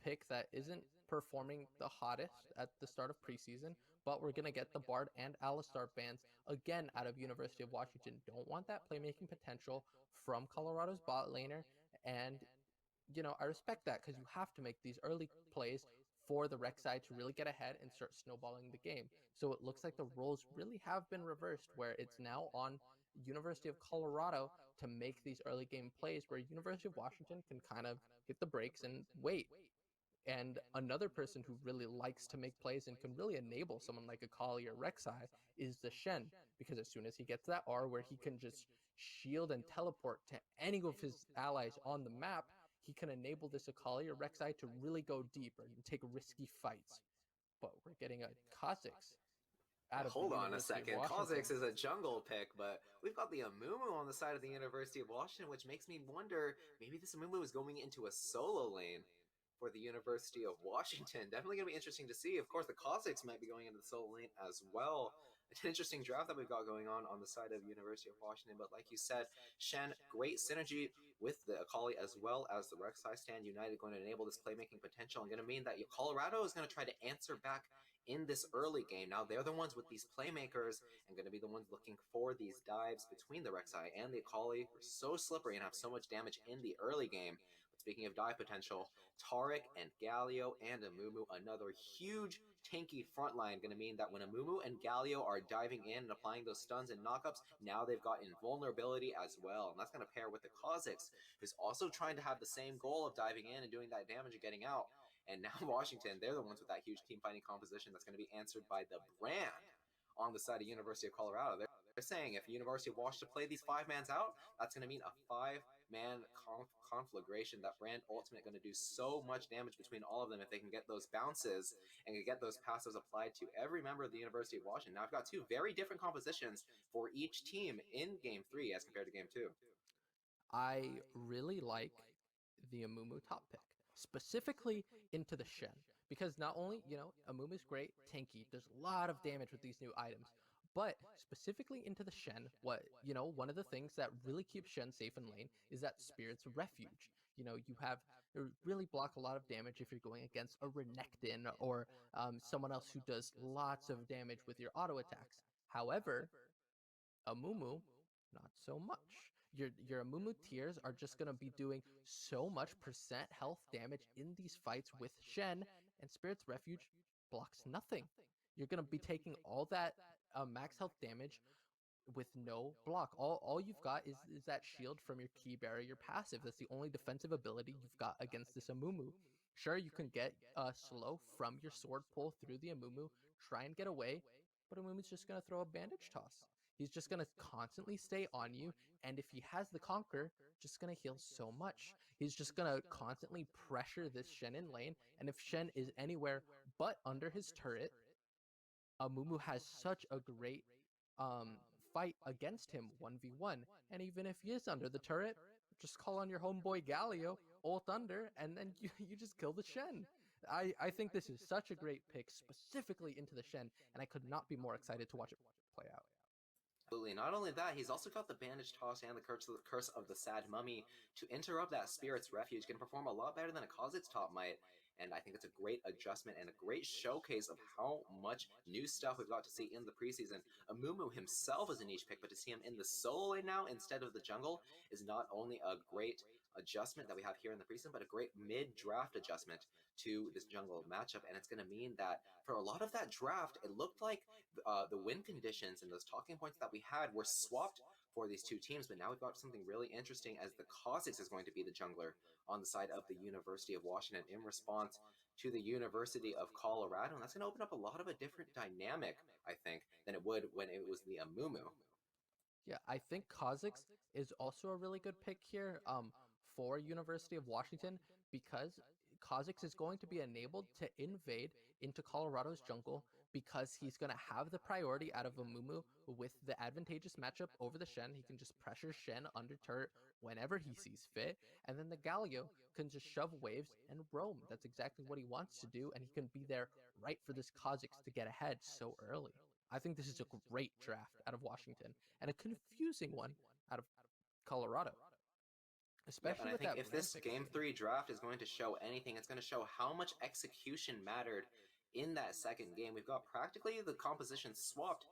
pick that isn't performing the hottest at the start of preseason, but we're going to get the Bard and Alistar bans again out of University of Washington. Don't want that playmaking potential from Colorado's bot laner, and I respect that because you have to make these early plays for the Rek'Sai to really get ahead and start snowballing the game. So it looks like the roles really have been reversed, where it's now on University of Colorado to make these early game plays where University of Washington can kind of hit the brakes and wait. And another person who really likes to make plays and can really enable someone like a Kali or Rek'Sai is the Shen, because as soon as he gets that R where he can just shield and teleport to any of his allies on the map, he can enable this Akali or Rek'Sai to really go deep and take risky fights. But we're getting a Kha'Zix out Yeah, of the hold on a University of second. Washington. Kha'Zix is a jungle pick, but we've got the Amumu on the side of the University of Washington, which makes me wonder maybe this Amumu is going into a solo lane for the University of Washington. Definitely going to be interesting to see. Of course, the Kha'Zix might be going into the solo lane as well. It's an interesting draft that we've got going on the side of University of Washington. But like you said, Shen, great synergy with the Akali as well as the Rek'Sai stand united, going to enable this playmaking potential and going to mean that Colorado is going to try to answer back in this early game. Now they're the ones with these playmakers and going to be the ones looking for these dives between the Rek'Sai and the Akali, who are so slippery and have so much damage in the early game. But speaking of dive potential, Taric and Galio and Amumu, another huge tanky front line, going to mean that when Amumu and Galio are diving in and applying those stuns and knockups, now they've got invulnerability as well. And that's going to pair with the Kha'Zix, who's also trying to have the same goal of diving in and doing that damage and getting out. And now Washington, they're the ones with that huge team fighting composition that's going to be answered by the brand on the side of University of Colorado. They're saying if University of Washington play these 5-mans out, that's going to mean a 5-man conflagration. That brand ultimate going to do so much damage between all of them if they can get those bounces and can get those passives applied to every member of the University of Washington. Now I've got two very different compositions for each team in Game 3 as compared to Game 2. I really like the Amumu top pick, specifically into the Shen. Because not only, Amumu's great, tanky, does a lot of damage with these new items, but specifically into the Shen, one of the things that really keeps Shen safe in lane is that Spirit's Refuge. You have really block a lot of damage if you're going against a Renekton or someone else who does lots of damage with your auto attacks. However, Amumu, not so much. Your Amumu tiers are just gonna be doing so much percent health damage in these fights with Shen, and Spirit's Refuge blocks nothing. You're gonna be taking all that max health damage with no block. All you've got is that shield from your key bearer, your passive. That's the only defensive ability you've got against this Amumu. Sure, you can get slow from your sword pull through the Amumu, try and get away, but Amumu's just gonna throw a bandage toss. He's just gonna constantly stay on you, and if he has the conquer, just gonna heal so much. He's just gonna constantly pressure this Shen in lane, and if Shen is anywhere but under his turret, Amumu has such a great um, fight against him 1v1. And even if he is under the turret, just call on your homeboy Galio, ult under, and then you just kill the Shen. I think this is such a great pick specifically into the Shen, and I could not be more excited to watch it play out. Absolutely. Not only that, he's also got the bandage toss and the curse of the sad mummy to interrupt that spirit's refuge. Can perform a lot better than a Kha'Zix top might. And I think it's a great adjustment and a great showcase of how much new stuff we've got to see in the preseason. Amumu himself is a niche pick, but to see him in the solo lane now instead of the jungle is not only a great adjustment that we have here in the preseason, but a great mid-draft adjustment to this jungle matchup. And it's going to mean that for a lot of that draft, it looked like the win conditions and those talking points that we had were swapped for these two teams, but now we've got something really interesting as the Kha'Zix is going to be the jungler on the side of the University of Washington in response to the University of Colorado, and that's going to open up a lot of a different dynamic, I think, than it would when it was the Amumu. Yeah, I think Kha'Zix is also a really good pick here for University of Washington because Kha'Zix is going to be enabled to invade into Colorado's jungle because he's going to have the priority out of Amumu with the advantageous matchup over the Shen. He can just pressure Shen under turret whenever he sees fit, and then the Galio can just shove waves and roam. That's exactly what he wants to do, and he can be there right for this Kha'Zix to get ahead so early. I think this is a great draft out of Washington and a confusing one out of Colorado, Yep, and especially I with think that if brand this pick Game early. 3 draft is going to show anything, it's going to show how much execution mattered in that second game. We've got practically the composition swapped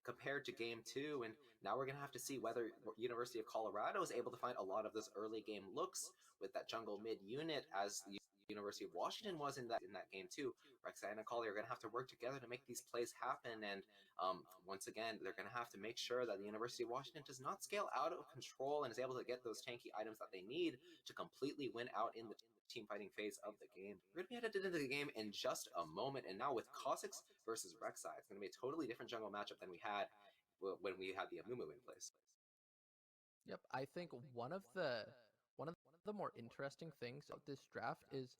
compared to Game 2, and now we're going to have to see whether University of Colorado is able to find a lot of those early game looks with that jungle mid unit as the University of Washington was in that game too. Rek'Sai and Akali are going to have to work together to make these plays happen, and once again, they're going to have to make sure that the University of Washington does not scale out of control and is able to get those tanky items that they need to completely win out in the team fighting phase of the game. We're going to be headed into the game in just a moment, and now with Kha'Zix versus Rek'Sai, it's going to be a totally different jungle matchup than we had when we had the Amumu in place. Yep, I think one of the more interesting things of this draft is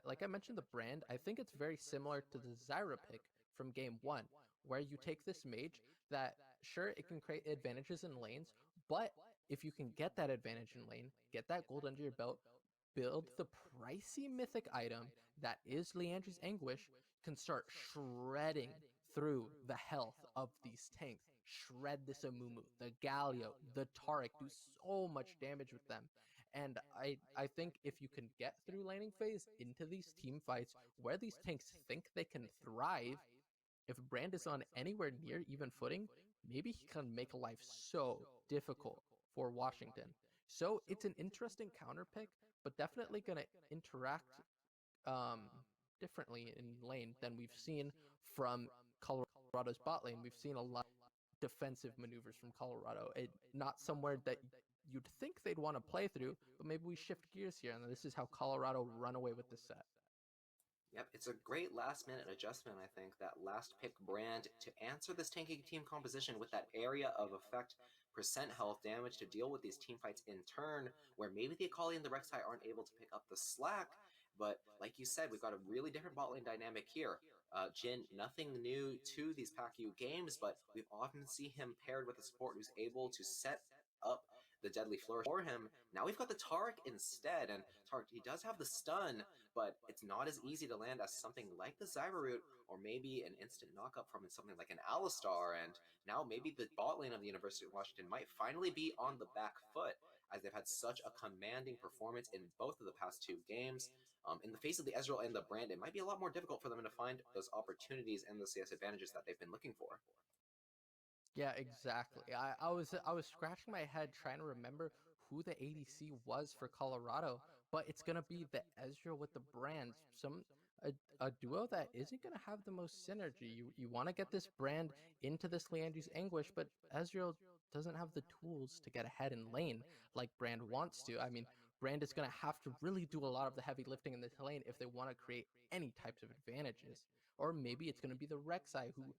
like I mentioned the brand. I think it's very similar to the Zyra pick from game one, where you take this mage that sure it can create advantages in lanes, but if you can get that advantage in lane, get that gold under your belt, build the pricey mythic item that is Leandri's Anguish, can start shredding through the health of these tanks. Shred this Amumu, the Galio, the Taric, do so much damage with them. And I think if you can get through laning phase into these team fights where these tanks think they can thrive, if Brand is on anywhere near even footing, maybe he can make life so difficult for Washington. So it's an interesting counter pick, but definitely going to interact um, differently in lane than we've seen from Colorado's bot lane. We've seen a lot of defensive maneuvers from Colorado. Not somewhere that you'd think they'd want to play through, but maybe we shift gears here, and this is how Colorado run away with the set. Yep, it's a great last minute adjustment, I think, that last pick brand to answer this tanky team composition with that area of effect, percent health damage to deal with these team fights in turn, where maybe the Akali and the Rek'Sai aren't able to pick up the slack, but like you said, we've got a really different bot lane dynamic here. Jhin, nothing new to these Pac-U games, but we often see him paired with a support who's able to set up the deadly flourish for him. Now we've got the Taric instead, and Taric, he does have the stun, but it's not as easy to land as something like the Zyra root, or maybe an instant knockup from something like an Alistar, and now maybe the bot lane of the University of Washington might finally be on the back foot, as they've had such a commanding performance in both of the past two games. In the face of the Ezreal and the Brand, it might be a lot more difficult for them to find those opportunities and those CS advantages that they've been looking for. Yeah, exactly. I was scratching my head trying to remember who the ADC was for Colorado, but it's gonna be the Ezreal with the brands. A duo that isn't gonna have the most synergy. You want to get this brand into this Leandri's Anguish, but Ezreal doesn't have the tools to get ahead in lane like Brand wants to. I mean, Brand is gonna have to really do a lot of the heavy lifting in this lane if they want to create any types of advantages. Or maybe it's gonna be the Rek'Sai who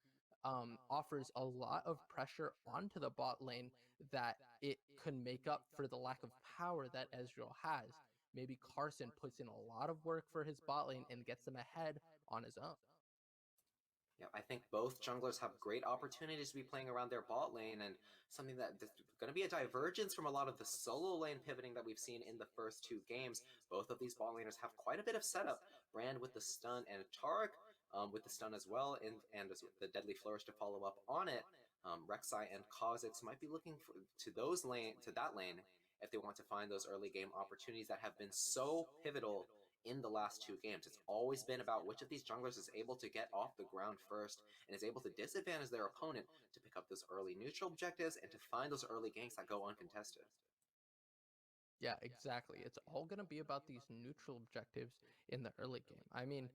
offers a lot of pressure onto the bot lane that it can make up for the lack of power that Ezreal has. Maybe Carson puts in a lot of work for his bot lane and gets them ahead on his own. Yeah, I think both junglers have great opportunities to be playing around their bot lane, and something that is going to be a divergence from a lot of the solo lane pivoting that we've seen in the first two games. Both of these bot laners have quite a bit of setup. Brand with the stun and Taric with the stun as well, and the deadly flourish to follow up on it. Rek'Sai and Kha'Zix might be looking to that lane if they want to find those early game opportunities that have been so pivotal in the last two games. It's always been about which of these junglers is able to get off the ground first and is able to disadvantage their opponent to pick up those early neutral objectives and to find those early ganks that go uncontested. Yeah, exactly. It's all going to be about these neutral objectives in the early game. I mean,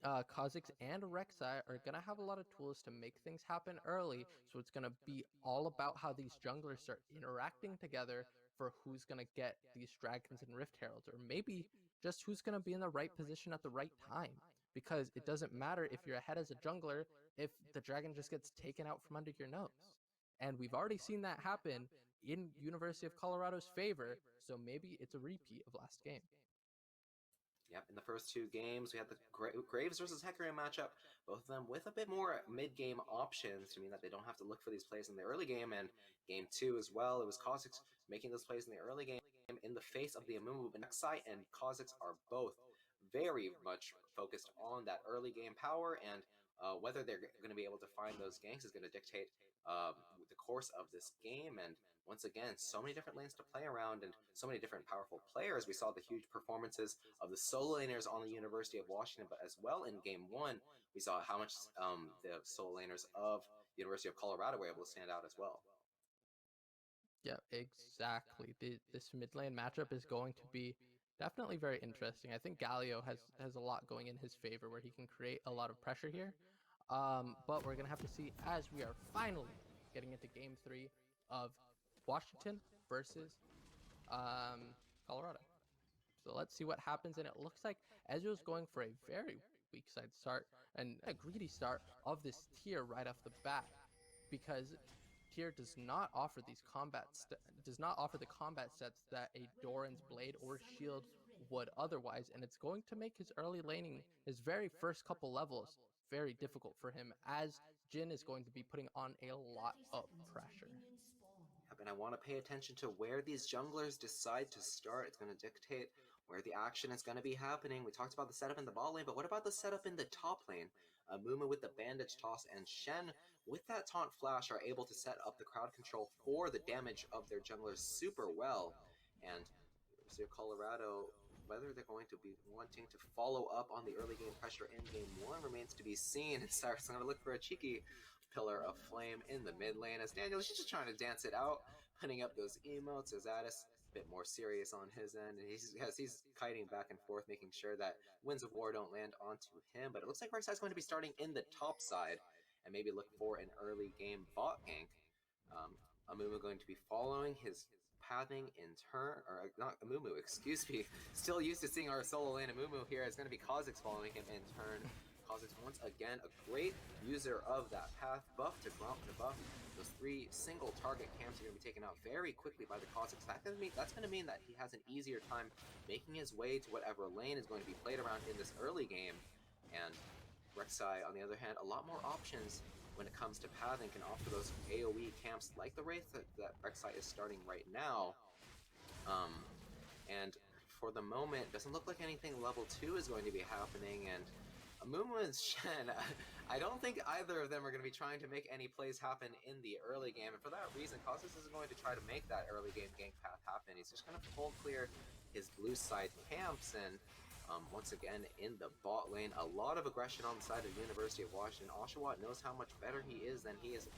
Kha'Zix and Rek'Sai are going to have a lot of tools to make things happen early, so it's going to be all about how these junglers start interacting together for who's going to get these dragons and Rift Heralds, or maybe just who's going to be in the right position at the right time. Because it doesn't matter if you're ahead as a jungler if the dragon just gets taken out from under your nose. And we've already seen that happen in University of Colorado's favor, so maybe it's a repeat of last game. Yep, in the first two games, we had the Graves versus Hecarim matchup, both of them with a bit more mid-game options to mean that they don't have to look for these plays in the early game, and game two as well, it was Kha'Zix making those plays in the early game in the face of the Amumu. Rek'Sai and Kha'Zix are both very much focused on that early game power, and whether they're going to be able to find those ganks is going to dictate the course of this game, and once again, so many different lanes to play around and so many different powerful players. We saw the huge performances of the solo laners on the University of Washington, but as well in game one, we saw how much the solo laners of the University of Colorado were able to stand out as well. Yeah, exactly. This mid lane matchup is going to be Definitely very interesting. I think Galio has a lot going in his favor where he can create a lot of pressure here. But we're gonna have to see as we are finally getting into game 3 of Washington versus um, Colorado. So let's see what happens. And it looks like Ezreal's going for a very weak side start and a greedy start of this tier right off the bat, because tier does not offer does not offer the combat sets that a Doran's blade or shield would otherwise, and it's going to make his early laning, his very first couple levels, very difficult for him, as Jhin is going to be putting on a lot of pressure. Yep, and I want to pay attention to where these junglers decide to start. It's going to dictate where the action is going to be happening. We talked about the setup in the bot lane, but what about the setup in the top lane? Mumu with the bandage toss and Shen with that taunt flash are able to set up the crowd control for the damage of their junglers super well. And University of Colorado, whether they're going to be wanting to follow up on the early game pressure in game 1 remains to be seen. And Cyrus is going to look for a cheeky pillar of flame in the mid lane as Daniel, she's just trying to dance it out, putting up those emotes as Addis a bit more serious on his end, and he's kiting back and forth, making sure that winds of war don't land onto him. But it looks like Rek'Sai's going to be starting in the top side and maybe look for an early game bot gank. Amumu going to be following his pathing in turn, or not Amumu, excuse me. Still used to seeing our solo lane Amumu here. It's going to be Kha'Zix following him in turn. Kha'Zix once again a great user of that path, buff to grump to buff. Those 3 single target camps are going to be taken out very quickly by the Kha'Zix. That's going to mean that he has an easier time making his way to whatever lane is going to be played around in this early game. And Rek'Sai, on the other hand, a lot more options when it comes to pathing, can offer those AoE camps like the Wraith that Rek'Sai is starting right now. And for the moment, doesn't look like anything level 2 is going to be happening, and Amumu and Shen, I don't think either of them are going to be trying to make any plays happen in the early game, and for that reason, Kha'Zix isn't going to try to make that early game gank path happen. He's just going to full clear his blue side camps, and once again, in the bot lane, a lot of aggression on the side of the University of Washington. Oshawott knows how much better he is than his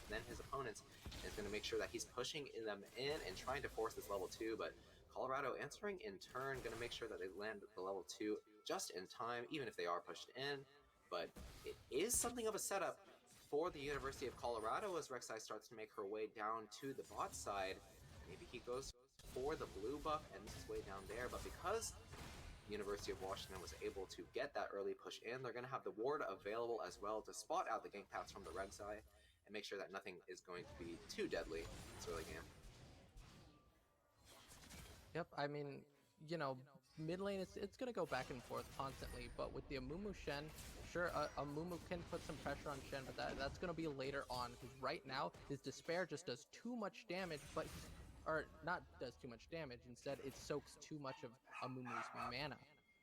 opponents, and is going to make sure that he's pushing them in and trying to force this level 2, but Colorado answering in turn, going to make sure that they land at the level 2 just in time, even if they are pushed in. But it is something of a setup for the University of Colorado as Rek'Sai starts to make her way down to the bot side. Maybe he goes for the blue buff and this is way down there, but because University of Washington was able to get that early push in, they're going to have the ward available as well to spot out the gank paths from the Rek'Sai and make sure that nothing is going to be too deadly this early game. Yep, I mean, you know, mid lane, it's going to go back and forth constantly, but with the Amumu Shen, sure, Amumu can put some pressure on Shen, but that's going to be later on, because right now, his Despair just does too much damage, but or not does too much damage, instead it soaks too much of Amumu's mana.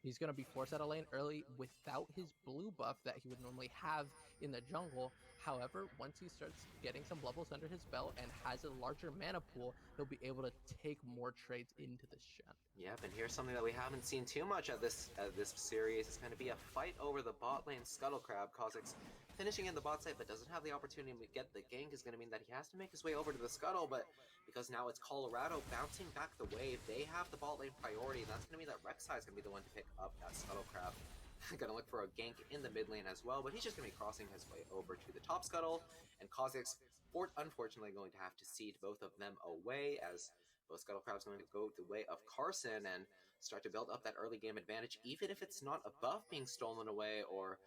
He's going to be forced out of lane early without his blue buff that he would normally have in the jungle. However, once he starts getting some levels under his belt and has a larger mana pool, he'll be able to take more trades into this Shen. Yep, and here's something that we haven't seen too much at this series. It's going to be a fight over the bot lane Scuttle Crab. Kha'Zix finishing in the bot side, but doesn't have the opportunity to get the gank is going to mean that he has to make his way over to the Scuttle, but because now it's Colorado bouncing back the wave, they have the bot lane priority, and that's going to mean that Rek'Sai is going to be the one to pick up that Scuttle Crab. Going to look for a gank in the mid lane as well, but he's just going to be crossing his way over to the top Scuttle, and Kha'Zix, unfortunately, going to have to cede both of them away, as both Scuttle Crab's going to go the way of Carson and start to build up that early game advantage, even if it's not a buff being stolen away, or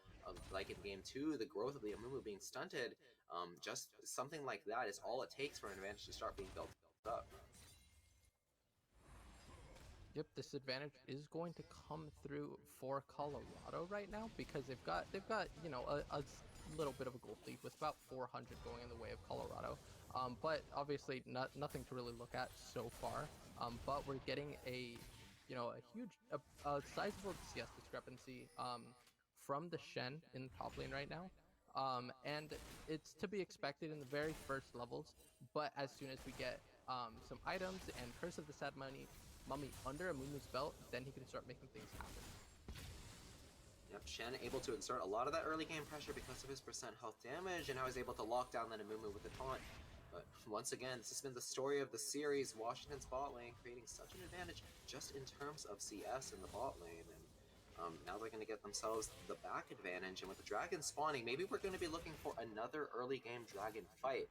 like in game 2, the growth of the Amumu being stunted. Just something like that is all it takes for an advantage to start being built up. Yep, this advantage is going to come through for Colorado right now, because they've got you know, a little bit of a gold lead with about 400 going in the way of Colorado. But obviously nothing to really look at so far. But we're getting a huge, sizable CS discrepancy from the Shen in the top lane right now. And it's to be expected in the very first levels, but as soon as we get some items and Curse of the Sad Mummy under Amumu's belt, then he can start making things happen. Yep, Shen able to exert a lot of that early game pressure because of his percent health damage, and now he's able to lock down that Amumu with the taunt. But once again, this has been the story of the series. Washington's bot lane creating such an advantage just in terms of CS in the bot lane. And now they're going to get themselves the back advantage. And with the dragon spawning, maybe we're going to be looking for another early game dragon fight.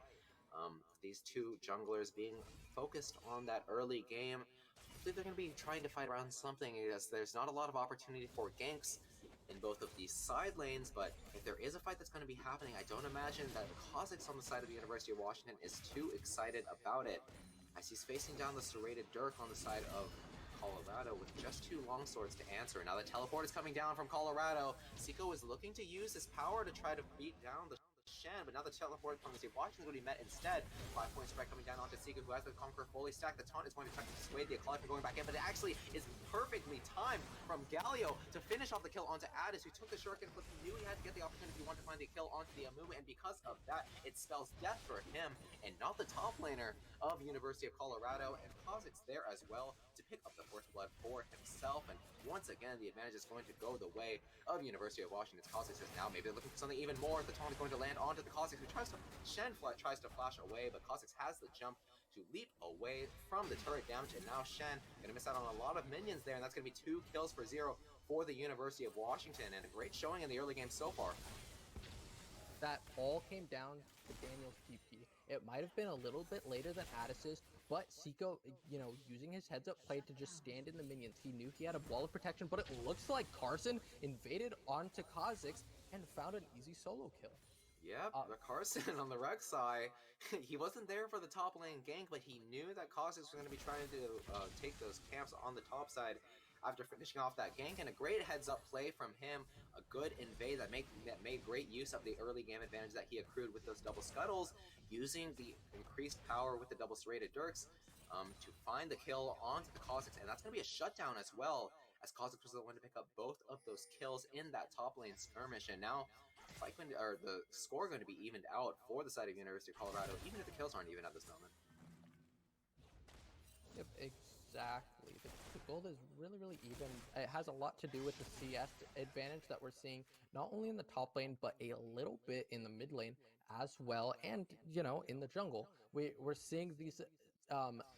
These two junglers being focused on that early game. I believe they're going to be trying to fight around something, as there's not a lot of opportunity for ganks in both of these side lanes, but if there is a fight that's going to be happening, I don't imagine that Kha'Zix on the side of the University of Washington is too excited about it, as he's facing down the serrated Dirk on the side of Colorado with just 2 longswords to answer. Now the teleport is coming down from Colorado. Seiko is looking to use his power to try to beat down the Shen, but now the teleport from the University of Washington is going to be met instead. 5-point strike coming down onto Seiko, who has the Conqueror fully stacked. The taunt is going to try to dissuade the Acolyte from going back in, but it actually is perfectly timed from Galio to finish off the kill onto Addis, who took the shuriken, but he knew he had to get the opportunity if he wanted to find a kill onto the Amumu, and because of that, it spells death for him, and not the top laner of University of Colorado, and Kha'Zix there as well to pick up the first blood for himself. And once again, the advantage is going to go the way of University of Washington's. Kha'Zix is now maybe looking for something even more. The taunt is going to land onto the Kha'Zix, who Shen tries to flash away, but Kha'Zix has the jump to leap away from the turret damage, and now Shen gonna miss out on a lot of minions there, and that's gonna be 2 kills for 0 for the University of Washington, and a great showing in the early game so far. That all came down to Daniel's TP. It might have been a little bit later than Addis's, but Seiko, using his heads-up play to just stand in the minions. He knew he had a wall of protection, but it looks like Carson invaded onto Kha'Zix and found an easy solo kill. Yep, the Carson on the Rek'Sai, he wasn't there for the top lane gank, but he knew that Kha'Zix was going to be trying to take those camps on the top side after finishing off that gank, and a great heads-up play from him, a good invade that made great use of the early game advantage that he accrued with those double scuttles, using the increased power with the double serrated Dirks to find the kill onto the Kha'Zix, and that's going to be a shutdown as well, as Kha'Zix was the one to pick up both of those kills in that top lane skirmish, and now the score going to be evened out for the side of University of Colorado, even if the kills aren't even at this moment. Yep, exactly. The gold is really, really even. It has a lot to do with the CS advantage that we're seeing, not only in the top lane, but a little bit in the mid lane as well, and, in the jungle. We're seeing these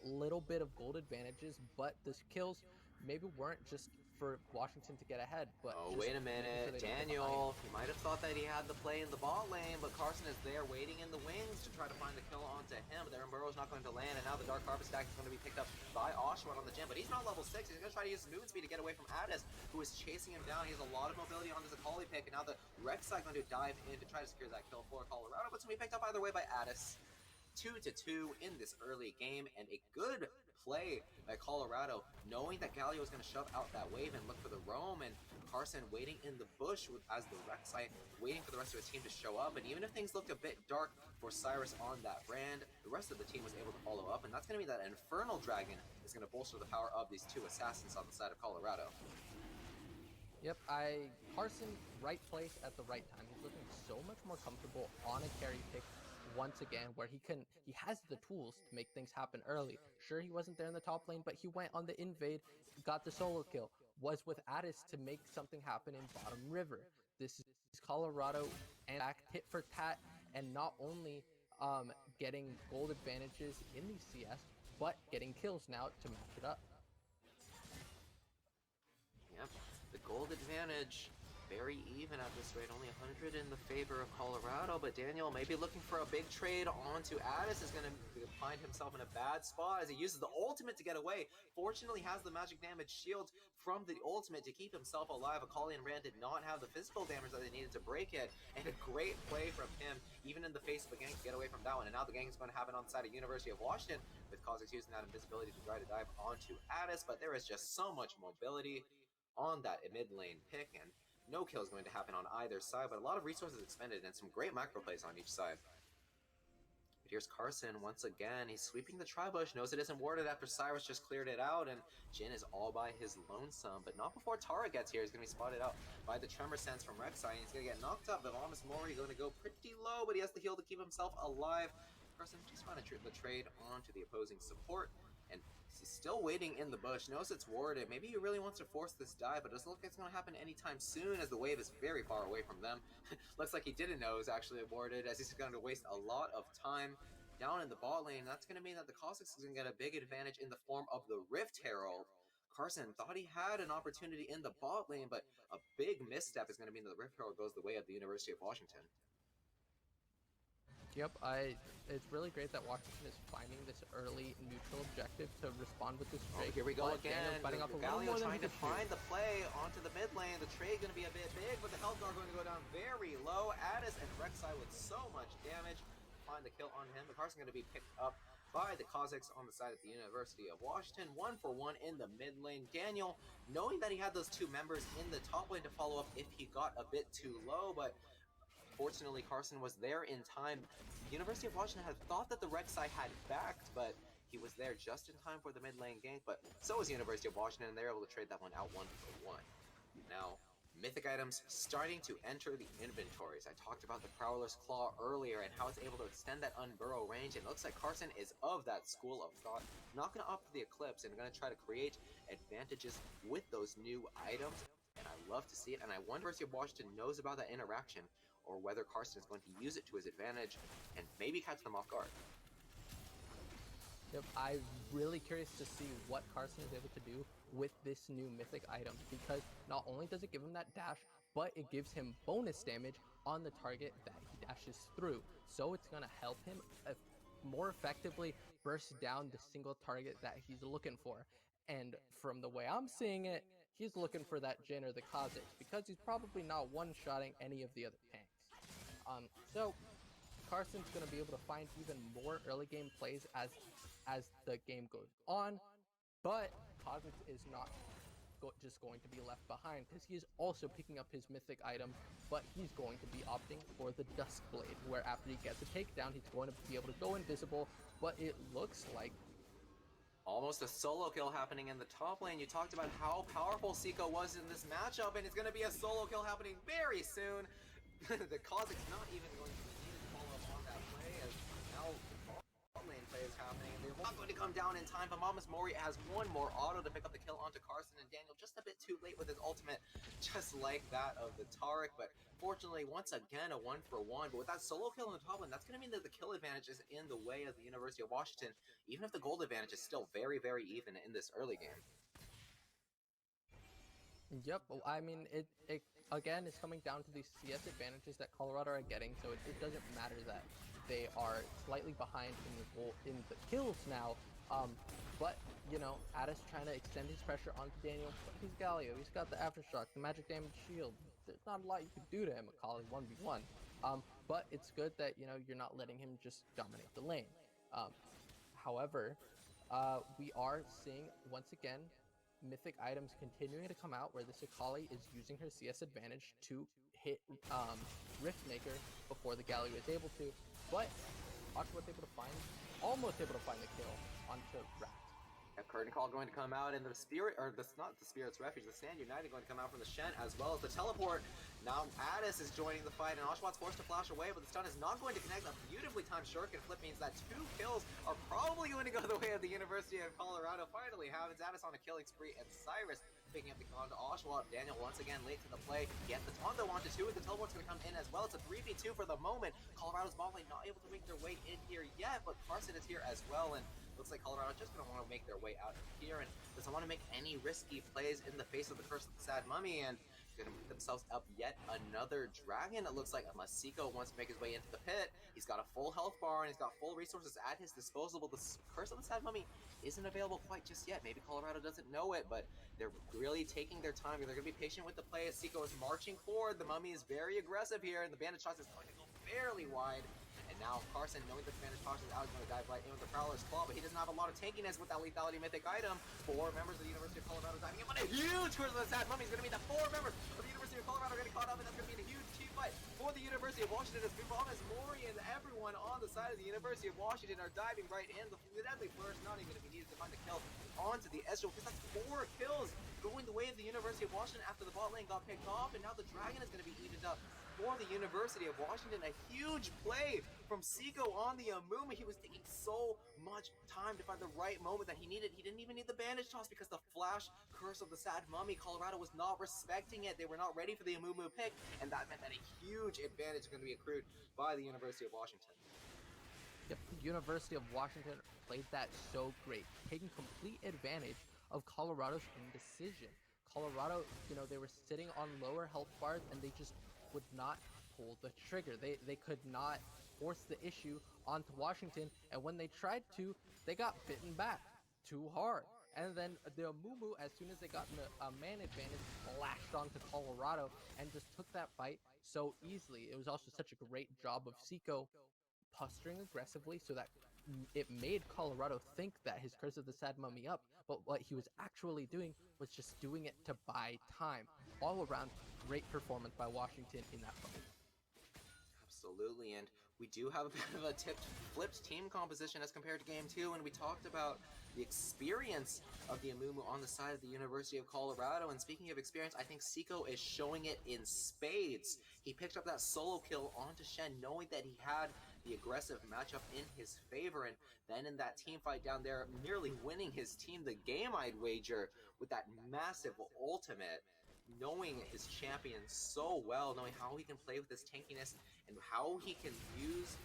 little bit of gold advantages, but the kills maybe weren't just for Washington to get ahead, but oh, wait a minute, sure Daniel, he might have thought that he had the play in the bot lane, but Carson is there waiting in the wings to try to find the kill onto him, but their Burrow's not going to land, and now the Dark Carpet Stack is going to be picked up by Oshawott on the gem, but he's not level 6, he's going to try to use his movement speed to get away from Addis, who is chasing him down. He has a lot of mobility on his Akali pick, and now the Rek'Sai going to dive in to try to secure that kill for Colorado, but it's going to be picked up either way by Addis. 2-2 in this early game, and a good play by Colorado, knowing that Galio is going to shove out that wave and look for the roam, and Carson waiting in the bush as the Rek'Sai waiting for the rest of his team to show up. And even if things looked a bit dark for Cyrus on that brand, the rest of the team was able to follow up, and that's going to be that Infernal Dragon is going to bolster the power of these 2 assassins on the side of Colorado. Yep, Carson, right place at the right time. He's looking so much more comfortable on a carry pick once again, where he has the tools to make things happen early. Sure, he wasn't there in the top lane, but he went on the invade, got the solo kill, was with Addis to make something happen in bottom river. This is Colorado and back tit for tat, and not only getting gold advantages in the CS, but getting kills now to match it up. Yep, the gold advantage very even at this rate, only 100 in the favor of Colorado, but Daniel maybe looking for a big trade onto Addis is going to find himself in a bad spot as he uses the ultimate to get away. Fortunately has the magic damage shield from the ultimate to keep himself alive. Akali and Rand did not have the physical damage that they needed to break it, and a great play from him, even in the face of a gank, to get away from that one. And now the gank is going to happen on the side of University of Washington, with Kha'Zix using that invisibility to try to dive onto Addis, but there is just so much mobility on that mid lane pick, and no kill is going to happen on either side, but a lot of resources expended and some great micro plays on each side. But here's Carson once again. He's sweeping the tri-bush, knows it isn't warded after Cyrus just cleared it out, and Jhin is all by his lonesome, but not before Tara gets here. He's going to be spotted out by the Tremor Sense from Rek'Sai, and he's going to get knocked up. The Vomus Mori going to go pretty low, but he has the heal to keep himself alive. Carson just found the trade onto the opposing support, and he's still waiting in the bush, knows it's warded. Maybe he really wants to force this dive, but it doesn't look like it's going to happen anytime soon, as the wave is very far away from them. Looks like he didn't know it was actually warded, as he's going to waste a lot of time down in the bot lane. That's going to mean that the Cossacks is going to get a big advantage in the form of the Rift Herald. Carson thought he had an opportunity in the bot lane, but a big misstep is going to mean that the Rift Herald goes the way of the University of Washington. Yep, it's really great that Washington is finding this early neutral objective to respond with this trade. Here we go again. Galio trying to find the play onto the mid lane. The trade going to be a bit big, but the health bar going to go down very low. Addis and Rek'Sai with so much damage. Find the kill on him. The Carson going to be picked up by the Cossacks on the side of the University of Washington. 1-for-1 in the mid lane. Daniel, knowing that he had those two members in the top lane to follow up if he got a bit too low, but fortunately, Carson was there in time. University of Washington had thought that the Rek'Sai had backed, but he was there just in time for the mid lane gank. But so was University of Washington, and they're able to trade that one out 1-for-1. Now, mythic items starting to enter the inventories. I talked about the Prowler's Claw earlier and how it's able to extend that unburrow range. It looks like Carson is of that school of thought, not going to opt for the Eclipse and going to try to create advantages with those new items. And I love to see it, and I wonder if University of Washington knows about that interaction, or whether Carson is going to use it to his advantage and maybe catch them off guard. Yep, I'm really curious to see what Carson is able to do with this new mythic item, because not only does it give him that dash, but it gives him bonus damage on the target that he dashes through. So it's going to help him more effectively burst down the single target that he's looking for. And from the way I'm seeing it, he's looking for that Jhin or the Kha'Zix, because he's probably not one-shotting any of the other tanks. So Carson's going to be able to find even more early game plays as the game goes on, but Kha'Zix is not just going to be left behind, because he is also picking up his mythic item, but he's going to be opting for the Duskblade, where after he gets a takedown, he's going to be able to go invisible. But it looks like almost a solo kill happening in the top lane. You talked about how powerful Seiko was in this matchup, and it's going to be a solo kill happening very soon. The Kha'Zix not even going to be needed to follow up on that play, as now the bot lane play is happening, and they're not going to come down in time. But Mamas Mori has one more auto to pick up the kill onto Carson, and Daniel just a bit too late with his ultimate, just like that of the Taric. But fortunately, once again, a 1-for-1. But with that solo kill in the top lane, that's going to mean that the kill advantage is in the way of the University of Washington, even if the gold advantage is still very, very even in this early game. Yep, I mean, it again is coming down to these CS advantages that Colorado are getting, so it doesn't matter that they are slightly behind in the kills now. But, you know, Addis trying to extend his pressure onto Daniel, but he's Galio, he's got the Aftershock, the magic damage shield. There's not a lot you can do to him, Akali 1v1. But it's good that, you know, you're not letting him just dominate the lane. However, we are seeing, once again, mythic items continuing to come out, where this Akali is using her CS advantage to hit Riftmaker before the Galio is able to, but Oshawa's able to find, almost able to find the kill onto Rat. A curtain call going to come out, and the Spirit, or not the Spirit's Refuge, the Stand United going to come out from the Shen, as well as the Teleport. Now Addis is joining the fight, and Oshawat's forced to flash away, but the stun is not going to connect. A beautifully timed shuriken flip means that 2 kills are probably going to go the way of the University of Colorado. Finally having Addis on a killing spree, and Cyrus picking up the kill onto Oshawat. Daniel once again late to the play. Get the Tondo onto 2, and the Teleport's going to come in as well. It's a 3v2 for the moment. Colorado's bot lane not able to make their way in here yet, but Carson is here as well, and looks like Colorado just going to want to make their way out of here and doesn't want to make any risky plays in the face of the Curse of the Sad Mummy, and going to put themselves up yet another dragon. It looks like, unless Seiko wants to make his way into the pit. He's got a full health bar and he's got full resources at his disposal, but the Curse of the Sad Mummy isn't available quite just yet. Maybe Colorado doesn't know it, but they're really taking their time. They're going to be patient with the play as Seiko is marching forward. The Mummy is very aggressive here, and the Bandit Shots is going to go fairly wide. And now Carson, knowing the Spanish Toss is out, is going to dive right in with the Prowler's Claw, but he doesn't have a lot of tankiness with that lethality mythic item. 4 members of the University of Colorado diving in, but a huge Curse of the Sad Mummy is going to mean that 4 members of the University of Colorado are going to get caught up, and that's going to be a huge team fight for the University of Washington as Mamas Mori and everyone on the side of the University of Washington are diving right in. The deadly flourish not even going to be needed to find the kill onto the Ezreal, because that's 4 kills going the way of the University of Washington after the bot lane got picked off, and now the Dragon is going to be evened up for the University of Washington. A huge play from Seiko on the Amuma. He was taking so much time to find the right moment that he needed. He didn't even need the bandage toss because the flash Curse of the Sad Mummy, Colorado was not respecting it. They were not ready for the Amumu pick, and that meant that a huge advantage is going to be accrued by the University of Washington. Yep, University of Washington played that so great, taking complete advantage of Colorado's indecision. Colorado, they were sitting on lower health bars and they just would not pull the trigger. They could not force the issue onto Washington, and when they tried to, they got bitten back too hard. And then the Amumu, as soon as they got in a man advantage, lashed onto Colorado and just took that fight so easily. It was also such a great job of Seiko posturing aggressively so that it made Colorado think that his Curse of the Sad Mummy up, but what he was actually doing was just doing it to buy time. All around, great performance by Washington in that fight. Absolutely, and we do have a bit of a flipped team composition as compared to Game 2, and we talked about the experience of the Amumu on the side of the University of Colorado, and speaking of experience, I think Seiko is showing it in spades. He picked up that solo kill onto Shen, knowing that he had the aggressive matchup in his favor, and then in that team fight down there, nearly winning his team the game, I'd wager, with that massive ultimate, knowing his champion so well, knowing how he can play with his tankiness and how he can use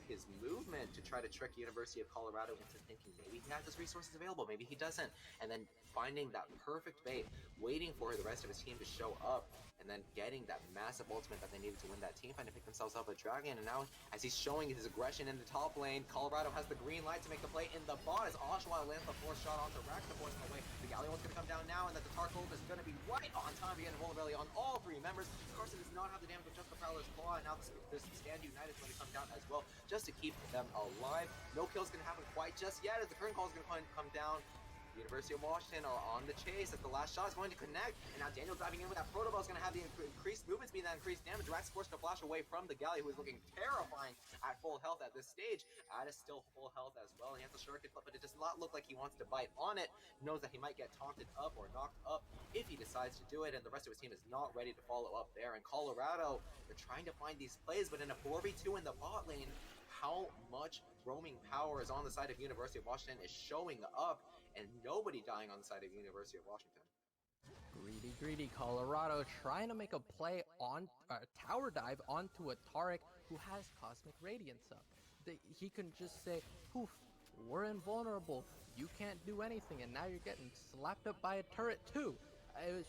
his movement to try to trick University of Colorado into thinking maybe he has his resources available, maybe he doesn't, and then finding that perfect bait, waiting for the rest of his team to show up, and then getting that massive ultimate that they needed to win that team fight and pick themselves up a dragon. And now, as he's showing his aggression in the top lane, Colorado has the green light to make the play in the bot as Oshawa lands the fourth shot onto Rax, the force away. The Galleon's going to come down now, and that the Tarkov is going to be right on time to get vulnerability on all three members. Carson does not have the damage with just the Prowler's Claw, and now this Stand United is going to come down as well, just to keep them alive. No kills going to happen quite just yet, as the current call is going to come down. University of Washington are on the chase as the last shot is going to connect, and now Daniel driving in with that Protoball is going to have the increased movement speed, that increased damage. Rax forced to flash away from the Galley, who is looking terrifying at full health at this stage. Addis still full health as well, and he has a shuriken flip, but it does not look like he wants to bite on it. He knows that he might get taunted up or knocked up if he decides to do it, and the rest of his team is not ready to follow up there. And Colorado, they're trying to find these plays, but in a 4v2 in the bot lane, how much roaming power is on the side of University of Washington is showing up, and nobody dying on the side of University of Washington. Greedy Colorado trying to make a play on tower dive onto a Taric who has Cosmic Radiance up. He can just say, poof, we're invulnerable, you can't do anything, and now you're getting slapped up by a turret too. It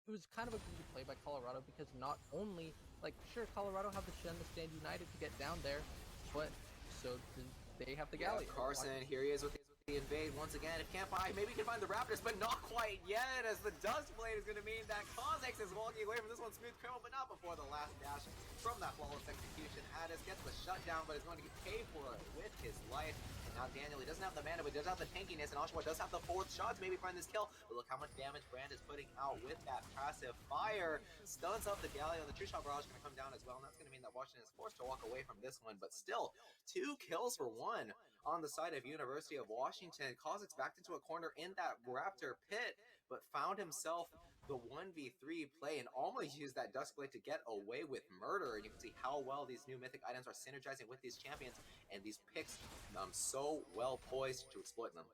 was kind of a greedy play by Colorado, because not only, sure, Colorado have the Shen, the Stand United to get down there, but so they have the Galley. Carson, here he is with the invade once again. If can't find, maybe he can find the Raptors, but not quite yet, as the Dust Blade is going to mean that Kha'Zix is walking away from this one. Smooth criminal, but not before the last dash from that flawless execution. Addis gets the shutdown, but is going to get paid for it with his life. And now Daniel, he doesn't have the mana, but he does have the tankiness, and Oshawa does have the fourth shot to maybe find this kill. But look how much damage Brand is putting out with that passive fire. Stuns up the Galley, and the True Shot Barrage is going to come down as well, and that's going to mean that Washington is forced to walk away from this one. But still, 2 kills for 1 on the side of University of Washington. Kha'Zix backed into a corner in that Raptor pit, but found himself the 1v3 play and almost used that Duskblade to get away with murder. And you can see how well these new mythic items are synergizing with these champions, and these picks so well poised to exploit them.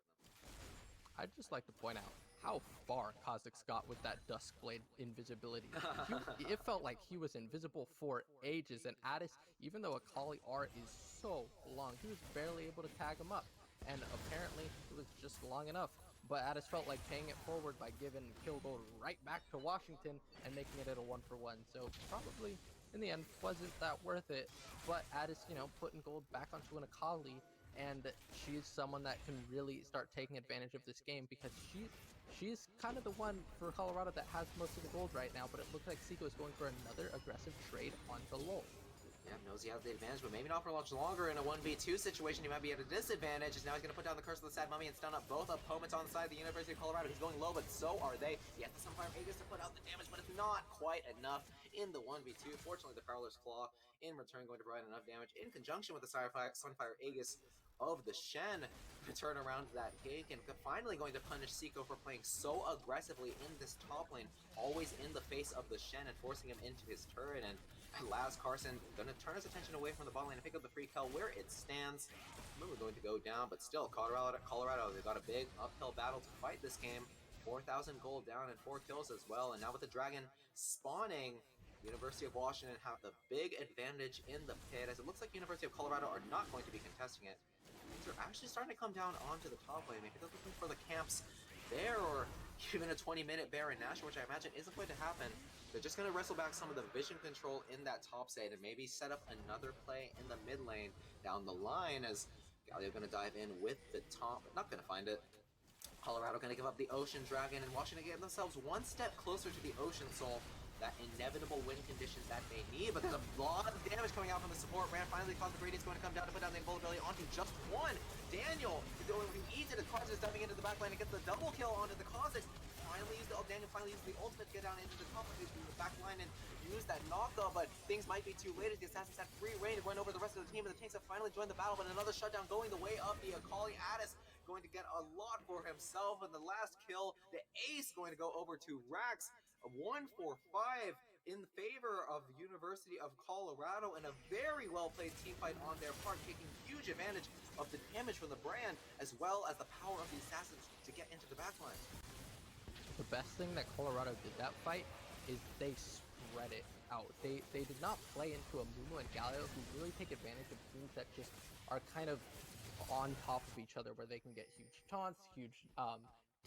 I'd just like to point out how far Kha'Zix got with that Duskblade invisibility. It felt like he was invisible for ages, and Addis, even though Akali R is so long, he was barely able to tag him up, and apparently it was just long enough. But Addis felt like paying it forward by giving kill gold right back to Washington and making it a 1-for-1. So probably in the end wasn't that worth it. But Addis, putting gold back onto an Akali, and she's someone that can really start taking advantage of this game, because she's kind of the one for Colorado that has most of the gold right now. But it looks like Seiko is going for another aggressive trade onto Lol. Yeah, knows he has the advantage, but maybe not for much longer. In a 1v2 situation, he might be at a disadvantage, as now he's going to put down the Curse of the Sad Mummy and stun up both opponents on the side of the University of Colorado. He's going low, but so are they. He has the Sunfire Aegis to put out the damage, but it's not quite enough in the 1v2. Fortunately, the Prowler's Claw in return going to provide enough damage in conjunction with the Sunfire Aegis of the Shen to turn around that gank, and finally going to punish Seiko for playing so aggressively in this top lane, always in the face of the Shen and forcing him into his turret. And Laz Carson going to turn his attention away from the bot lane and pick up the free kill where it stands. We're going to go down, but still, Colorado, they've got a big uphill battle to fight this game. 4,000 gold down and 4 kills as well, and now with the dragon spawning, University of Washington have the big advantage in the pit, as it looks like University of Colorado are not going to be contesting it. Things are actually starting to come down onto the top lane. Maybe they're looking for the camps there, or even a 20-minute Baron Nashor, which I imagine isn't going to happen. They're just going to wrestle back some of the vision control in that top side and maybe set up another play in the mid lane down the line, as Galio going to dive in with the top, but not going to find it. Colorado going to give up the Ocean Dragon, and Washington get themselves one step closer to the Ocean Soul, that inevitable win condition that they need. But there's a lot of damage coming out from the support. Brand finally caused the Radiance going to come down to put down the invulnerability onto just one. Daniel is going to eat it. The Kha'Zix diving into the backline and gets the double kill onto the Kha'Zix. Daniel finally used the ultimate to get down into the top of the back line and use that knockout, but things might be too late as the Assassins had free reign to run over the rest of the team, and the tanks have finally joined the battle. But another shutdown going the way of the Akali. Addis going to get a lot for himself, and the last kill, the ace, going to go over to Rax. A 1-4-5 in favor of the University of Colorado, and a very well-played team fight on their part, taking huge advantage of the damage from the Brand, as well as the power of the Assassins to get into the backline. The best thing that Colorado did that fight is they spread it out. They did not play into a Mumu and Galio, who really take advantage of teams that just are kind of on top of each other, where they can get huge taunts, huge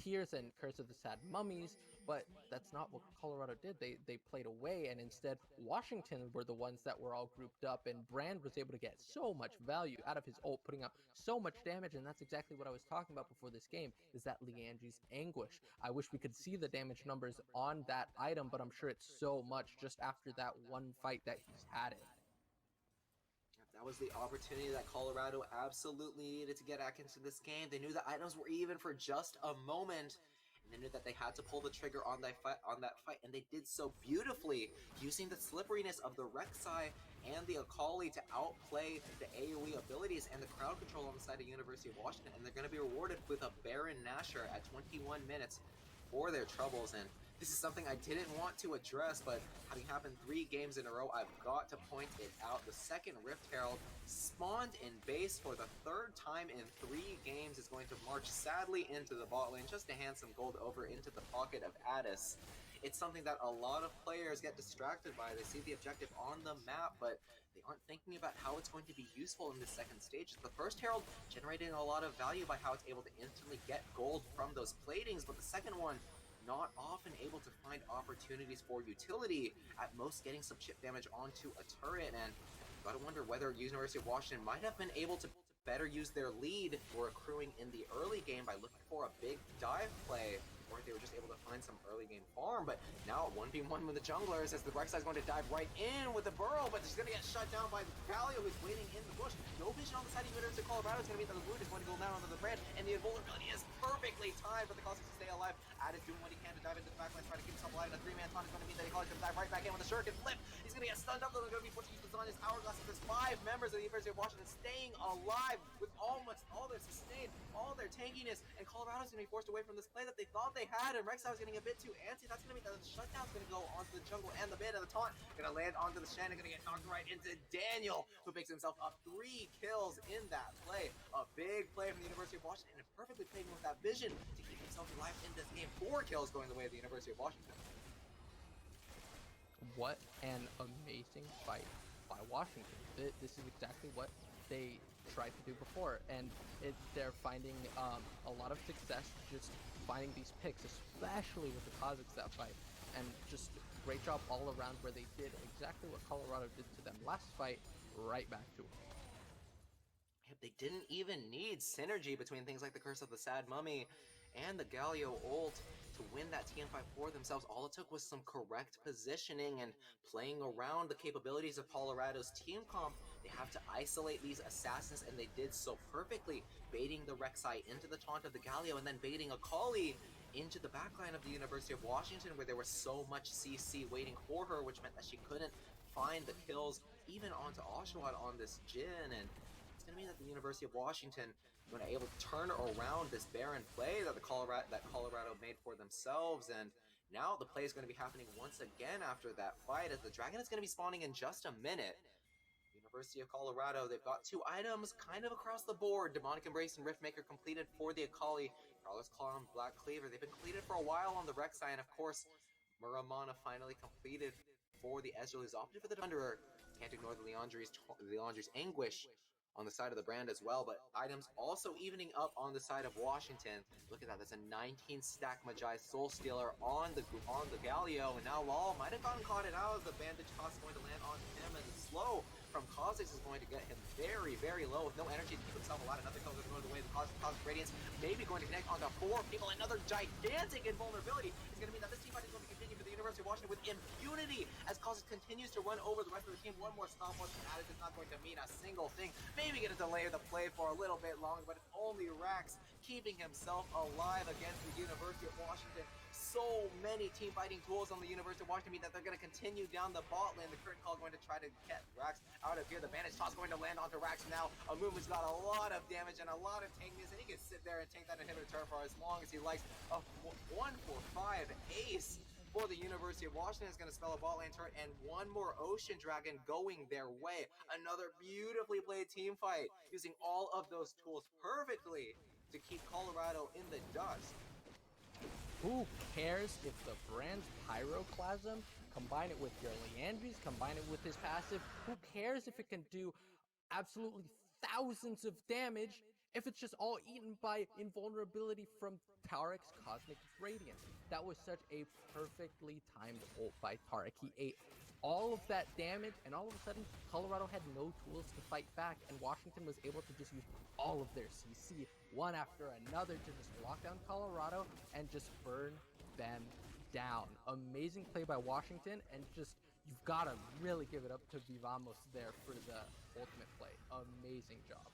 tears, and Curse of the Sad Mummies. But that's not what Colorado did. They played away, and instead Washington were the ones that were all grouped up, and Brand was able to get so much value out of his ult, putting out so much damage. And that's exactly what I was talking about before this game, is that Lianji's Anguish. I wish we could see the damage numbers on that item, but I'm sure it's so much just after that one fight that he's had it. That was the opportunity that Colorado absolutely needed to get back into this game. They knew the items were even for just a moment, and they knew that they had to pull the trigger on that fight, and they did so beautifully, using the slipperiness of the Rek'Sai and the Akali to outplay the AoE abilities and the crowd control on the side of University of Washington, and they're going to be rewarded with a Baron Nashor at 21 minutes for their troubles. And this is something I didn't want to address, but having happened 3 games in a row, I've got to point it out. The second Rift Herald spawned in base for the 3rd time in 3 games is going to march sadly into the bot lane just to hand some gold over into the pocket of Addis. It's something that a lot of players get distracted by. They see the objective on the map, but they aren't thinking about how it's going to be useful in the second stage. The first Herald generating a lot of value by how it's able to instantly get gold from those platings, but the second one not often able to find opportunities for utility, at most getting some chip damage onto a turret. And you gotta wonder whether University of Washington might have been able to better use their lead for accruing in the early game by looking for a big dive play, or they were just able to find some early game farm. But now 1v1 with the junglers, as the Rek'Sai is going to dive right in with the burrow, but he's going to get shut down by Galio, who's waiting in the bush. No vision on the side of University of Colorado. It's going to be that the Wound is going to go down onto the Brand, and the invulnerability is perfectly timed for the Kha'Zix to stay alive. Addis doing what he can to dive into the backline, trying to keep himself alive. And a 3-man taunt is going to mean that Akali's going to dive right back in with a shuriken flip. He's going to get stunned up, though. They're going to be forced to use the Zanya's hourglass. There's 5 members of the University of Washington staying alive with almost all their sustain, all their tankiness, and Colorado's going to be forced away from this play that they thought they had, and Rek'Sai was getting a bit too antsy. That's going to mean that the shutdown's going to go onto the jungle and the mid, and the taunt going to land onto the Shannon, going to get knocked right into Daniel, who picks himself up 3 kills in that play. A big play from the University of Washington, and perfectly playing with that vision to keep himself alive in this game. 4 kills going the way of the University of Washington. What an amazing fight by Washington. This is exactly what they tried to do before, and they're finding a lot of success just finding these picks, especially with the Kha'Zix that fight, and just great job all around, where they did exactly what Colorado did to them last fight, right back to it. They didn't even need synergy between things like the Curse of the Sad Mummy and the Galio ult to win that TN fight for themselves. All it took was some correct positioning and playing around the capabilities of Colorado's team comp. They have to isolate these assassins, and they did so perfectly, baiting the Rek'Sai into the taunt of the Galio, and then baiting Akali into the backline of the University of Washington, where there was so much CC waiting for her, which meant that she couldn't find the kills even onto Oshawott on this Jhin. And it's going to mean that the University of Washington going to able to turn around this barren play that Colorado made for themselves. And now the play is going to be happening once again after that fight, as the Dragon is going to be spawning in just a minute. University of Colorado, they've got 2 items kind of across the board. Demonic Embrace and Riftmaker completed for the Akali. Prowler's Claw and Black Cleaver, they've been completed for a while on the Rek'Sai, and of course Muramana finally completed for the Ezreal, who's opted for the Wanderer. Can't ignore the Leandri's anguish on the side of the brand as well, but items also evening up on the side of Washington. Look at that, that's a 19 stack Magi Soul Stealer on the Galio, and now Lal might have gotten caught it out. The bandage toss is going to land on him, and the slow from Kha'Zix is going to get him very, very low with no energy to keep himself alive. Another kill is going the way of the Cosmic Radiance, maybe going to connect onto 4 people. Another gigantic invulnerability is going to mean that this team fight is going to continue for the University of Washington with impunity as Kha'Zix continues to run over the rest of the team. One more stopwatch, and that is not going to mean a single thing. Maybe get a delay of the play for a little bit longer, but it's only Rax keeping himself alive against the University of Washington. So many team fighting tools on the University of Washington mean that they're going to continue down the bot lane. The current call going to try to get Rax out of here. The bandage toss going to land onto Rax now. Amumu's got a lot of damage and a lot of tankiness, and he can sit there and tank that inhibitor turret for as long as he likes. A 1-4-5 ace for the University of Washington is going to spell a bot lane turret, and one more Ocean Dragon going their way. Another beautifully played team fight, using all of those tools perfectly to keep Colorado in the dust. Who cares if the brand's Pyroclasm, combine it with your Leandries, combine it with his passive, who cares if it can do absolutely thousands of damage if it's just all eaten by invulnerability from Tarek's Cosmic Radiance? That was such a perfectly timed ult by Tarek. He ate all of that damage, and all of a sudden, Colorado had no tools to fight back, and Washington was able to just use all of their CC, one after another, to just lock down Colorado and just burn them down. Amazing play by Washington, and just, you've got to really give it up to Vivamos there for the ultimate play. Amazing job.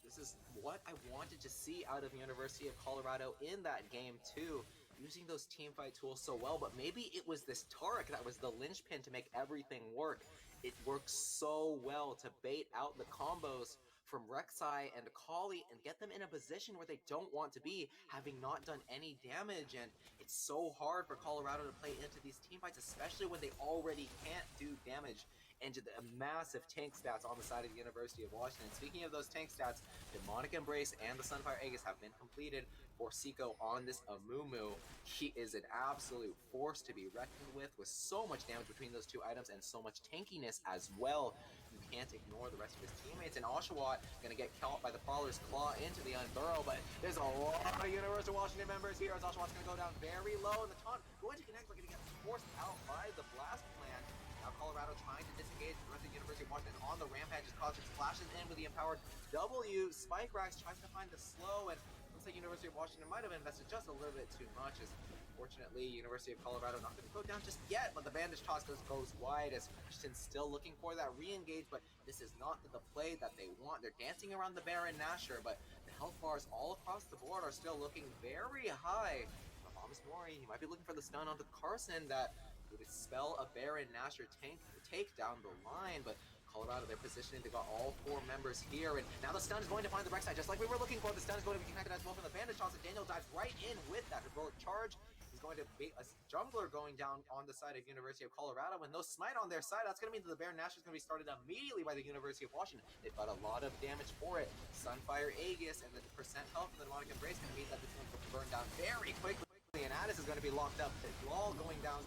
This is what I wanted to see out of the University of Colorado in that game too, using those team fight tools so well, but maybe it was this Tarek that was the linchpin to make everything work. It works so well to bait out the combos from Rek'Sai and Akali and get them in a position where they don't want to be, having not done any damage, and it's so hard for Colorado to play into these team fights, especially when they already can't do damage into the massive tank stats on the side of the University of Washington. Speaking of those tank stats, Demonic Embrace and the Sunfire Aegis have been completed for Seiko on this Amumu. He is an absolute force to be reckoned with so much damage between those two items and so much tankiness as well. You can't ignore the rest of his teammates, and Oshawott gonna get caught by the Faller's Claw into the Unburrow, but there's a lot of University of Washington members here as Oshawott's gonna go down very low, and the taunt going to connect, but gonna get forced out by the Blast Plant. Now Colorado trying to disengage the rest of the University of Washington on the rampage as Kha'Zix flashes in with the empowered W. Spike Rax tries to find the slow, and looks like University of Washington might have invested just a little bit too much, as fortunately University of Colorado not going to go down just yet, but the bandage toss goes wide as Washington's still looking for that re-engage, but this is not the play that they want. They're dancing around the Baron Nashor, but the health bars all across the board are still looking very high. Thomas Mori, he might be looking for the stun onto Carson that would spell a Baron Nashor take down the line, but Colorado, they're positioning. They got all 4 members here, and now the stun is going to find the Rek'Sai, just like we were looking for. The stun is going to be connected as well from the bandage toss, and Daniel dives right in with that heroic charge. He's going to be a jungler going down on the side of University of Colorado, and no smite on their side. That's going to mean that the Baron Nashor is going to be started immediately by the University of Washington. They've got a lot of damage for it. Sunfire Aegis and the percent health from the Demonic Embrace going to mean that this one's going to burn down very quickly, and Addis is going to be locked up. Law going down,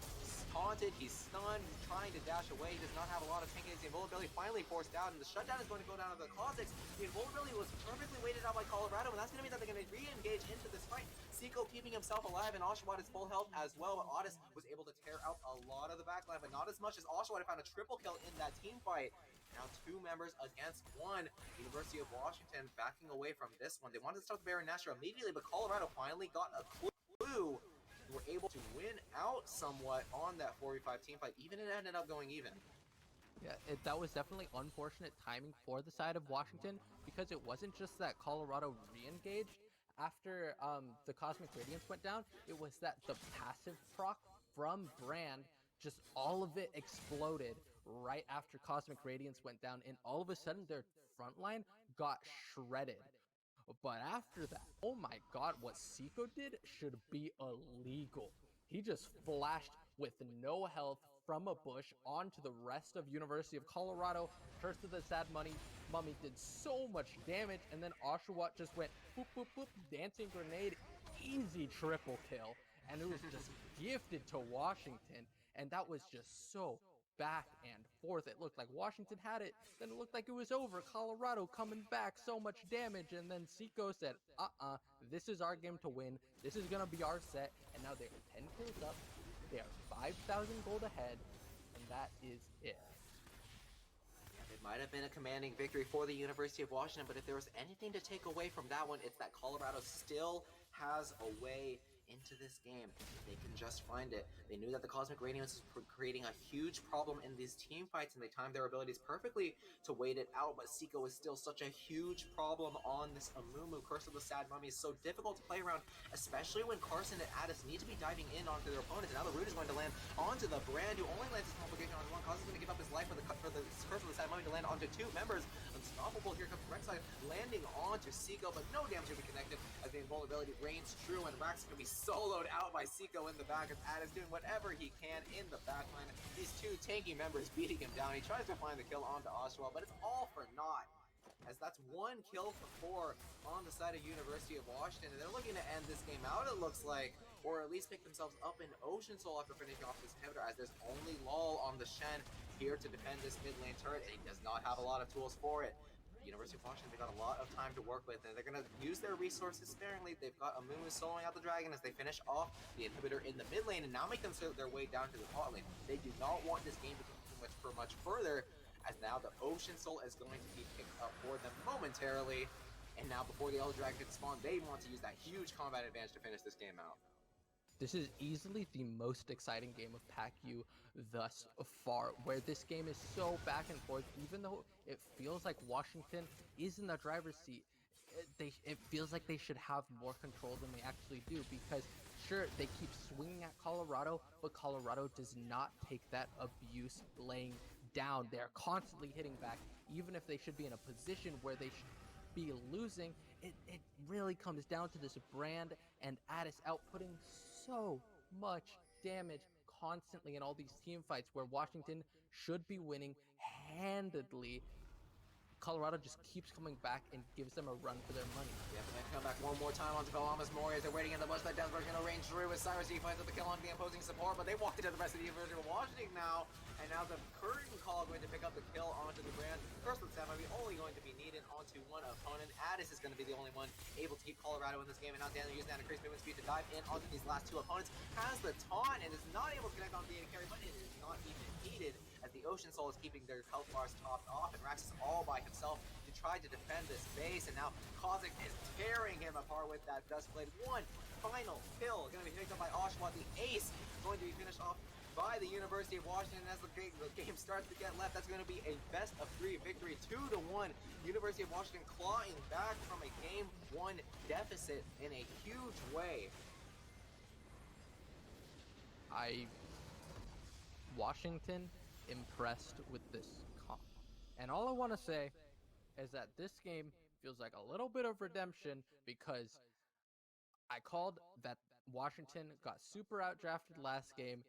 taunted, he's stunned, he's trying to dash away, he does not have a lot of tank against the invulnerability, finally forced out, and the shutdown is going to go down to the Kha'Zix. The invulnerability was perfectly weighted out by Colorado, and that's going to mean that they're going to re-engage into this fight. Seiko keeping himself alive, and Oshawott is full health as well, but Otis was able to tear out a lot of the backline, but not as much as Oshawott found a triple kill in that team fight. Now 2 members against 1. University of Washington backing away from this one. They wanted to start the Baron Nashor immediately, but Colorado finally got a clue. Were able to win out somewhat on that 4v5 team fight, even it ended up going even. Yeah, that was definitely unfortunate timing for the side of Washington, because it wasn't just that Colorado re-engaged after the Cosmic Radiance went down, it was that the passive proc from Brand, just all of it exploded right after Cosmic Radiance went down, and all of a sudden their front line got shredded. But after that, oh my god, what Seiko did should be illegal. He just flashed with no health from a bush onto the rest of University of Colorado. Curse of the Sad Mummy did so much damage, and then Oshawott just went boop boop boop, dancing grenade, easy triple kill, and it was just gifted to Washington. and that was just so back and forth. It looked like Washington had it, then it looked like it was over. Colorado coming back, so much damage, and then Seiko said, this is our game to win. This is gonna be our set, and now they are 10 kills up. They are 5,000 gold ahead, and that is it. It might have been a commanding victory for the University of Washington, but if there was anything to take away from that one, it's that Colorado still has a way into this game. They can just find it. They knew that the Cosmic Radiance was creating a huge problem in these team fights, and they timed their abilities perfectly to wait it out, but Seiko is still such a huge problem on this Amumu. Curse of the Sad Mummy is so difficult to play around, especially when Carson and Addis need to be diving in onto their opponents, and now the root is going to land onto the Brand, who only lands his complication on one. Cause is going to give up his life for the Curse of the Sad Mummy to land onto two members. Unstoppable, here comes Rek'Sai landing onto Seiko, but no damage will be connected as the invulnerability reigns true, and Rax is going to be soloed out by Seiko in the back as Ad is doing whatever he can in the backline. These two tanky members beating him down. He tries to find the kill onto Oshawa, but it's all for naught, as that's 1 kill for 4 on the side of University of Washington, and they're looking to end this game out, it looks like, or at least pick themselves up in Ocean Soul after finishing off this inhibitor, as there's only Lol on the Shen here to defend this mid lane turret, and he does not have a lot of tools for it. University of Washington, they've got a lot of time to work with, and they're going to use their resources sparingly. They've got Amumu soloing out the dragon as they finish off the inhibitor in the mid lane, and now make them their way down to the top lane. They do not want this game to continue much further, as now the Ocean Soul is going to be picked up for them momentarily, and now before the Elder Dragon can spawn, they want to use that huge combat advantage to finish this game out. This is easily the most exciting game of Pac-U thus far, where this game is so back and forth. Even though it feels like Washington is in the driver's seat, it feels like they should have more control than they actually do, because sure, they keep swinging at Colorado, but Colorado does not take that abuse laying down. They're constantly hitting back, even if they should be in a position where they should be losing. It really comes down to this Brand and Addis outputting so much damage constantly in all these team fights where Washington should be winning handedly. Colorado just keeps coming back and gives them a run for their money. Yeah, but they come back one more time onto Valamas Mori as they're waiting in the bush. That Desperate is going to range through with Cyrus. He finds out the kill on the opposing support, but they walk into the rest of the University of Washington now. And now the curtain call going to pick up the kill onto the Brand. First with Sam might be only going to be needed onto one opponent. Addis is going to be the only one able to keep Colorado in this game. And now Daniel using that increased movement speed to dive in onto these last two opponents. Has the taunt and is not able to connect on the AD carry, but it is not even needed, as the Ocean Soul is keeping their health bars topped off, and Rax is all by himself to try to defend this base, and now Kozik is tearing him apart with that Duskblade. One final kill going to be picked up by Oshawa. The ace going to be finished off by the University of Washington as the game starts to get left. That's going to be a best of 3 victory, 2-1. University of Washington clawing back from a game 1 deficit in a huge way. Washington impressed with this comp. And all I want to say is that this game feels like a little bit of redemption, because I called that Washington got super outdrafted last game.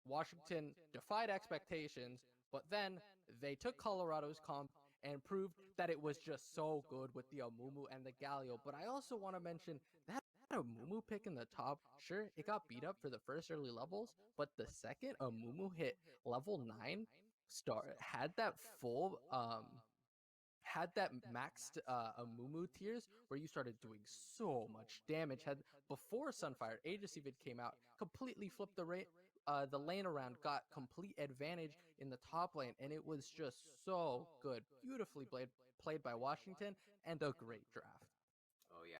Washington defied expectations, but then they took Colorado's comp and proved that it was just so good with the Amumu and the Galio. But I also want to mention that Amumu pick in the top, sure, it got beat up for the first early levels, but the second Amumu hit level 9, had that full had that maxed Amumu tiers where you started doing so much damage. Had before Sunfire, Aegis even came out, completely flipped the lane around, got complete advantage in the top lane, and it was just so good. Beautifully played by Washington, and a great draft.